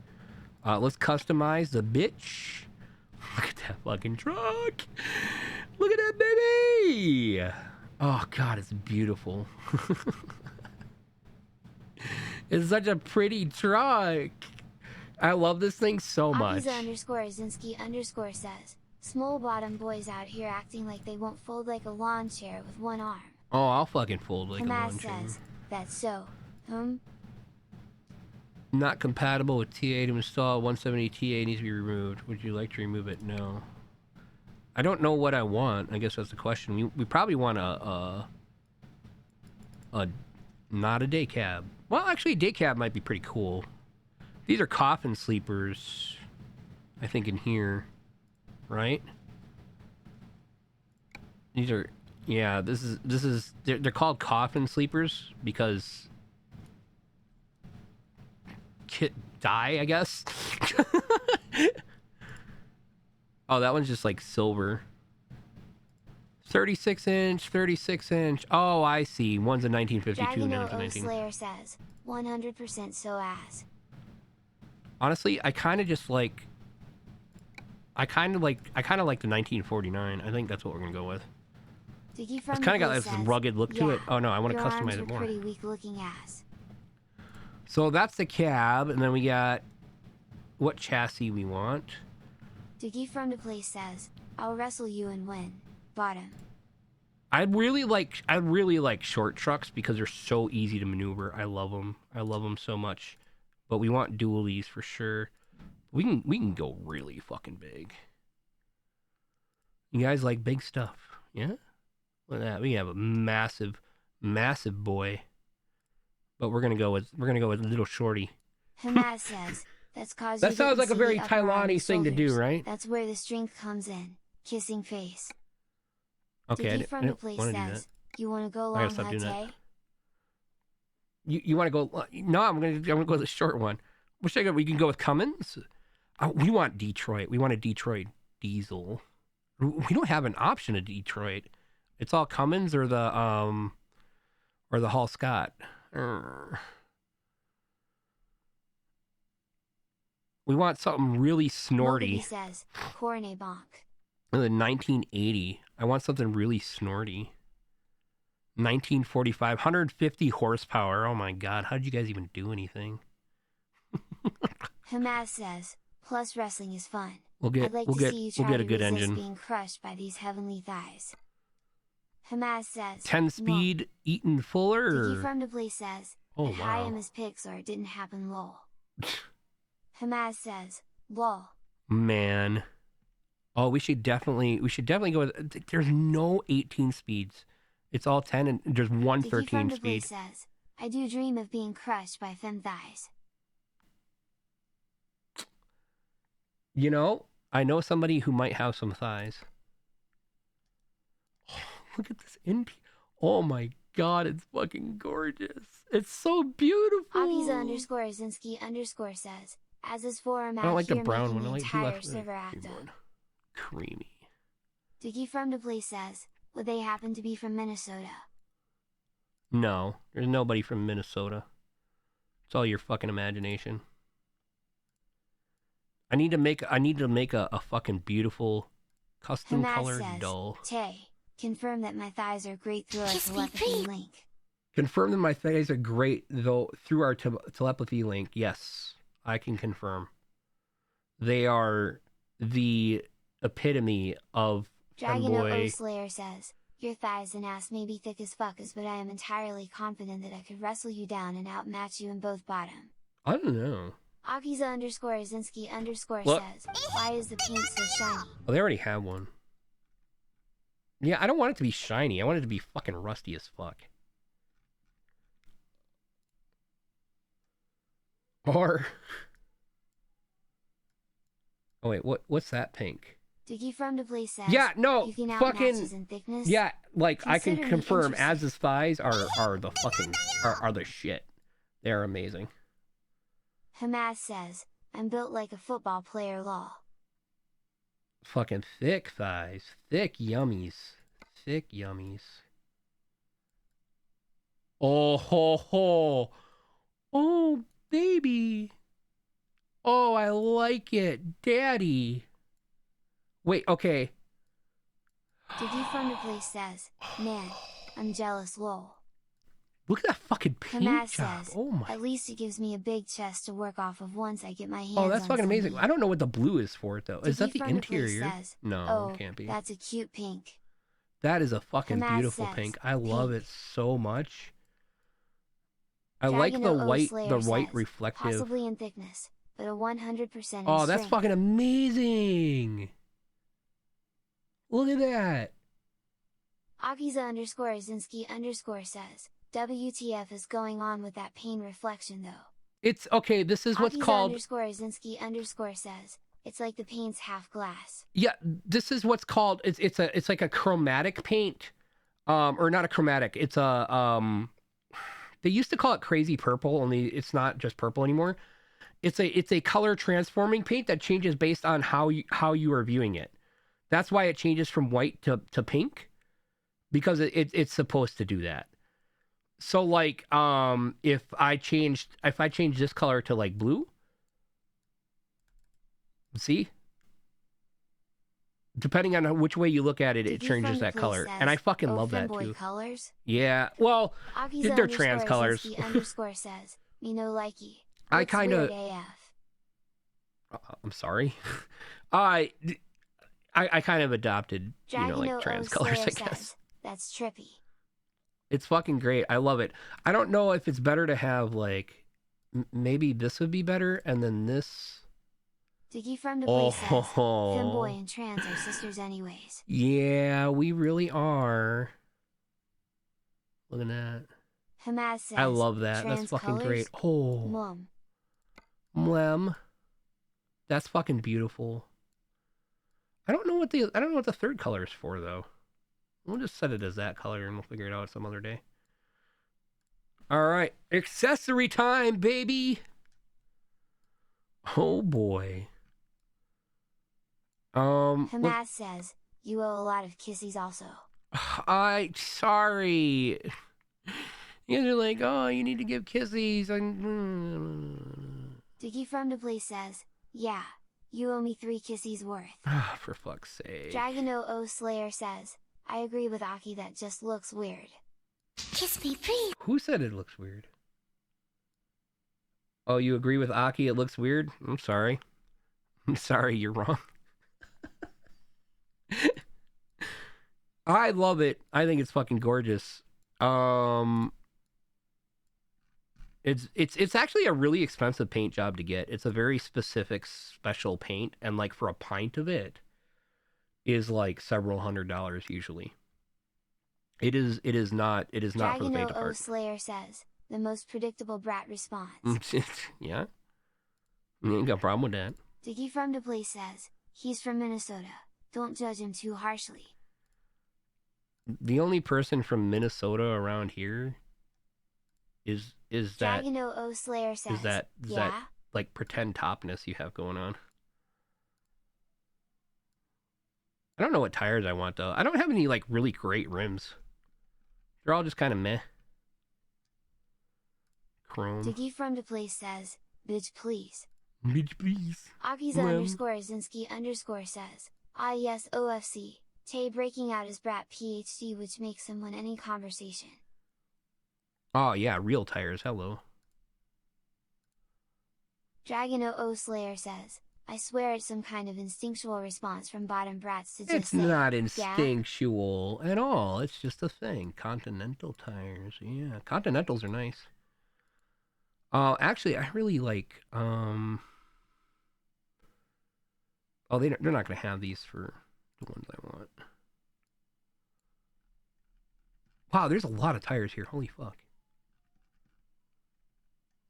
Let's customize the bitch. Look at that fucking truck. Look at that baby. Oh god, it's beautiful. It's such a pretty truck. I love this thing so much. Akiza_Azinski_ says, small bottom boys out here acting like they won't fold like a lawn chair with one arm. Oh, I'll fucking fold like a lawn chair. says, that's so, Not compatible with TA to install. 170 TA needs to be removed. Would you like to remove it? No. I don't know what I want. I guess that's the question. We probably want a not a day cab. Well, actually, a day cab might be pretty cool. These are coffin sleepers, I think, in here, right? These are, yeah. This is. They're called coffin sleepers because kid die, I guess. Oh, that one's just like silver. 36 inch, 36 inch. Oh, I see. One's a 1952 and one's a 19. Slayer says, 100% so ass. Honestly, I kind of like the 1949. I think that's what we're gonna go with. It's kind of got this rugged look to it. Oh no, I want to customize it more. Pretty weak looking ass. So that's the cab, and then we got what chassis we want. Diggy from the place says, I'll wrestle you and win. Bottom. I'd really like short trucks because they're so easy to maneuver. I love them. I love them so much. But we want dualies for sure. We can go really fucking big. You guys like big stuff, yeah? Look at that. We have a massive boy. But we're gonna go with little shorty. Hamas says, that's cause that sounds like a very Tailani thing to do, right? That's where the strength comes in. Kissing face. Okay, Diggy from the place says, you want to go long, Hate? You want to go? No, I'm gonna go with the short one. Wish I could. We can go with Cummins. We want Detroit. We want a Detroit diesel. We don't have an option of Detroit. It's all Cummins or the Hall Scott. We want something really snorty. Nobody says, Corne bonk. The 1980. I want something really snorty. 1945, 150 horsepower. Oh my god, how did you guys even do anything? Hamas says, plus wrestling is fun. We'll get a good engine. Being crushed by these heavenly thighs. Hamas says, 10-speed Eaton Fuller. Diggy from the place says, oh wow. I am his pics or it didn't happen, lol. Hamas says, lol. Man. Oh, we should definitely go with, there's no 18 speeds. It's all 10 and there's one 13 speed. Says, I do dream of being crushed by femme thighs. You know, I know somebody who might have some thighs. Oh, look at this oh my god, it's fucking gorgeous. It's so beautiful. Akiza_Azinski_ says, as is forum out I don't like the here brown making one. I the like entire left server active. Creamy. Diggy from the place says, would they happen to be from Minnesota? No, there's nobody from Minnesota. It's all your fucking imagination. I need to make a fucking beautiful custom colored doll. Tay, confirm that my thighs are great through our telepathy link. Confirm that my thighs are great though through our telepathy link. Yes, I can confirm. They are the epitome of Femboy. Slayer says, your thighs and ass may be thick as fuck, but I am entirely confident that I could wrestle you down and outmatch you in both bottom. I don't know. Akiza_Azinski_ says, why is the paint so shiny? Oh, they already have one. Yeah, I don't want it to be shiny. I want it to be fucking rusty as fuck. Or... oh wait, what's that pink? Diggy from the place says, yeah, no, you can fucking, in thickness. yeah, like I can Consider confirm Az's thighs are the fucking, are the shit. They're amazing. Hamas says, I'm built like a football player, lol. Fucking thick thighs. Thick yummies. Thick yummies. Oh, ho, ho. Oh, baby. Oh, I like it. Daddy. Wait, okay. Diggy from the place says, man, I'm jealous, lol. Look at that fucking paint Hamad job. says, Oh my. at least it gives me a big chest to work off of once I get my hands Oh, on that's fucking amazing. something. I don't know what the blue is for it though. Is that Dicky the from the Police interior? says, No, oh, it can't be. that's a cute pink. That is a fucking Hamad beautiful says, pink. I love pink. it so much. I Dragon like the 00 white, Slayer the white says, reflective. possibly in thickness, but a 100% in Oh, that's strength. fucking amazing. Look at that. Akiza_Azinski_ says, WTF is going on with that pain reflection though. It's okay. This is what's called. Akiza_Azinski_ says, it's like the paint's half glass. Yeah, this is what's called. It's like a chromatic paint, or not a chromatic. It's a They used to call it crazy purple, only it's not just purple anymore. It's a color transforming paint that changes based on how you are viewing it. That's why it changes from white to pink, because it's supposed to do that. So like if I change this color to like blue, see? Depending on which way you look at it, it changes that color. And I fucking love that Femboy too. colors? Yeah. Well, they're trans colors. says, me no likey. I kind of. I'm sorry. I kind of adopted, like trans colors, I guess. Says, that's trippy. It's fucking great. I love it. I don't know if it's better to have like, maybe this would be better, and then this. Diggy from the Place says, Femboy and trans are sisters anyways. Yeah, we really are. Look at that. Hamad says, I love that. That's fucking colors? great. Oh. Mom. Mwem. That's fucking beautiful. I don't know what the third color is for though. We'll just set it as that color and we'll figure it out some other day. All right, accessory time, baby. Oh boy. Hamad says, you owe a lot of kissies also. Sorry. You guys are like, oh, you need to give kissies. Diggy from the Place says, yeah, you owe me 3 kissies worth. For fuck's sake. Dragon 00 Slayer says, I agree with Aki, that just looks weird. Kiss me, please. Who said it looks weird? Oh, you agree with Aki, it looks weird? I'm sorry. I'm sorry, you're wrong. I love it. I think it's fucking gorgeous. It's actually a really expensive paint job to get. It's a very specific special paint, and like for a pint of it is like several $100s usually. It is not for the faint of heart. Slayer says, the most predictable brat response. Yeah. You ain't got a problem with that. Diggy from the Place says, he's from Minnesota. Don't judge him too harshly. The only person from Minnesota around here is that Dragon 00 Slayer says, is that like pretend topness you have going on. I don't know what tires I want though. I don't have any like really great rims. They're all just kind of meh. Chrome. Diggy from the Place says, bitch please. Bitch please. Akiza_Azinski_ says, ah yes OFC, Tay breaking out his brat PhD, which makes him win any conversation. Oh yeah, real tires, hello. Dragon 00 Slayer says, I swear it's some kind of instinctual response from bottom brats to just It's say, not yeah? instinctual at all. It's just a thing. Continental tires. Yeah, Continentals are nice. Actually, I really like, oh, they're not going to have these for the ones I want. Wow, there's a lot of tires here. Holy fuck.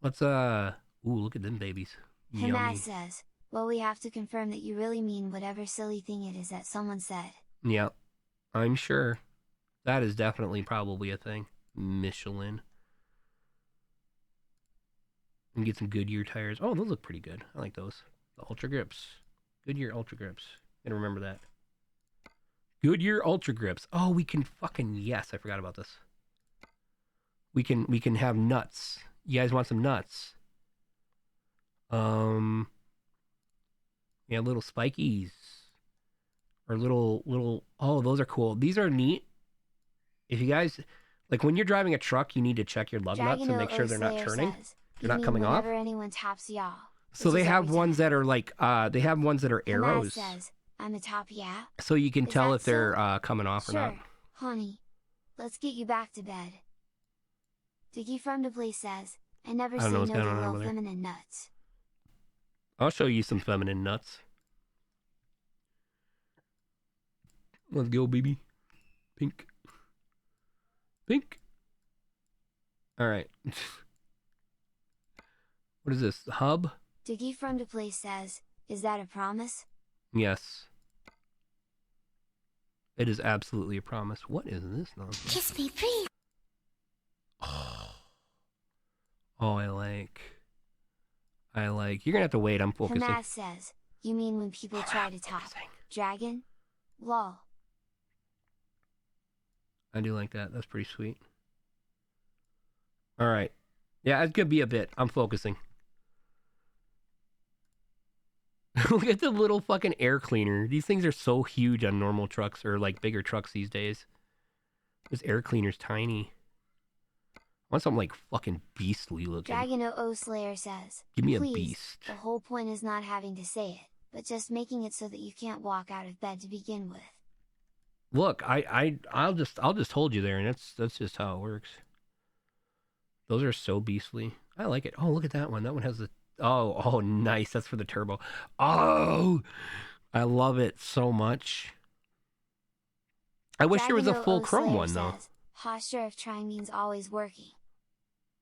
Let's, ooh, look at them babies. Hamad says, well, we have to confirm that you really mean whatever silly thing it is that someone said. Yeah, I'm sure. That is definitely probably a thing. Michelin. And get some Goodyear tires. Oh, those look pretty good. I like those. The Ultra Grips. Goodyear Ultra Grips. Gotta remember that. Goodyear Ultra Grips. Oh, we can fucking, yes, I forgot about this. We can have nuts. You guys want some nuts? Yeah, little spikies. Or little, oh, those are cool. These are neat if you guys like when you're driving a truck, you need to check your lug nuts and make sure they're not turning. They're not coming off. Anyone tops y'all. So they have ones that are like they have ones that are arrows. Says, I'm a top, yeah. So you can tell if they're coming off or not. Honey, let's get you back to bed. Diggy from the place says, I never say no to little feminine nuts. I'll show you some feminine nuts. Let's go, baby. Pink. Pink. All right. What is this? Hub? Diggy from the place says, is that a promise? Yes. It is absolutely a promise. What is this nonsense? Kiss me, please. Oh, I like. You're gonna have to wait. I'm focusing. Hamas says, you mean when people try to top dragon? Lol. I do like that. That's pretty sweet. All right. Yeah, it could be a bit. I'm focusing. Look at the little fucking air cleaner. These things are so huge on normal trucks or like bigger trucks these days. This air cleaner's tiny. I want something like fucking beastly looking. Dragon O Slayer says, give me a please, beast. The whole point is not having to say it, but just making it so that you can't walk out of bed to begin with. Look, I'll just hold you there, and that's just how it works. Those are so beastly. I like it. Oh, look at that one. That one has the oh nice. That's for the turbo. Oh, I love it so much. I wish there was a full chrome one though. Posture of trying means always working.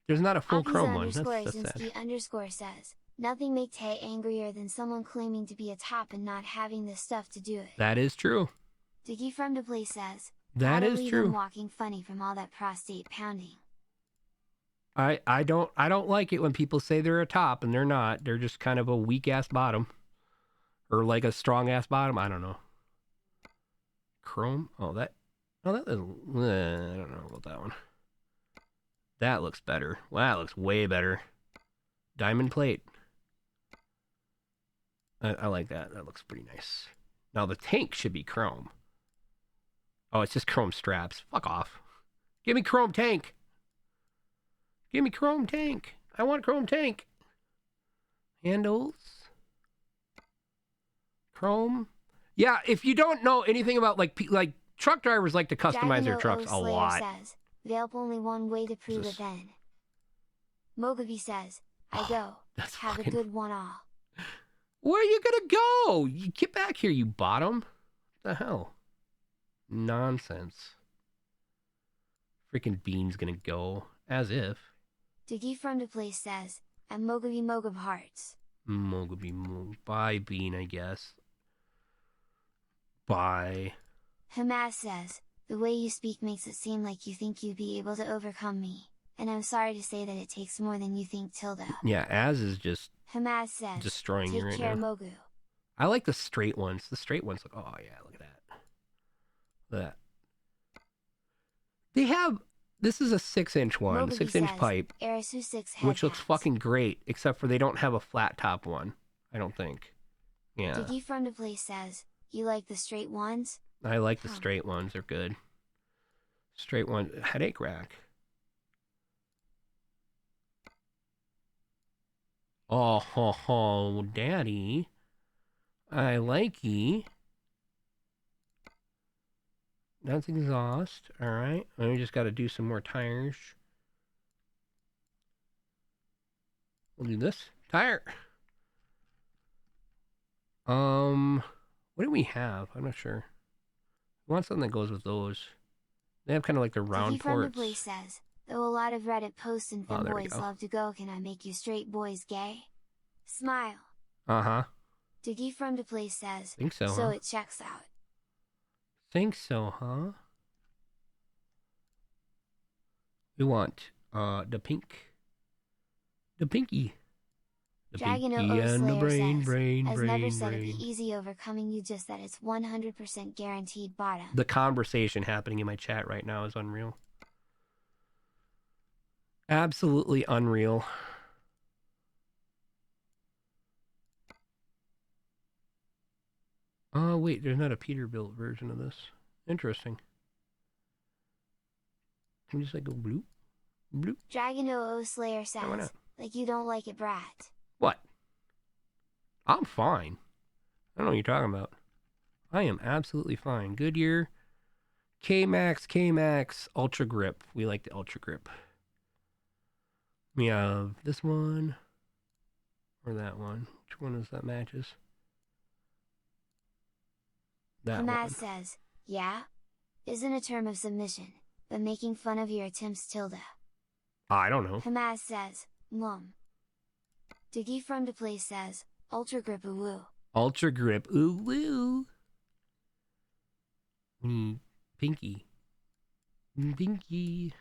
There's not a full chrome one. That's sad. Underscore says, nothing makes Tay angrier than someone claiming to be a top and not having the stuff to do it. That is true. Diggy from the place says, that is true. Walking funny from all that prostate pounding. I don't like it when people say they're a top and they're not. They're just kind of a weak ass bottom, or like a strong ass bottom. I don't know. Chrome. Oh that. I don't know about that one. That looks better. Wow, that looks way better. Diamond plate. I like that. That looks pretty nice. Now the tank should be chrome. Oh, it's just chrome straps. Fuck off. Give me chrome tank. Give me chrome tank. I want chrome tank. Handles. Chrome. Yeah, if you don't know anything about like truck drivers like to customize their trucks a lot. Says, Velp only one way to prove it then. Mogavi says, I go. Have a good one all. Where are you gonna go? You get back here, you bottom. What the hell? Nonsense. Freaking Bean's gonna go. As if. Diggy from the place says, I'm Mogavi Mogab Hearts. Mogavi Bye, Bean, I guess. Bye. Hamas says, the way you speak makes it seem like you think you'd be able to overcome me, and I'm sorry to say that it takes more than you think, Tilda. Yeah, Az is just Hamas says, destroying you right take care, now. Mogu. I like the straight ones. The straight ones look, oh yeah, look at that. Look at that. They have, this is a 6-inch one, Mogavi 6-inch says, pipe, Arisu 6 which looks fucking great, except for they don't have a flat top one, I don't think. Yeah. Diggy from the place says, you like the straight ones? I like the straight ones. They're good. Straight one. Headache rack. Oh, daddy. I like ye. That's exhaust. All right. We just got to do some more tires. We'll do this. Tire. What do we have? I'm not sure. We want something that goes with those. They have kind of like the round Diggy from the ports. place says, though a lot of Reddit posts and Oh, there we Femboys go. love to go, can I make you straight boys gay? Smile. Uh-huh. Diggy from the place says, Think so, so huh? it checks out. Think so, huh? We want the pink. The pinky. The Dragon pinky and the brain, says, brain, has brain, never said it'd brain. be easy overcoming you, just that it's 100% guaranteed bottom. The conversation happening in my chat right now is unreal. Absolutely unreal. Oh, wait, there's not a Peterbilt version of this. Interesting. Can we just like go bloop, bloop? Dragon OO Slayer says, why not? like you don't like it, brat. What? I'm fine. I don't know what you're talking about. I am absolutely fine. Goodyear, K-Max, Ultra Grip. We like the Ultra Grip. We have this one or that one. Which one is that matches? That Hamaz one. says, yeah? Isn't a term of submission, but making fun of your attempts tilde. I don't know. Hamaz says, Diggy from to play says, Ultra Grip woo. Ultra Grip, ooh woo. Pinky. Pinky.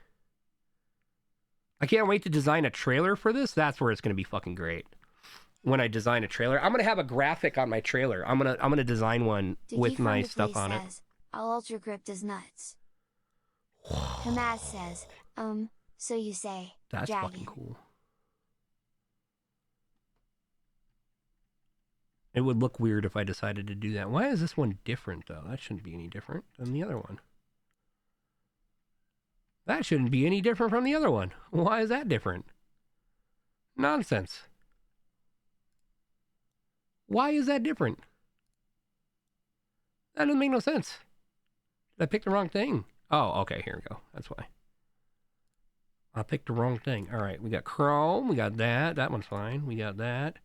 I can't wait to design a trailer for this. That's where it's going to be fucking great. When I design a trailer, I'm going to have a graphic on my trailer. I'm going to design one with my stuff on it. I'll Ultra Grip does nuts. Hamaz says, so you say, that's dragon. fucking cool. It would look weird if I decided to do that. Why is this one different, though? That shouldn't be any different than the other one. That shouldn't be any different from the other one. Why is that different? Nonsense. Why is that different? That doesn't make no sense. Did I pick the wrong thing? Oh, okay, here we go. That's why. I picked the wrong thing. All right, we got chrome. We got that. That one's fine. We got that.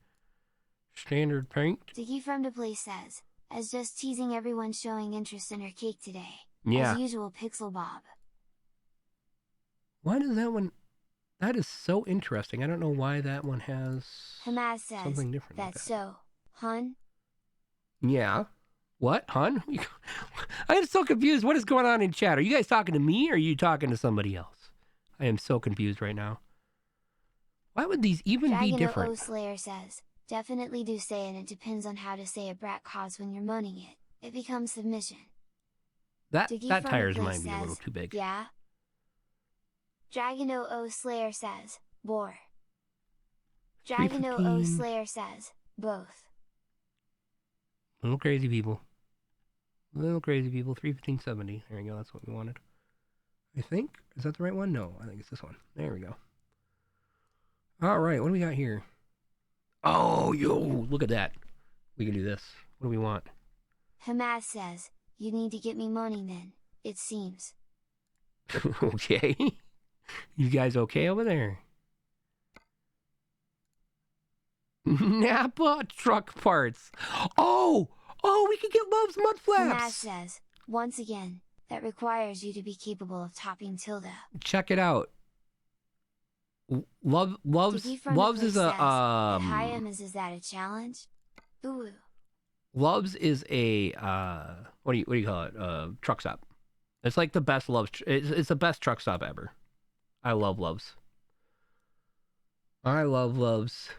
Standard paint. Diggy from to play says, as just teasing everyone showing interest in her cake today. Yeah. As usual, Pixel Bob. Why does that one... That is so interesting. I don't know why that one has Hamaz says, something different. that's so, hun? Yeah. What, hun? I'm so confused. What is going on in chat? Are you guys talking to me or are you talking to somebody else? I am so confused right now. Why would these even Dragon be different? O Slayer says, definitely do say it. It depends on how to say a brat cause when you're moaning it. It becomes submission. That Diggy that from tires the might place be a little says, too big. Yeah? Dragon O Slayer says, bore. Dragon O 315. Slayer says, both. Little crazy people. Little crazy people. 315.70. There we go. That's what we wanted. I think. Is that the right one? No. I think it's this one. There we go. All right. What do we got here? Oh, yo. Look at that. We can do this. What do we want? Hamaz says, you need to get me moaning then, it seems. Okay. You guys okay over there? Napa truck parts. Oh, we could get Love's mud Hamaz flaps. says, once again, that requires you to be capable of topping tilde. Check it out. Love's Diggy from the is place a says, at Hyam is that a challenge? Ooh. Love's is a what do you call it? Truck stop. It's like the best Love's. It's the best truck stop ever. I love Love's. I love Love's.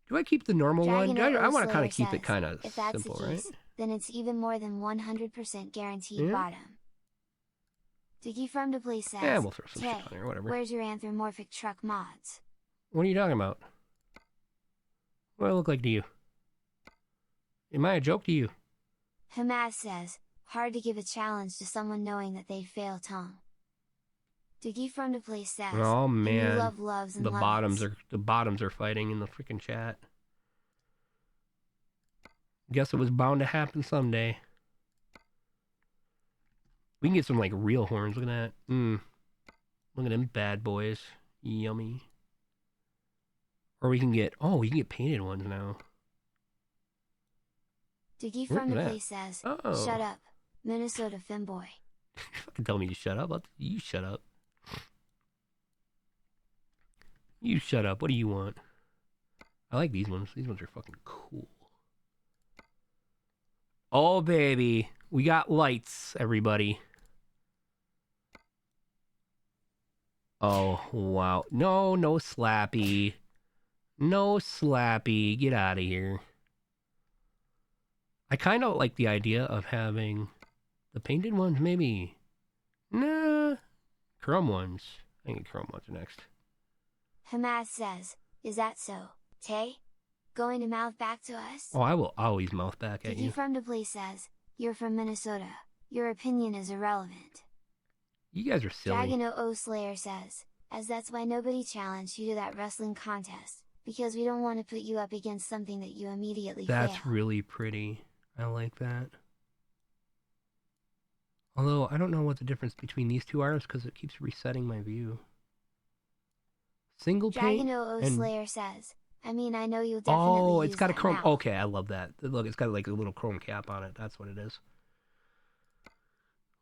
Do I keep the normal Dragon one? I O want to kind Slayer of keep says, it kind of if that's simple, the right? case, then it's even more than 100% guaranteed Yeah. bottom. Diggy from the place says, Yeah, we'll throw some shit "Tay, on there, whatever. where's your anthropomorphic truck mods? What are you talking about? What do I look like to you? Am I a joke to you? Hamaz says, hard to give a challenge to someone knowing that they fail tongue. Diggy from the place says, Oh and you man, love loves and the loves. bottoms are fighting in the freaking chat. Guess it was bound to happen someday. We can get some like real horns. Look at that. Look at them bad boys. Yummy. Or we can get painted ones now. Diggy Look from the at that. place says, Oh. shut up, Minnesota Femboy. Fucking tell me to shut up. You shut up. You shut up. What do you want? I like these ones. These ones are fucking cool. Oh, baby. We got lights, everybody. Oh, wow. No Slappy. No Slappy. Get out of here. I kind of like the idea of having the painted ones, maybe. Nah. Chrome ones. I think chrome ones are next. Hamaz says, is that so, Tay? Going to mouth back to us? Oh, I will always mouth back at Diggy you. from the place says, you're from Minnesota. Your opinion is irrelevant. You guys are silly. Dragon O Slayer says, as that's why nobody challenged you to that wrestling contest, because we don't want to put you up against something that you immediately That's fail. really pretty. I like that. Although, I don't know what the difference between these two are because it keeps resetting my view. Single paint Dragon O and... Slayer says, I mean, I know you'll definitely Oh, it's use got a that chrome... mouth. Okay, I love that. Look, it's got like a little chrome cap on it. That's what it is.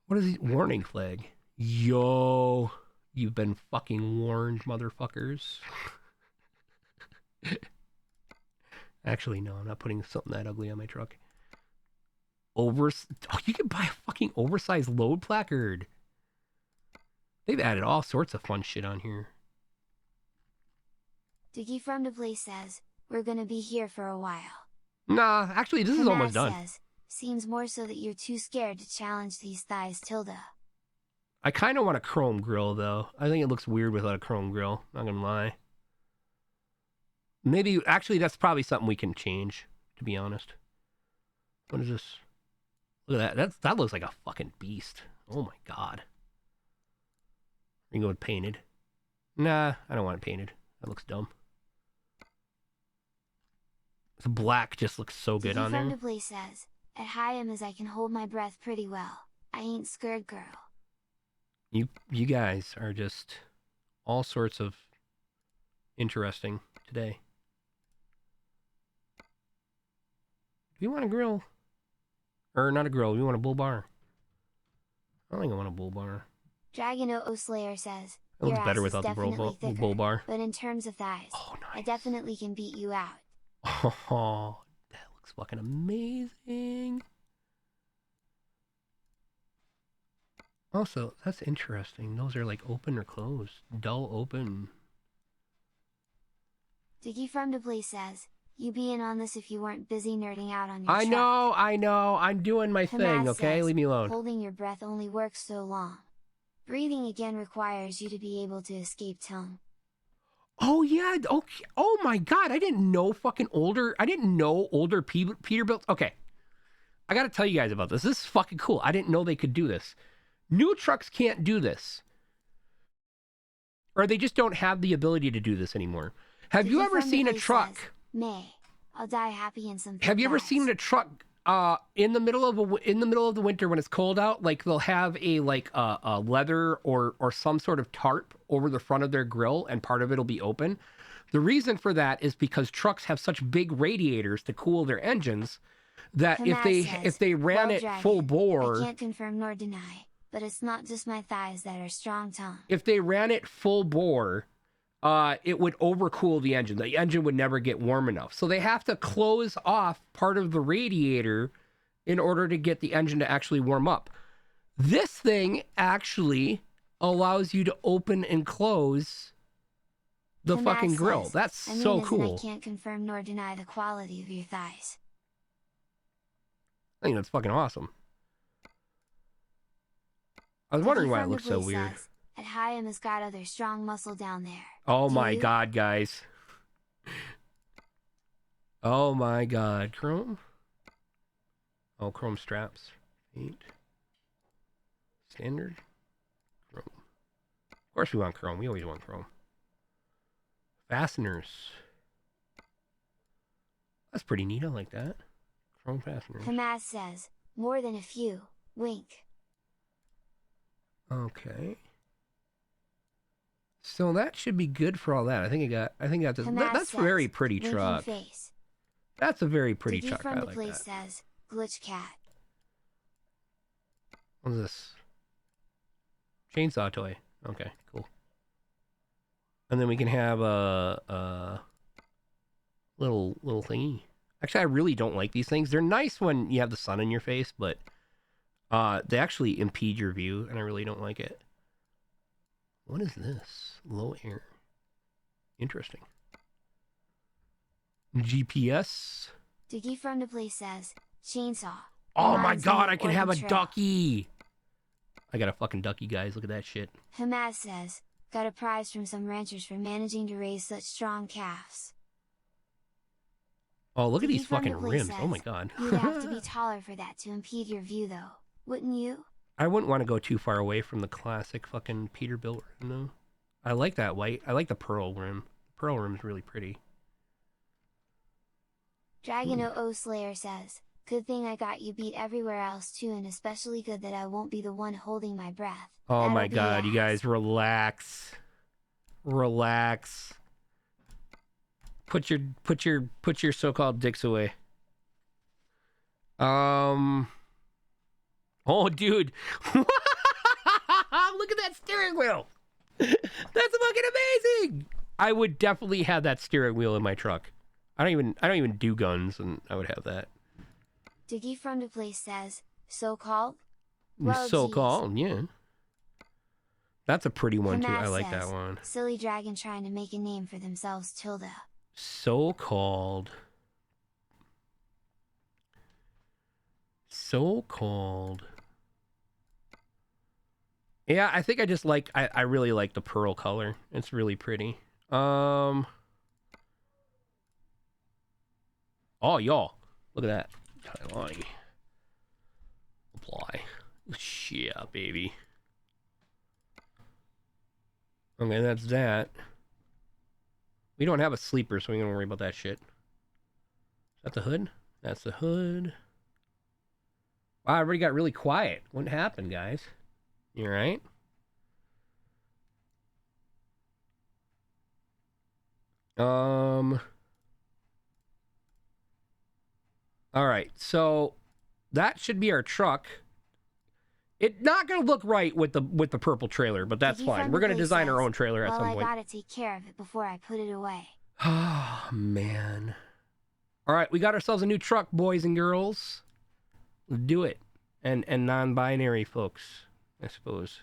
What is the warning flag? Yo, you've been fucking warned, motherfuckers. Actually, no, I'm not putting something that ugly on my truck. Oh, you can buy a fucking oversized load placard. They've added all sorts of fun shit on here. Diggy from the place says, we're gonna be here for a while. Nah, actually, this is almost done. Says, seems more so that you're too scared to challenge these thighs, Tilda. I kind of want a chrome grill, though. I think it looks weird without a chrome grill. Not gonna lie. Maybe, actually, that's probably something we can change, to be honest. What is this? Look at that. That looks like a fucking beast. Oh my god. You can go with painted. Nah, I don't want it painted. That looks dumb. The black just looks so good on there. From the place says, at high am as I can hold my breath pretty well. I ain't scared, girl. You guys are just all sorts of interesting today. Do you want a grill? Or not a grill, you want a bull bar? I don't think I want a bull bar. Dragon O Slayer says, It looks your better ass without is definitely the thicker, bull bar. But in terms of thighs, Oh, nice. I definitely can beat you out. Oh, that looks fucking amazing. Also, that's interesting. Those are like open or closed. Dull open. Diggy from the place says, you be in on this if you weren't busy nerding out on your I know. I'm doing my thing, okay? Says, leave me alone. Holding your breath only works so long. Breathing again requires you to be able to escape tongue. Oh, yeah. Okay. Oh, my God. I didn't know older Peterbilt. Okay. I got to tell you guys about this. This is fucking cool. I didn't know they could do this. New trucks can't do this. Or they just don't have the ability to do this anymore. Have you ever seen a truck? Says, May, I'll die happy in some. Have you ever seen a truck in the middle of the winter when it's cold out? Like they'll have a leather or some sort of tarp over the front of their grill, and part of it'll be open. The reason for that is because trucks have such big radiators to cool their engines that if they ran it full bore, I can't confirm nor deny, but it's not just my thighs that are strong tongue. If they ran it full bore, it would overcool the engine. The engine would never get warm enough. So they have to close off part of the radiator in order to get the engine to actually warm up. This thing actually allows you to open and close the fucking grill. That's so cool. I can't confirm nor deny the quality of your thighs. I think that's fucking awesome. I was wondering why it looks so weird. At Hayam has got other strong muscle down there. Oh my god, guys. Oh my god. Chrome? Oh, chrome straps. Paint. Standard. Chrome. Of course we want chrome. We always want chrome. Fasteners. That's pretty neat. I like that. Chrome fasteners. Hamas says, more than a few. Wink. Okay. So that should be good for all that. I think I got this. That's a very pretty truck. Face. That's a very pretty Diggy truck. from I the like place that. says, glitch cat. What's this? Chainsaw toy. Okay, cool. And then we can have a little thingy. Actually, I really don't like these things. They're nice when you have the sun in your face, but they actually impede your view, and I really don't like it. What is this? Low air. Interesting. GPS. Diggy from the place says, chainsaw. Oh my god, I can have a ducky! I got a fucking ducky, guys. Look at that shit. Hamas says, got a prize from some ranchers for managing to raise such strong calves. Oh, look at these fucking rims. Oh my god. You'd have to be taller for that to impede your view, though, wouldn't you? I wouldn't want to go too far away from the classic fucking Peterbilt rim, though. I like that white. I like the pearl rim. Pearl rim's really pretty. Dragon O Slayer says, good thing I got you beat everywhere else too, and especially good that I won't be the one holding my breath. Oh That'll my be god, you ass." guys, relax. Relax. Put your so-called dicks away. Oh, dude. Look at that steering wheel. That's fucking amazing. I would definitely have that steering wheel in my truck. I don't even do guns, and I would have that. Diggy from the place says, so called? Well, So-called, yeah. That's a pretty one, too. I Hamas like says, that one. Silly dragon trying to make a name for themselves, tilde. So-called. So-called. Yeah, I think I just like, I really like the pearl color. It's really pretty. Oh, y'all. Look at that. Tailani. Apply. Yeah, baby. Okay, that's that. We don't have a sleeper, so we don't worry about that shit. Is that the hood? That's the hood. Wow, everybody got really quiet. What happened, guys? You all right? All right, so that should be our truck. It's not gonna look right with the purple trailer, but that's fine. We're gonna design our own trailer at some point. Well, I gotta take care of it before I put it away. Oh man! All right, we got ourselves a new truck, boys and girls. Let's do it, and non-binary folks, I suppose.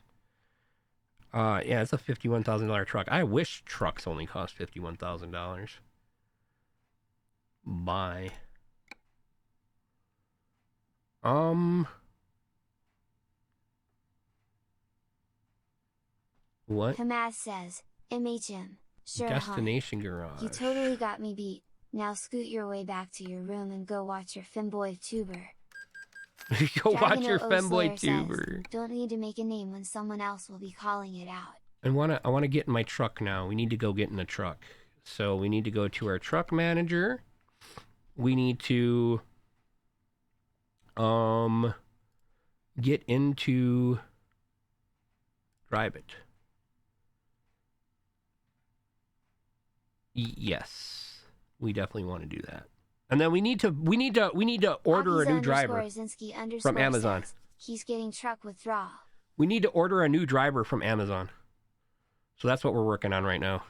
Yeah, it's a $51,000 truck. I wish trucks only cost $51,000. Bye. What? Hamas says, MHM, sure, Destination garage. You totally got me beat. Now scoot your way back to your room and go watch your Femboy tuber. Go watch your O Femboy Slayer tuber. Says, don't need to make a name when someone else will be calling it out. I wanna get in my truck now. We need to go get in the truck. So we need to go to our truck manager. We need to get into drive it. Yes. We definitely want to do that. And then we need to order a new driver from Amazon. Says, he's getting truck withdrawal. We need to order a new driver from Amazon. So that's what we're working on right now.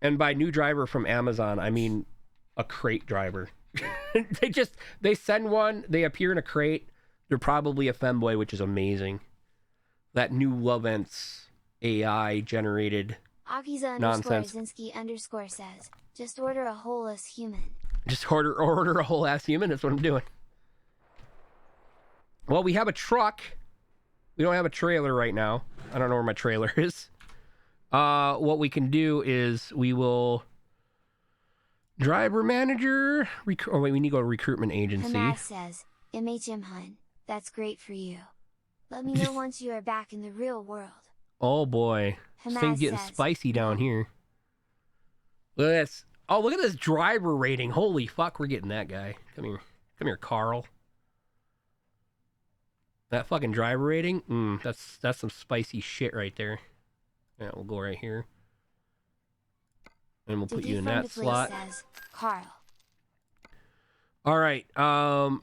And by new driver from Amazon, I mean a crate driver. They send one, they appear in a crate. They're probably a femboy, which is amazing. That new Lovents AI generated nonsense. Akiza_Zinski_ says, just order a whole ass human. Just order a whole ass human. That's what I'm doing. Well, we have a truck. We don't have a trailer right now. I don't know where my trailer is. What we can do is we will driver manager. Oh wait, we need to go to recruitment agency. Hamas says, MHM hun, that's great for you. Let me know once you are back in the real world. Oh boy, this thing's getting spicy down here. Look at this. Oh, look at this driver rating. Holy fuck, we're getting that guy. Come here, Carl. That fucking driver rating? That's some spicy shit right there. Yeah, we'll go right here. And we'll put you in that slot. Says, Carl. All right. Carl,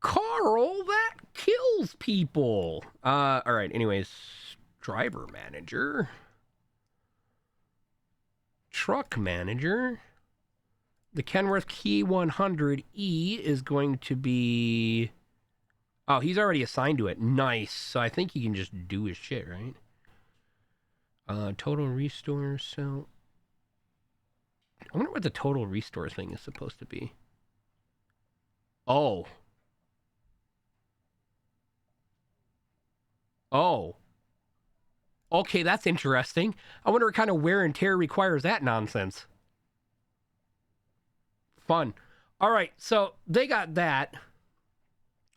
that kills people. All right. Anyways, driver manager. Truck manager. The Kenworth Key 100E is going to be... Oh, he's already assigned to it. Nice. So I think he can just do his shit, right? Total restore, so... I wonder what the total restore thing is supposed to be. Oh. Oh. Okay, that's interesting. I wonder what kind of wear and tear requires that nonsense. Fun. All right, so they got that.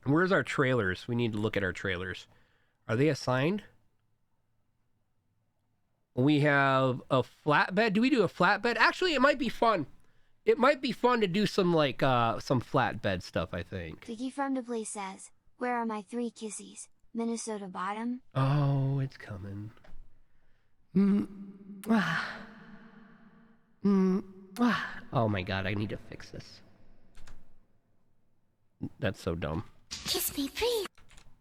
Where's our trailers? We need to look at our trailers. Are they assigned? We have a flatbed. Do we do a flatbed? Actually, it might be fun. It might be fun to do some like some flatbed stuff, I think. Vicky from the place says, "Where are my 3 kissies? Minnesota bottom?" Oh, it's coming. Oh my god, I need to fix this. That's so dumb. Kiss me, please.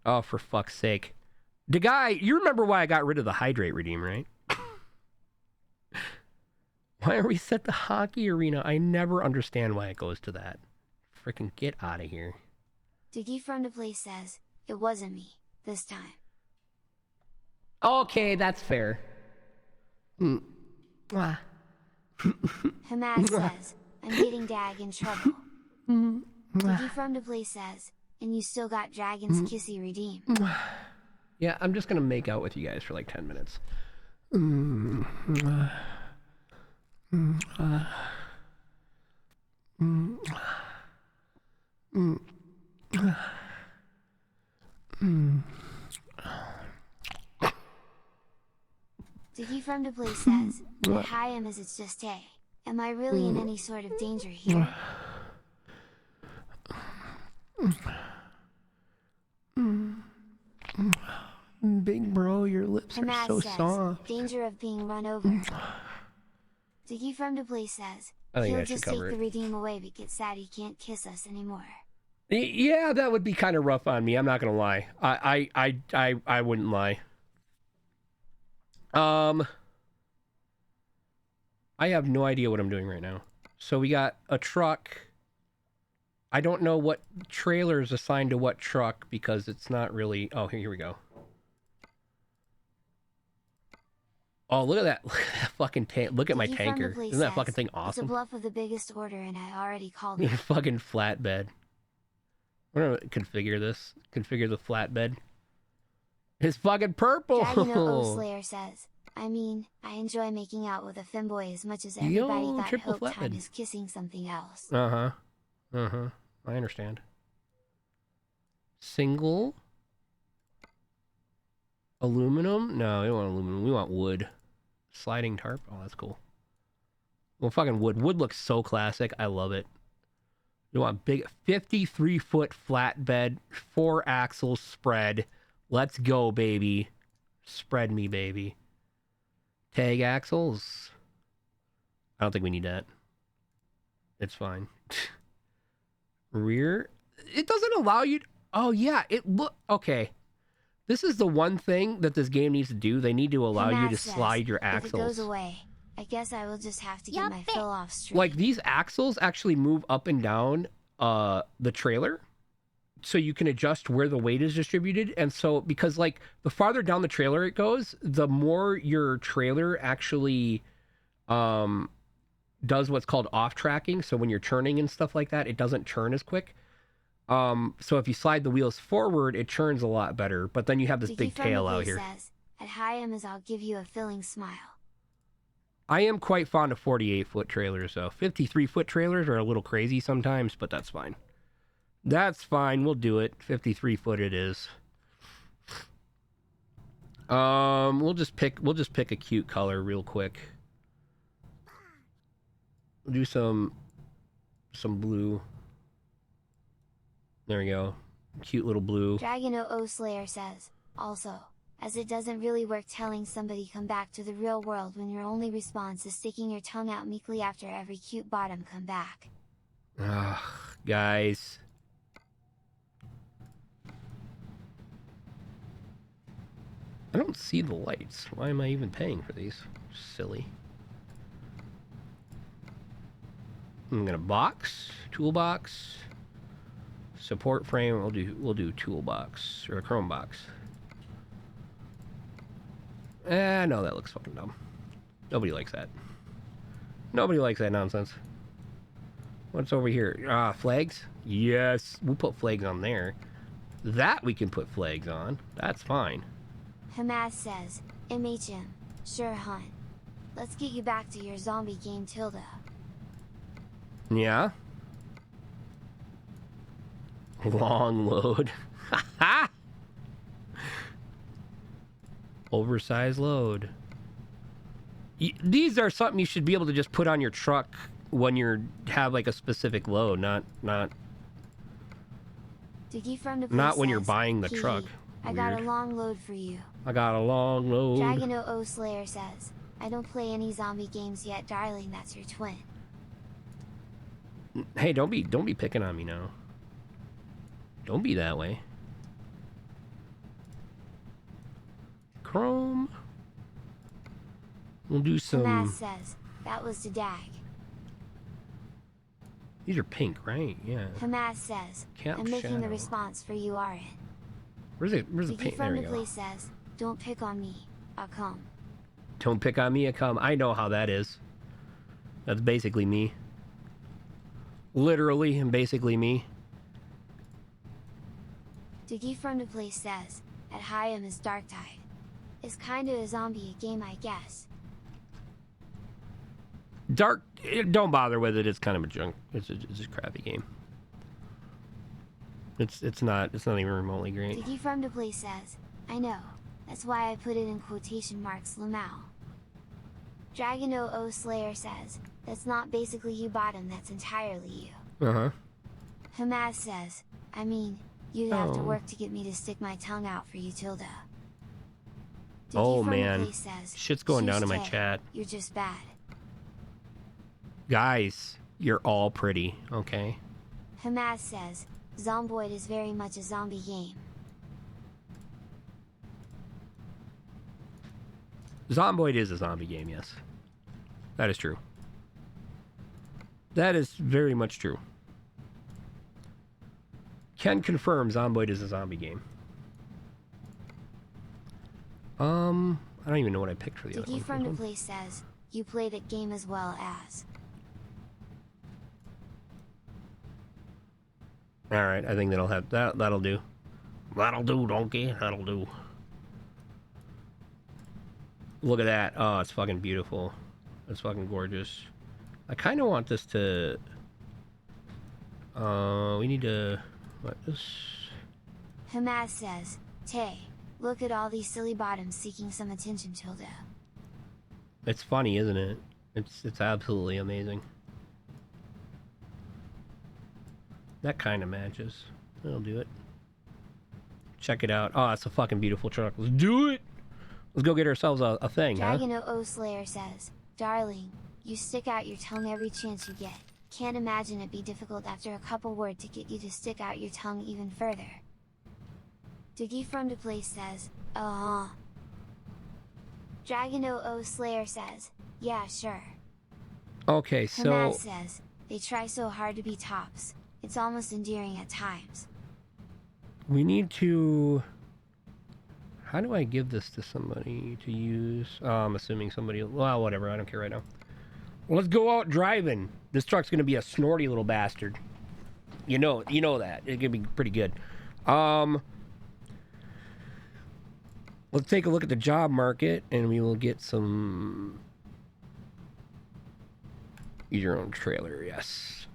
Oh, for fuck's sake. The guy, you remember why I got rid of the hydrate redeem, right? Why are we set the hockey arena? I never understand why it goes to that. Freaking get out of here. Vicky from the place says, "It wasn't me, this time." Okay, that's fair. Hamas says, "I'm getting Dag in trouble." Vicky from the place says, "And you still got Dragon's Kissy redeem." Yeah, I'm just gonna make out with you guys for like 10 minutes. Vicky from the place says, "Hi, am as it's just a. Am I really in any sort of danger here?" Big bro, your lips are Hamas so says, soft. "Danger of being run over." Vicky from the place says, I think "He'll I should just take cover the it. redeem away but get sad he can't kiss us anymore." Yeah, that would be kind of rough on me. I'm not gonna lie. I wouldn't lie. I have no idea what I'm doing right now. So we got a truck. I don't know what trailer is assigned to what truck because it's not really. Oh, here we go. Oh, look at that! Look at that fucking tank. Look at my Vicky from the tanker. place Isn't that says, fucking thing "It's a awesome? bluff of the biggest order and I already called it." Fucking flatbed. I'm gonna configure this. Configure the flatbed. It's fucking purple. Dragon O Slayer says, "I mean, I enjoy making out with a femboy as much as everybody thought triple Hope Time flatbed. is kissing something else." I understand. Single. Aluminum? No, we don't want aluminum. We want wood. Sliding tarp? Oh, that's cool. Well, fucking wood. Wood looks so classic. I love it. You want big 53-foot flatbed, 4 axles spread. Let's go, baby. Spread me, baby. Tag axles. I don't think we need that. It's fine. Rear. It doesn't allow you. Oh, yeah. Okay. This is the one thing that this game needs to do. They need to allow you to says, slide your "If it axles. goes away, I guess I will just have to get my fill off straight." Like these axles actually move up and down the trailer, so you can adjust where the weight is distributed. And so because like the farther down the trailer it goes, the more your trailer actually does what's called off tracking. So when you're turning and stuff like that, it doesn't turn as quick. So if you slide the wheels forward, it churns a lot better. But then you have this Vicky big from tail the out place here. says, "At high am as I'll give you a filling smile." I am quite fond of 48-foot trailers, though. 53-foot trailers are a little crazy sometimes, but that's fine. That's fine. We'll do it. 53-foot it is. We'll just pick a cute color real quick. We'll do some blue. There we go. Cute little blue. Dragon O Slayer says, "Also, as it doesn't really work telling somebody come back to the real world when your only response is sticking your tongue out meekly after every cute bottom come back." Ugh, guys. I don't see the lights. Why am I even paying for these? Silly. I'm gonna box, toolbox, support frame. We'll do toolbox or a chrome box. No, that looks fucking dumb. Nobody likes that. Nobody likes that nonsense. What's over here? Flags? Yes, we'll put flags on there. That we can put flags on. That's fine. Hamas says, "MHM, sure hun. Let's get you back to your zombie game Tilda." Yeah. Long load. Oversized load. These are something you should be able to just put on your truck when you have like a specific load, not Diggy from the not when you're says, buying the "Hee truck. hee, I got a long load for you." I got a long load. Dragon O Slayer says, "I don't play any zombie games yet, darling. That's your twin." Hey, don't be picking on me now. Don't be that way. Chrome. We'll do some. Hamas says, "That was the dag." These are pink, right? Yeah. Hamas says, Camp "I'm making Shadow. the response for you, Arin." Where's the Diggy paint? There from we the go. place says, "Don't pick on me. I'll come." Don't pick on me, I come. I know how that is. That's basically me. Literally and basically me. Diggy from the place says, "At Hayam is Darktide. It's kinda a zombie game, I guess." Dark. Don't bother with it. It's kind of a junk. It's a crappy game. It's not even remotely great. Diggy from the place says, "I know. That's why I put it in quotation marks, Lamau." Dragon O Slayer says, "That's not basically you bottom, that's entirely you." Uh-huh. Hamas says, "I mean, you'd have to Oh. work to get me to stick my tongue out for you, Tilda." Diggy Oh, from the man. place says, Shit's going down in my "Tuesday, chat. You're just bad." Guys, you're all pretty, okay? Hamas says, "Zomboid is very much a zombie game." Zomboid is a zombie game, yes. That is true. That is very much true. Can confirm Zomboid is a zombie game. I don't even know what I picked for the other Diggy one. from the place says, "You play that game as well as." Alright, I think that'll do. That'll do, donkey. That'll do. Look at that. Oh, it's fucking beautiful. It's fucking gorgeous. I kind of want this to... we need to... What this? Hamas says, "Tay, look at all these silly bottoms seeking some attention, Tilda." It's funny, isn't it? It's absolutely amazing. That kind of matches. That'll do it. Check it out. Oh, it's a fucking beautiful truck. Let's do it! Let's go get ourselves a thing, Dragon O Slayer says, "Darling, you stick out your tongue every chance you get. Can't imagine it be difficult after a couple words to get you to stick out your tongue even further." Diggy from the place says, "Uh-huh." Dragon O Slayer says, "Yeah, sure." Okay, so... Hamas says, "They try so hard to be tops. It's almost endearing at times." We need to... How do I give this to somebody to use? I'm assuming somebody... Well, whatever. I don't care right now. Let's go out driving. This truck's going to be a snorty little bastard. You know that. It's going to be pretty good. Let's take a look at the job market, and we will get some... Use your own trailer, yes.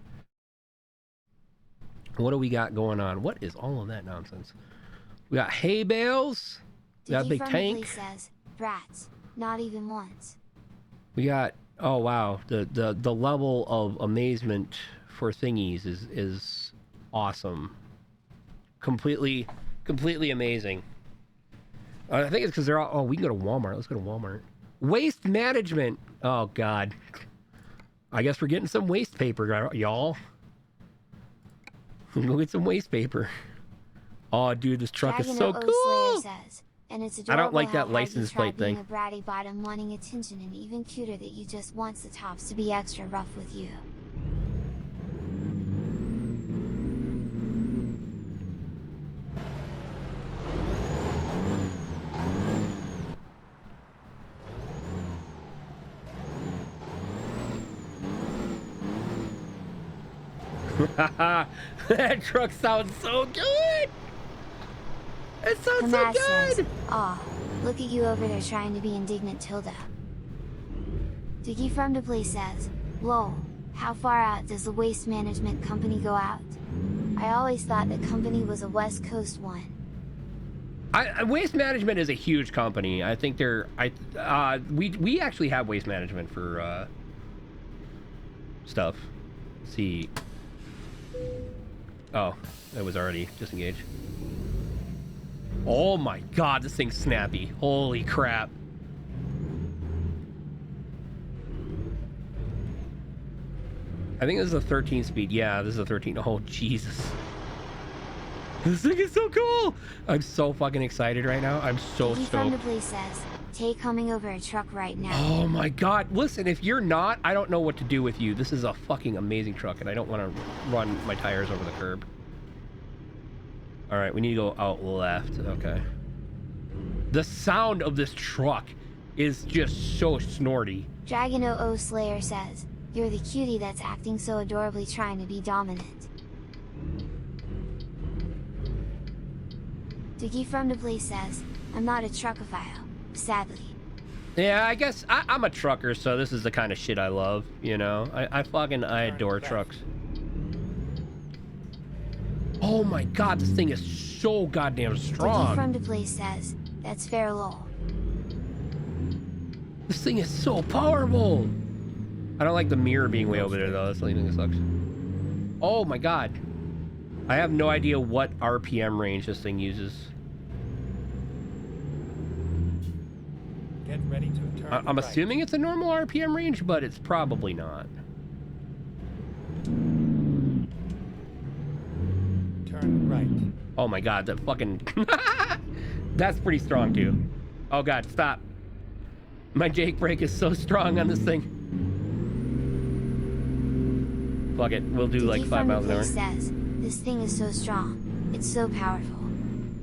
What do we got going on? What is all of that nonsense? We got hay bales. We got a Diggy big from the tank. place says, "Brats, not even once." We got... Oh, wow. The level of amazement for thingies is awesome. Completely amazing. I think it's because they're all... Oh, we can go to Walmart. Let's go to Walmart. Waste management. Oh, God. I guess we're getting some waste paper, y'all. Go get some waste paper. Oh, dude, this truck is so Dragon O cool. Slayer says, "And it's I adorable don't like how that hard you license try plate being thing. a bratty bottom wanting attention, and even cuter that you just wants the tops to be extra rough with you." That truck sounds so good. It sounds so Hamas good. says, "Aw, look at you over there trying to be indignant, Tilda." Diggy from the place says, "Lol, how far out does the waste management company go out?" I always thought the company was a West Coast one. Waste Management is a huge company. I think they're... we actually have Waste Management for stuff. Let's see. Oh, it was already disengaged. Oh my god, this thing's snappy. Holy crap. I think this is a 13 speed. Yeah, this is a 13. Oh, Jesus. This thing is so cool. I'm so fucking excited right now. I'm so He stoked. Friendly says, Tay coming over a truck right now. Oh my god. Listen, if you're not, I don't know what to do with you. This is a fucking amazing truck, and I don't want to run my tires over the curb. All right, we need to go out left. Okay. The sound of this truck is just so snorty. Dragon 00 Slayer says, you're the cutie that's acting so adorably trying to be dominant. Diggy from the place says, I'm not a truckophile, sadly. Yeah, I guess I'm a trucker, so this is the kind of shit I love, you know? I adore trucks. Oh my god, this thing is so goddamn strong. Diggy from the place says, that's fair lol. This thing is so powerful. I don't like the mirror being way over there though. That's the only thing that sucks. Oh my god. I have no idea what RPM range this thing uses. Get ready to turn I'm right. assuming it's a normal RPM range, but it's probably not. Turn right. Oh my god, that fucking... That's pretty strong too. Oh god, stop. My Jake brake is so strong on this thing. Fuck it, we'll do like 5 miles an hour. Says, this thing is so strong. It's so powerful.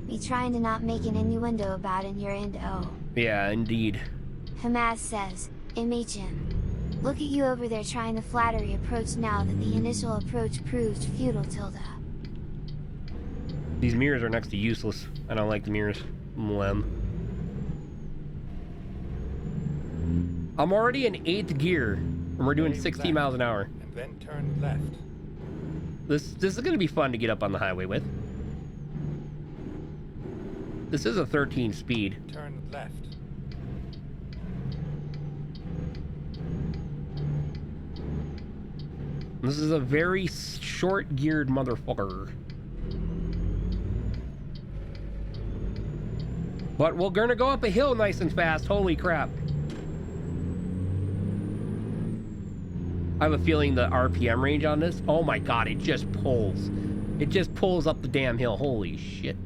Me trying to not make an innuendo about in your end. Oh. Yeah, indeed. Hamas says, MHM. Look at you over there trying the flattery approach now that the initial approach proved futile. Tilda. These mirrors are next to useless. I don't like the mirrors. Mlem. I'm already in 8th gear, and we're doing 60 miles an hour. And then turn left. This is going to be fun to get up on the highway with. This is a 13 speed. Turn left. This is a very short-geared motherfucker. But we're gonna go up a hill nice and fast. Holy crap. I have a feeling the RPM range on this, oh my god, it just pulls. It just pulls up the damn hill. Holy shit.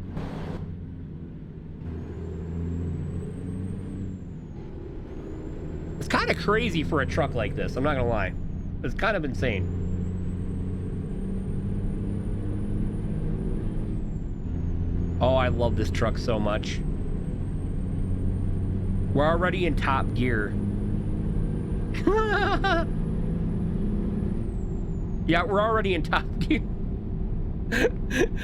It's kind of crazy for a truck like this, I'm not gonna lie. It's kind of insane. Oh, I love this truck so much. We're already in top gear. Yeah, we're already in top gear.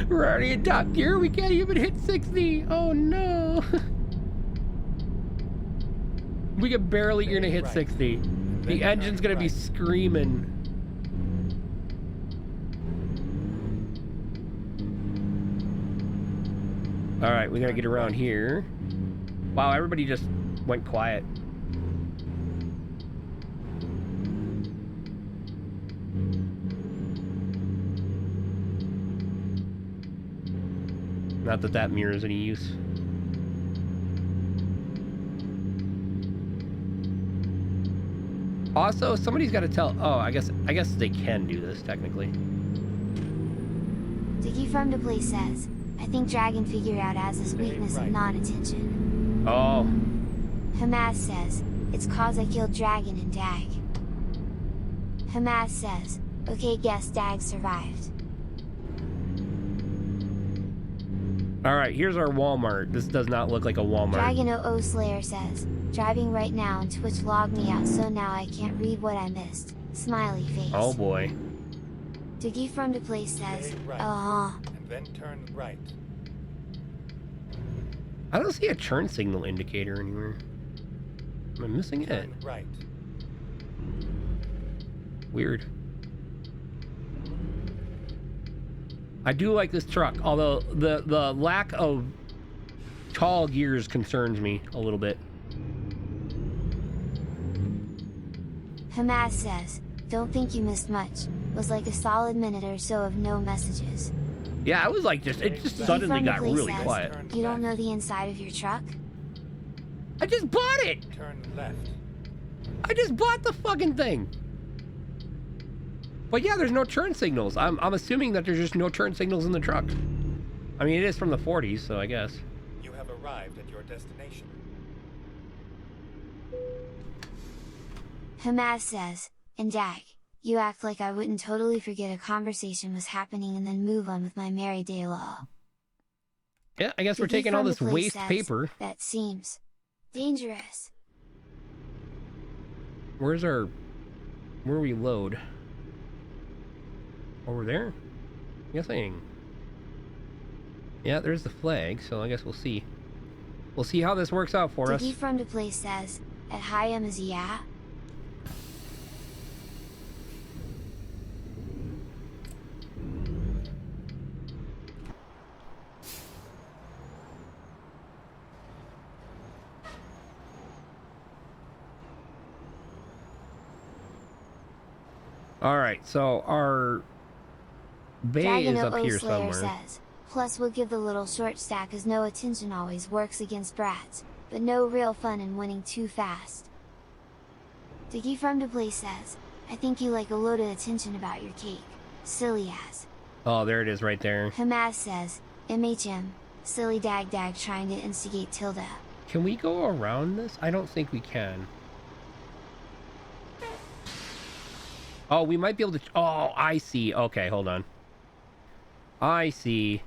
We're already in top gear. We can't even hit 60. Oh no. We can barely gonna hit 60. The engine's gonna be screaming. All right, we gotta get around here. Wow, everybody just went quiet. Not that that mirror is any use. Also, somebody's got to tell. Oh, I guess they can do this technically. Diggy from the place says, I think Dragon figured out Az's weakness of non-attention. Oh. Hamas says, it's cause I killed Dragon and Dag. Hamas says, okay, guess Dag survived. All right, here's our Walmart. This does not look like a Walmart. Dragon 00 Slayer says, driving right now and Twitch logged me out so now I can't read what I missed. Smiley face. Oh boy. Diggy from the place says, Stay right. And then turn right. I don't see a turn signal indicator anywhere. Am I missing it? Turn right. Weird. I do like this truck, although the lack of tall gears concerns me a little bit. Hamas says, don't think you missed much. Was like a solid minute or so of no messages. Yeah, I was like it just suddenly got really says, quiet. You don't know the inside of your truck? I just bought it! Turn left. I just bought the fucking thing. But yeah, there's no turn signals. I'm assuming that there's just no turn signals in the truck. I mean, it is from the 40s, so I guess. You have arrived at your destination. Hamas says, and Dag, you act like I wouldn't totally forget a conversation was happening and then move on with my merry day law. Yeah, I guess we're taking all this waste paper. That seems dangerous. Where we load? Over there? Guessing. Yeah, there's the flag, so I guess we'll see. We'll see how this works out for us. Diggy from the place says, at Hayam is yeah? Alright, so our bay is up here somewhere. Says, plus we'll give the little short stack as no attention always works against brats, but no real fun in winning too fast. Diggy from the place says, I think you like a load of attention about your cake, silly ass. Oh, there it is right there. Hamas says, MHM, silly dag trying to instigate Tilda. Can we go around this? I don't think we can. Oh, we might be able to... Oh, I see. Okay, hold on. I see.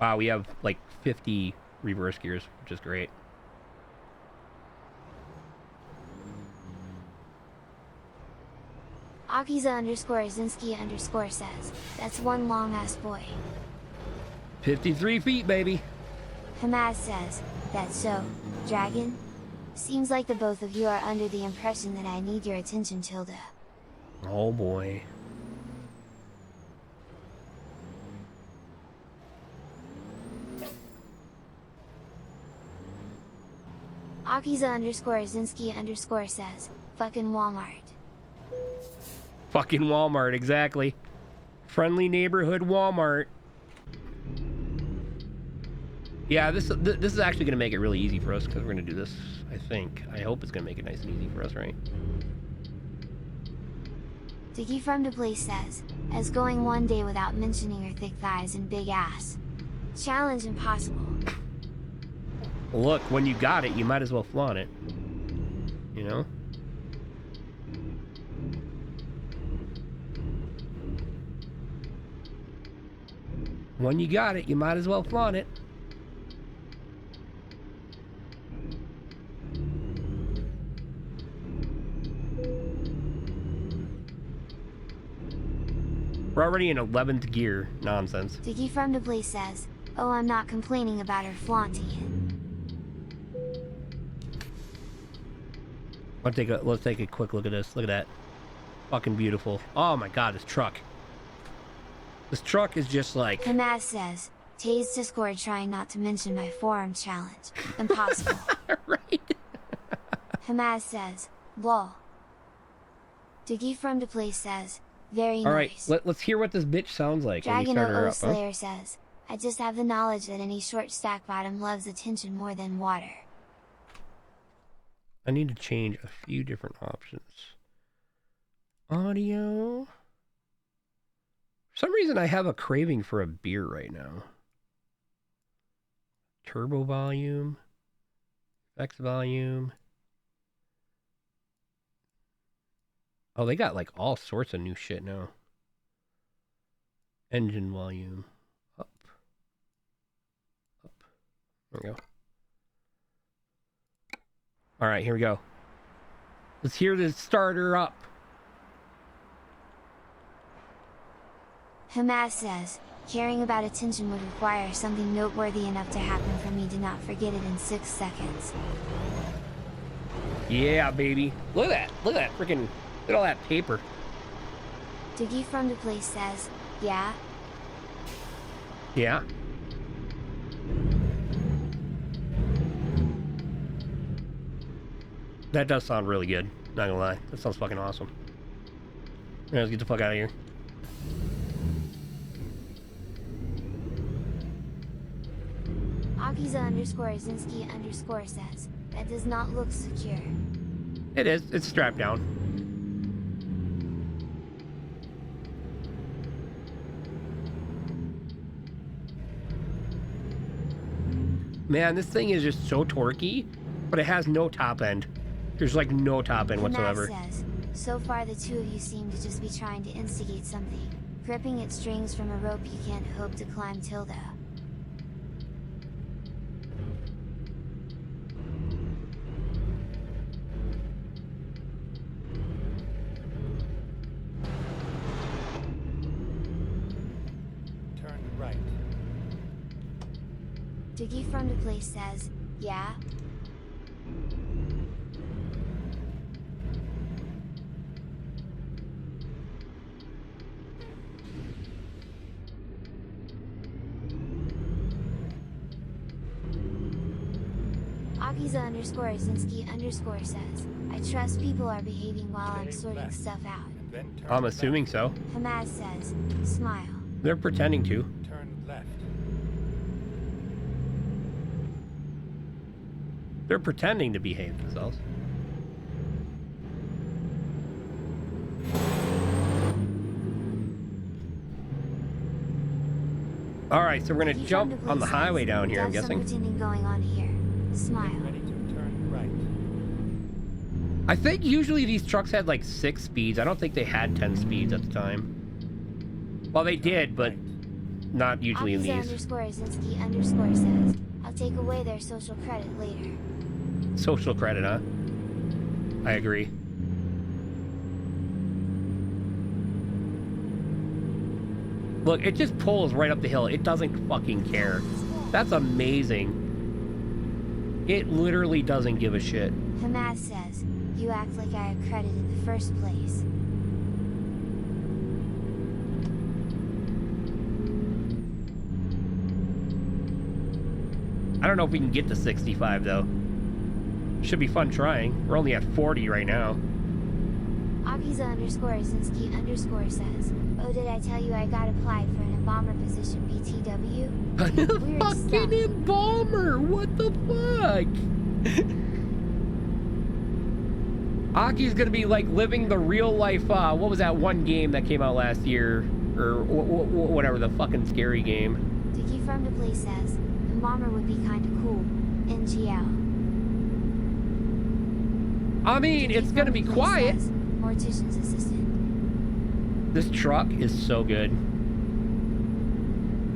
Wow, we have like 50 reverse gears, which is great. Akiza_Azinski_ says, that's one long ass boy. 53 feet, baby. Hamas says, that's so, Dragon? Seems like the both of you are under the impression that I need your attention, Tilda. Oh boy. Akiza_Azinski_ says, fucking Walmart. Fucking Walmart, exactly. Friendly neighborhood Walmart. Yeah, this is actually going to make it really easy for us because we're going to do this, I think. I hope it's going to make it nice and easy for us, right? Diggy from the place says, as going one day without mentioning her thick thighs and big ass. Challenge impossible. Look, when you got it, you might as well flaunt it. You know? When you got it, you might as well flaunt it. We're already in 11th gear nonsense. Diggy from the place says, oh, I'm not complaining about her flaunting it. Let's take a quick look at this. Look at that. Fucking beautiful. Oh my god, this truck. This truck is just like... Hamas says, Tay's Discord trying not to mention my forum challenge. Impossible. Right. Hamas says, lol. Diggy from the place says, very nice. Alright, let's hear what this bitch sounds like. Dragon O Slayer says, I just have the knowledge that any short stack bottom loves attention more than water. I need to change a few different options. Audio. For some reason I have a craving for a beer right now. Turbo volume. X volume. Oh, they got like all sorts of new shit now. Engine volume. Up. Up. There we go. Alright, here we go. Let's hear this starter up. Hamas says, caring about attention would require something noteworthy enough to happen for me to not forget it in 6 seconds. Yeah, baby. Look at that. Look at that freaking... Look at all that paper. Diggy from the place says, yeah. Yeah. That does sound really good. Not gonna lie. That sounds fucking awesome. Yeah, let's get the fuck out of here. Akiza_Azinski_ says, that does not look secure. It is. It's strapped down. Man, this thing is just so torquey, but it has no top end. There's like no top end whatsoever. Says, so far the two of you seem to just be trying to instigate something. Gripping at strings from a rope you can't hope to climb Tilda. Turn right. Diggy from the place says, yeah. Akiza_Azinski_ says, I trust people are behaving while I'm sorting stuff out. And then turn I'm left. assuming so. Hamaz says, smile. They're pretending to. Turn left. They're pretending to behave themselves. Alright, so we're gonna jump on the highway down here, I'm guessing. Pretending going on here. Smile. Ready to turn right. I think usually these trucks had like 6 speeds. I don't think they had 10 speeds at the time. Well, they did, but not usually in these. Akiza_Azinski_ says, I'll take away their social credit later. Social credit, huh? I agree. Look, it just pulls right up the hill. It doesn't fucking care. That's amazing. It literally doesn't give a shit. Hamaz says, you act like I have credit in the first place. I don't know if we can get to 65 though. Should be fun trying. We're only at 40 right now. Akiza_Azinski_ says, oh, did I tell you I got applied for an embalmer position BTW? Weird Fucking stuff. embalmer! What the fuck? Aki's gonna be like living the real life, what was that one game that came out last year? Or whatever, the fucking scary game. Dicky from the place says, embalmer would be kinda cool. NGL. I mean, it's gonna be quiet. Says, mortician's assistant. This truck is so good.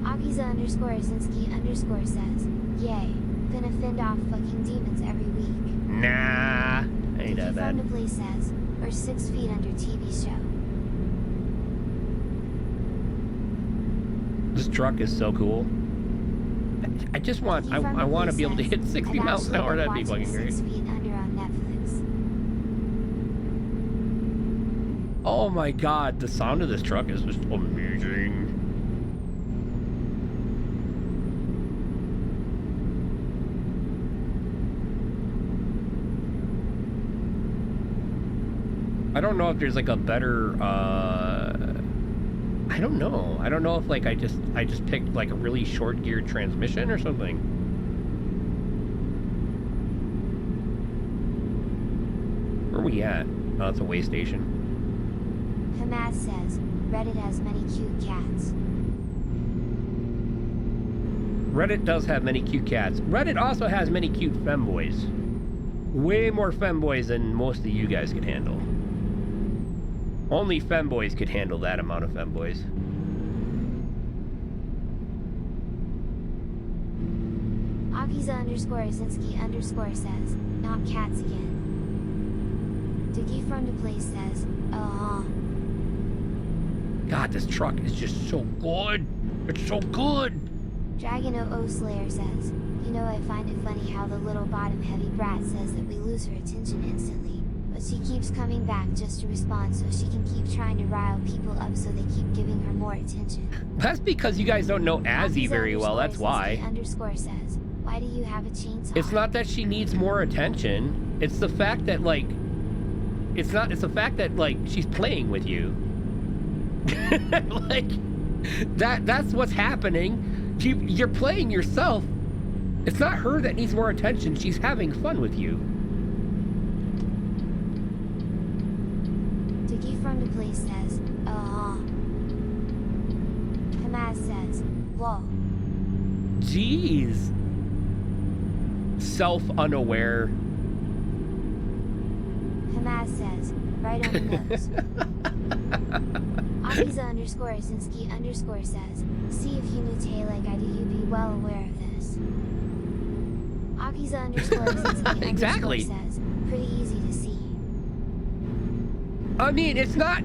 Akiza_Azinski_ says, yay, gonna fend off fucking demons every week. Nah, ain't that Dicky from the bad. place says, or 6 feet under TV show. This truck is so cool. I just want, I want to be able to hit 60 miles an hour. That'd be fucking great. 6 feet under on Netflix. Oh my god, the sound of this truck is just amazing. I don't know if there's like a better, I don't know. I don't know if like I just picked like a really short geared transmission or something. Where are we at? Oh, it's a way station. Hamaz says, Reddit has many cute cats. Reddit does have many cute cats. Reddit also has many cute femboys. Way more femboys than most of you guys could handle. Only femboys could handle that amount of femboys. Akiza_Azinski_ says, not cats again. Diggy from the place says, God, this truck is just so good. It's so good. Dragon O Slayer says, you know, I find it funny how the little bottom heavy brat says that we lose her attention instantly, but But she keeps coming back just to respond so she can keep trying to rile people up so they keep giving her more attention. That's because you guys don't know Azzy very well, that's why. Underscore says, why do you have a chainsaw? It's not that she needs more attention. It's the fact that, like, it's the fact that, like, she's playing with you. Like, that's what's happening. You're playing yourself. It's not her that needs more attention. She's having fun with you. Diggy from the place says, Hamas says, lol. Jeez. Self-unaware. Hamas says, right on the nose. Akiza underscore Azinski underscore says, see if you knew Tay like I do, you'd be well aware of this. Akiza underscore Azinski Exactly. underscore says, pretty easy to see. I mean, it's not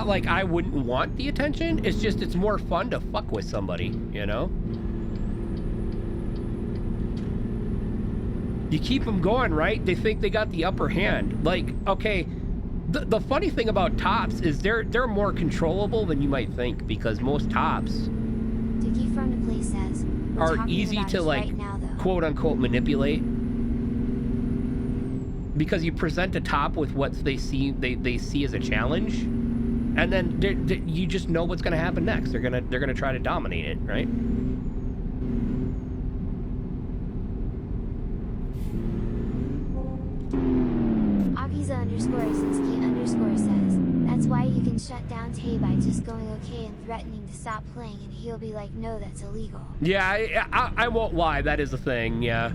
like I wouldn't want the attention. It's just it's more fun to fuck with somebody, you know? You keep them going, right? They think they got the upper hand. Like, okay, the funny thing about tops is they're more controllable than you might think, because most tops Diggy from the place says, are easy to, like, right now, quote unquote manipulate, because you present a top with what they see as a challenge, and then you just know what's going to happen next. They're gonna try to dominate it, right? Akiza underscore Azinski underscore says, that's why you can shut down Tay by just going okay and threatening to stop playing, and he'll be like, no, that's illegal. Yeah, I won't lie. That is a thing, yeah.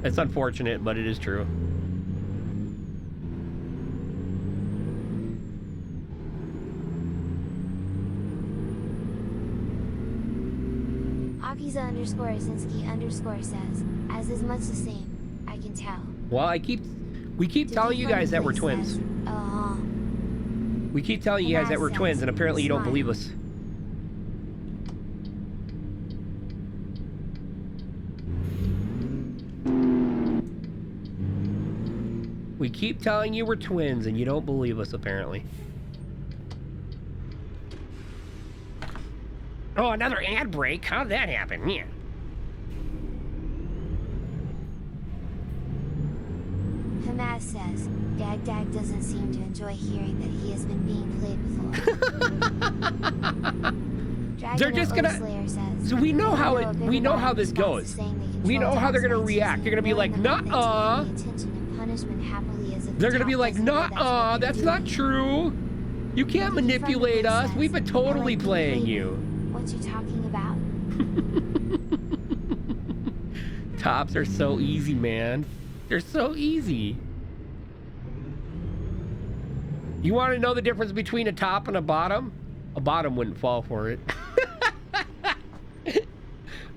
It's unfortunate, but it is true. Akiza underscore Azinski underscore says, as is much the same, I can tell. Well, we keep telling you guys that we're twins. We keep telling you guys that we're twins, and apparently you don't believe us. We keep telling you we're twins, and you don't believe us, apparently. Oh, another ad break? How'd that happen? Yeah. Hamas says, Dag doesn't seem to enjoy hearing that he has been being played with. They're just gonna. Says, So we know how this goes. We know how they're gonna react. They're gonna be like, "Nuh-uh." They're gonna be like, "Nuh-uh, that's not true. You can't manipulate us. We've been totally playing you." What you talking about? Tops are so easy, man. They're so easy. You want to know the difference between a top and a bottom? A bottom wouldn't fall for it.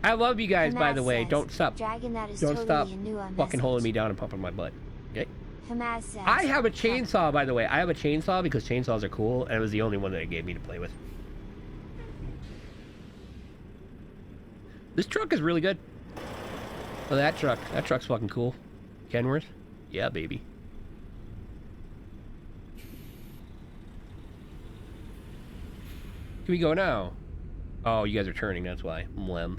I love you guys, by the way. Don't stop. Don't stop fucking holding me down and pumping my butt. Okay? I have a chainsaw, by the way. I have a chainsaw because chainsaws are cool, and it was the only one that it gave me to play with. This truck is really good. Oh, that truck's fucking cool. Kenworth? Yeah, baby. Can we go now? Oh, you guys are turning, that's why. Mlem.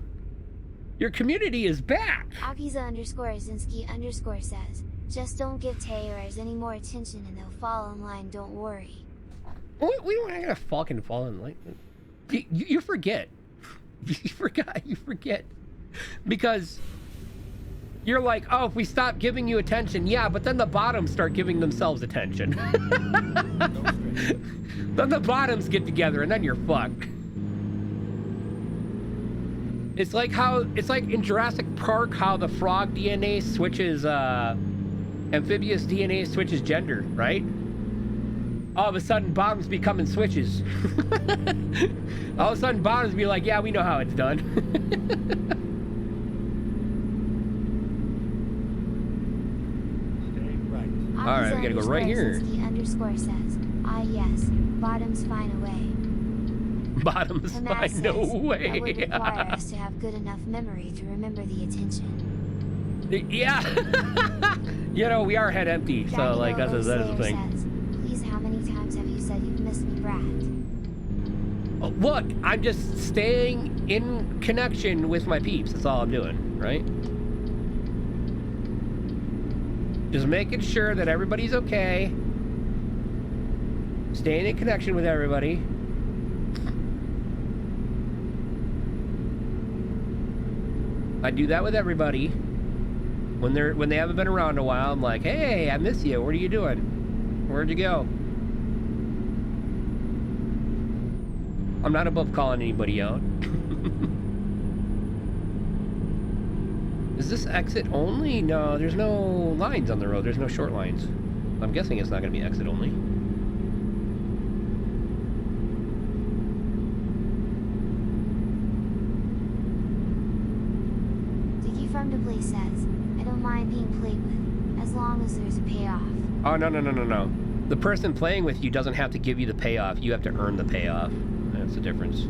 Your community is back! Akiza underscore Azinski underscore says, just don't give Taylors any more attention and they'll fall in line, don't worry. We don't have to fucking fall in line. You forget. You forget. Because you're like, oh, if we stop giving you attention, yeah, but then the bottoms start giving themselves attention. Then the bottoms get together and then you're fucked. It's like in Jurassic Park how the frog DNA switches, amphibious DNA switches gender, right? All of a sudden bottoms becoming switches. All of a sudden bottoms be like, yeah, we know how it's done. All right, we gotta go right here. Underscore says, yes, bottoms find a way. Bottoms find no way. That would require us to have good enough memory to remember the attention. Yeah. You know, we are head empty, so like that is the thing. Says, please, how many times have you said you've missed me, Brat? Oh, look, I'm just staying in connection with my peeps. That's all I'm doing, right? Just making sure that everybody's okay. Staying in connection with everybody. I do that with everybody. When they haven't been around in a while, I'm like, hey, I miss you. What are you doing? Where'd you go? I'm not above calling anybody out. Is this exit only? No, there's no lines on the road. There's no short lines. I'm guessing it's not going to be exit only. Dicky from the Place says, I don't mind being played with, as long as there's a payoff. Oh, no. The person playing with you doesn't have to give you the payoff. You have to earn the payoff. That's the difference.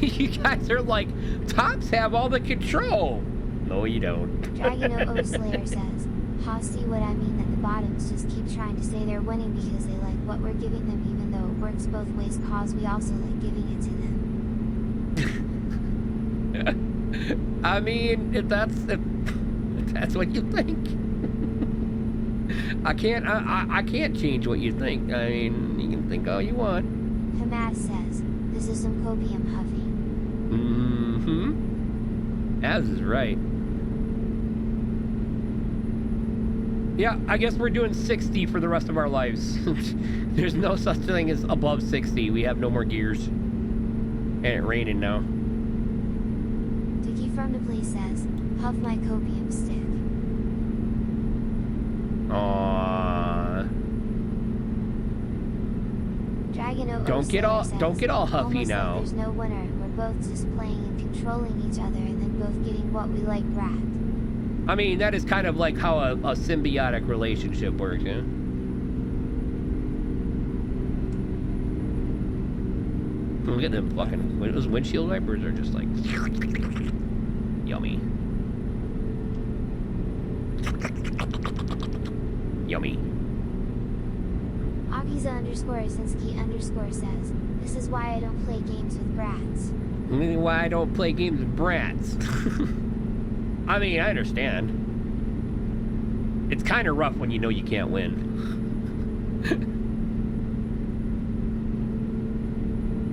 You guys are like, tops have all the control. No, you don't. Dragon O Slayer says, ha, see what I mean, that the bottoms just keep trying to say they're winning because they like what we're giving them, even though it works both ways, cause we also like giving it to them. I mean, if that's what you think. I can't change what you think. I mean, you can think all you want. Hamas says, this is some copium huffing. Mm-hmm. Az is right. Yeah, I guess we're doing 60 for the rest of our lives. There's no such thing as above 60. We have no more gears. And it's raining now. Dicky from the Place says, huff my copium stick. Aww. Dragon O Don't get all huffy almost now. Like there's no winner. We're both just playing and controlling each other, and then both getting what we like, Brat. I mean, that is kind of like how a symbiotic relationship works, yeah? Look at them fucking... Those windshield wipers are just like... Yummy. Yummy. Akiza_Asinski_ says, this is why I don't play games with brats. Why I don't play games with brats. I mean, I understand. It's kind of rough when you know you can't win.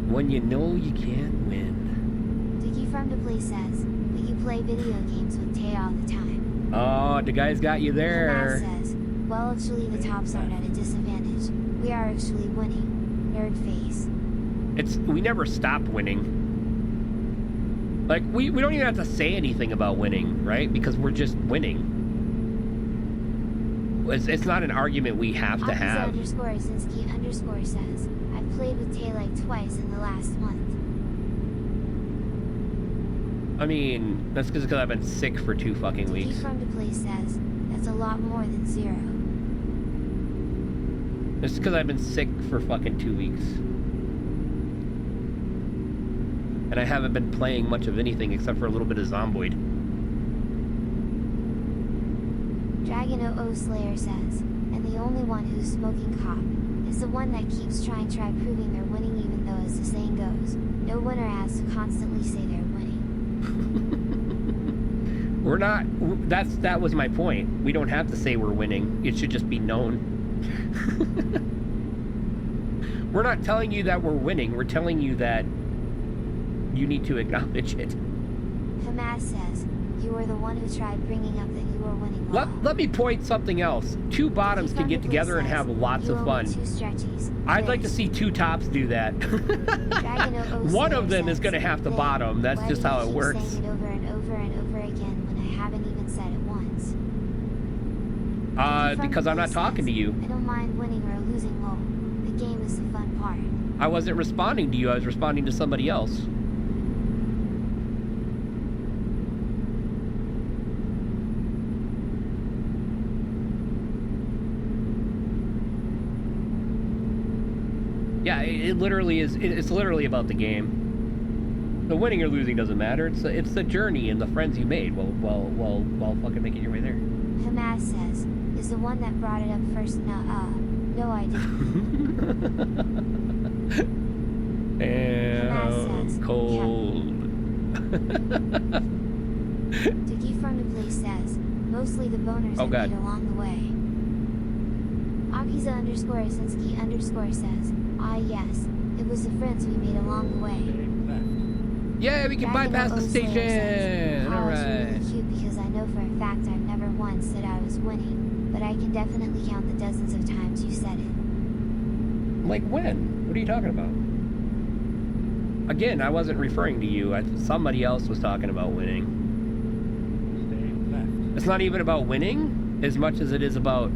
When you know you can't win. Dicky from the Place says, but you play video games with Tay all the time. Oh, the guy's got you there. Hamas says, well, actually the tops aren't at a disadvantage. We are actually winning. Nerd face. We never stop winning. Like, we don't even have to say anything about winning, right? Because we're just winning. It's not an argument we have to have. Akiza_Asinski_ says, I've played with Tay like twice in the last month. I mean, that's because I've been sick for 2 fucking weeks. Dicky from the Place says, that's a lot more than 0. It's because I've been sick for fucking 2 weeks. And I haven't been playing much of anything except for a little bit of Zomboid. Dragon O Slayer says, and the only one who's smoking cop is the one that keeps trying proving they're winning, even though, as the saying goes, no winner has to constantly say they're winning. We're not, that was my point. We don't have to say we're winning. It should just be known. We're not telling you that we're winning. We're telling you that you need to acknowledge it. Hamas says, you were the one who tried bringing up that you were winning. Let me point something else. 2 bottoms can get together and have lots of fun. I'd like to see 2 tops do that. One of them is going to have to bottom. That's just how it works. Saying it over and over and over again when I haven't even said it once. Because I'm not talking to you. I don't mind winning or losing, lol. The game is the fun part. I wasn't responding to you. I was responding to somebody else. Yeah, it literally is. It's literally about the game. The winning or losing doesn't matter. It's the journey and the friends you made while fucking making your way there. Hamas says, is the one that brought it up first. No, I didn't. Damn, says, cold. Dickie from the place says, mostly the boners I made along the way. Akiza_Asinski_ says, yes, it was the friends we made along the way. Yeah, we can bypass the station. All right. Really cute because I know for a fact I've never once said I was winning, but I can definitely count the dozens of times you said it. Like when? What are you talking about? Again, I wasn't referring to you. Somebody else was talking about winning. It's not even about winning as much as it is about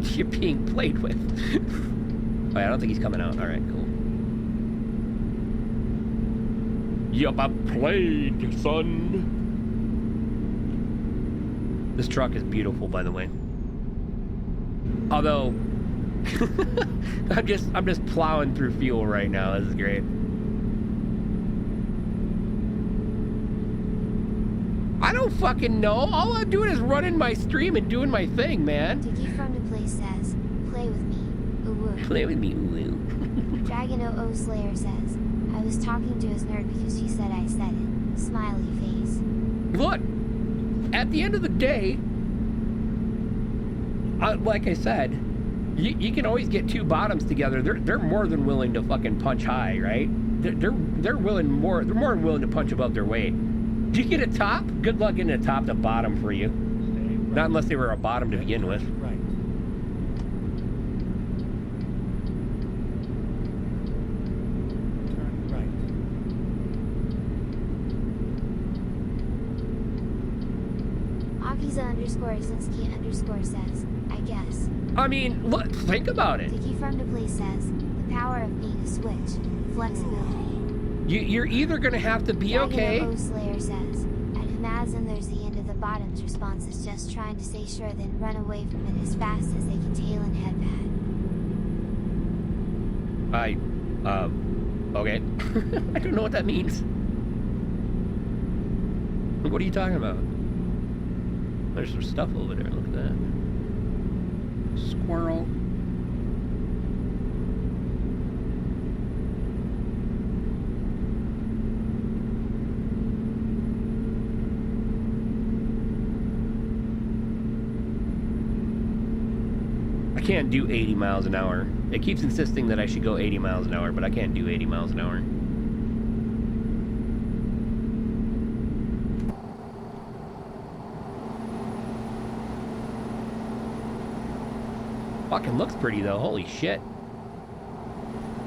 you're being played with. Oh, yeah, I don't think he's coming out. All right, cool. Yup, I played, son. This truck is beautiful, by the way. Although, I'm just plowing through fuel right now. This is great. I don't fucking know. All I'm doing is running my stream and doing my thing, man. Dickie from the place says, play with me. Ooh. Play with me, ooh. Dragon OO Slayer says, I was talking to his nerd because she said I said it. Smiley face. Look, at the end of the day, like I said, you can always get two bottoms together. They're more than willing to fucking punch high, right? They're more than willing to punch above their weight. Did you get a top? Good luck getting a top to bottom for you. Right. Not unless they were a bottom to begin with. Right. Turn right. Akiza_Asinski_ says, I guess. I mean, look, think about it. Dickie from the place says, the power of being a switch. Flexibility. You're either gonna have to be okay. Dragon Slayer says, at Hamazin there's the end of the bottom's response is just trying to stay sure then run away from it as fast as they can tail and headpad. Okay. I don't know what that means. What are you talking about? There's some stuff over there, look at that. Squirrel. I can't do 80 miles an hour. It keeps insisting that I should go 80 miles an hour, but I can't do 80 miles an hour. Fucking looks pretty though, holy shit.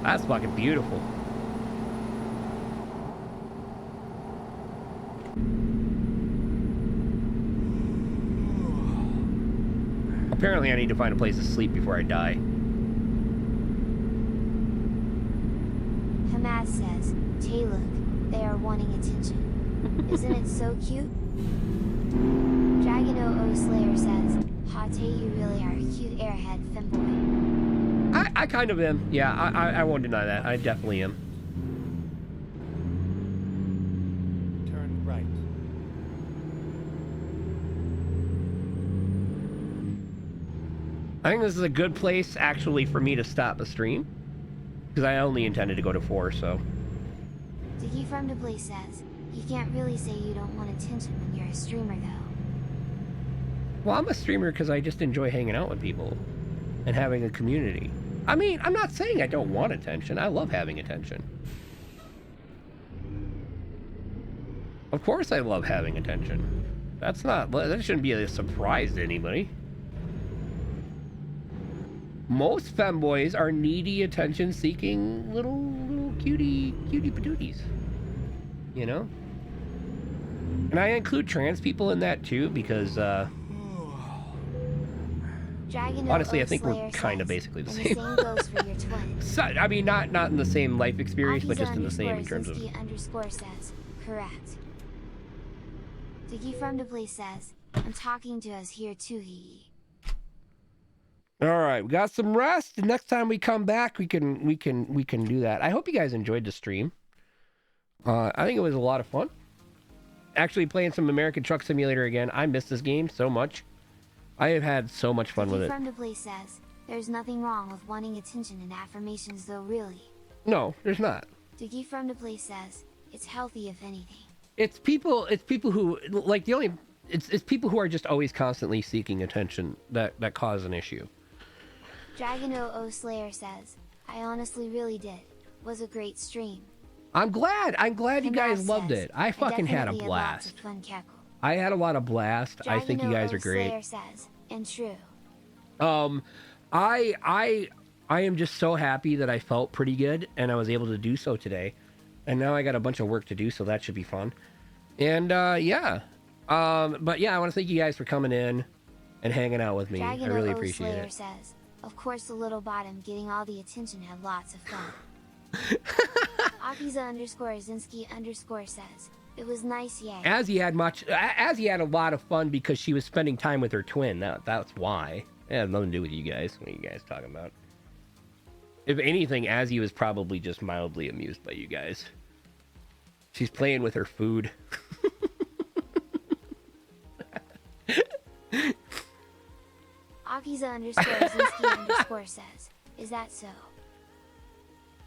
That's fucking beautiful. Apparently I need to find a place to sleep before I die. Hamas says, Tay look, they are wanting attention. Isn't it so cute? Dragon OO Slayer says, ha Tay, you really are a cute airhead femboy. I kind of am. Yeah, I won't deny that. I definitely am. Turn right. I think this is a good place actually for me to stop the stream. Because I only intended to go to 4, so. Dickie from the place says, you can't really say you don't want attention when you're a streamer though. Well, I'm a streamer because I just enjoy hanging out with people and having a community. I mean, I'm not saying I don't want attention. I love having attention. Of course I love having attention. That shouldn't be a surprise to anybody. Most femboys are needy, attention-seeking little cutie patooties. You know? And I include trans people in that too because, honestly, I think we're kind of basically the same. The same goes for your twin. So, I mean, not in the same life experience, but just in the same in terms of. Says, correct. Dickie from the place says, I'm talking to us here too, hee. All right, we got some rest. And next time we come back, we can do that. I hope you guys enjoyed the stream. I think it was a lot of fun. Actually playing some American Truck Simulator again. I miss this game so much. I have had so much fun with it. From the Play says, there's nothing wrong with wanting attention and affirmations though, really. No, there's not. Diggy from the Play says, it's healthy if anything. It's people who like it's people who are just always constantly seeking attention that cause an issue. Dragon O Slayer says, I honestly really did. Was a great stream. I'm glad you guys Hamas loved says, it. I fucking had a definitely blast. lots of fun cackle. I had a lot of blast. I Dragon think you guys are great. Slayer says, and true. I am just so happy that I felt pretty good and I was able to do so today. And now I got a bunch of work to do, so that should be fun. And yeah. But yeah, I want to thank you guys for coming in and hanging out with me. Dragon I really O appreciate Slayer it. says, of course the little bottom getting all the attention had lots of fun. Akiza_Zinski_ says, it was nice, yay. Azzy had a lot of fun because she was spending time with her twin. That's why. It had nothing to do with you guys. What are you guys talking about? If anything, Azzy was probably just mildly amused by you guys. She's playing with her food. Akiza_Zinski_ says, is that so?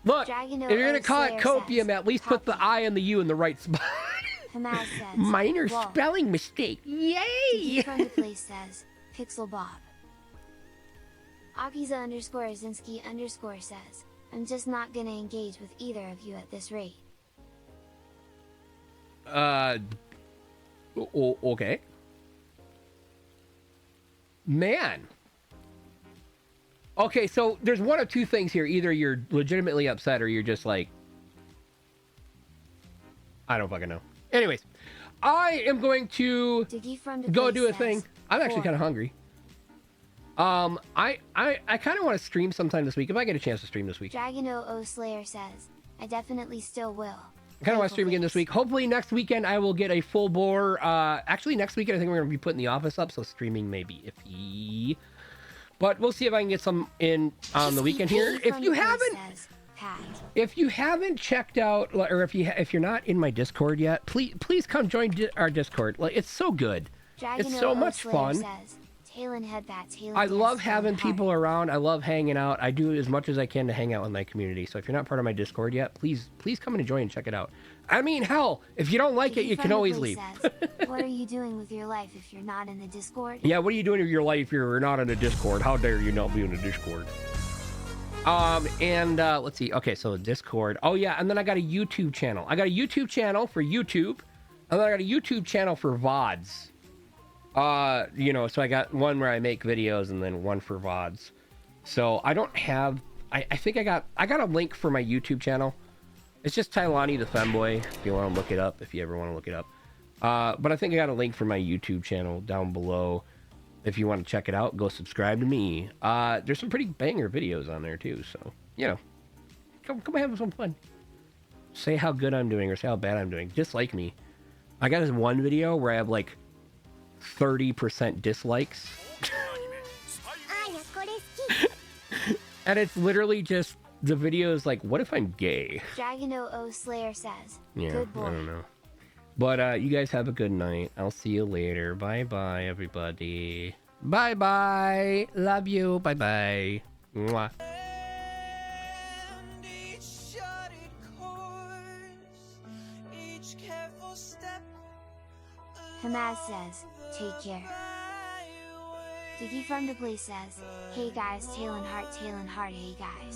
Look, Dragon if you're gonna call it Slayer copium, says, at least put the copy. I and the U in the right spot. Hamas says, Minor whoa. spelling mistake. Yay! Diggy from the Place says, Pixel Bob. Akiza_Zinski_ says, I'm just not gonna engage with either of you at this rate. Okay. Man. Okay, so there's one of two things here. Either you're legitimately upset or you're just like, I don't fucking know. Anyways, I am going to Diggy from the go Place do a says, thing. I'm actually four. kind of hungry. I kind of want to stream sometime this week. If I get a chance to stream this week. Dragon O Slayer says, I definitely still will. I kind of want to stream again this week. Hopefully next weekend I will get a full bore. Actually next weekend I think we're going to be putting the office up, so streaming may be iffy. But we'll see if I can get some in on the weekend here. If you haven't checked out, or if you're not in my Discord yet, please come join our Discord. Like, it's so good. Dragon It's so O much Slayer fun. Says, Talon headbats, Talon I dance, love Talon having heart. people around. I love hanging out. I do as much as I can to hang out with my community. So if you're not part of my Discord yet, please come in and join and check it out. I mean, hell, if you don't like it, you can always leave. Says, what are you doing with your life if you're not in the Discord? Yeah, what are you doing with your life if you're not in the Discord? How dare you not be in the Discord? Let's see. Okay, so Discord. Oh yeah, and then I got a YouTube channel. I got a YouTube channel for YouTube, and then I got a YouTube channel for VODs. So I got one where I make videos and then one for VODs. So I don't have. I think I got a link for my YouTube channel. It's just Tylani the Femboy, if you want to look it up, if you ever want to look it up. But I think I got a link for my YouTube channel down below. If you want to check it out, go subscribe to me. There's some pretty banger videos on there too, so, come have some fun. Say how good I'm doing or say how bad I'm doing. Dislike me. I got this one video where I have like 30% dislikes. And it's literally just, the video is like, what if I'm gay? Dragon O Slayer says, Yeah, good boy. I don't know. But you guys have a good night. I'll see you later. Bye-bye, everybody. Bye-bye. Love you. Bye-bye. Mwah. And each charted course, each careful step Hamas says, take care. Diggy from the Place says, hey guys, Talon heart, hey guys.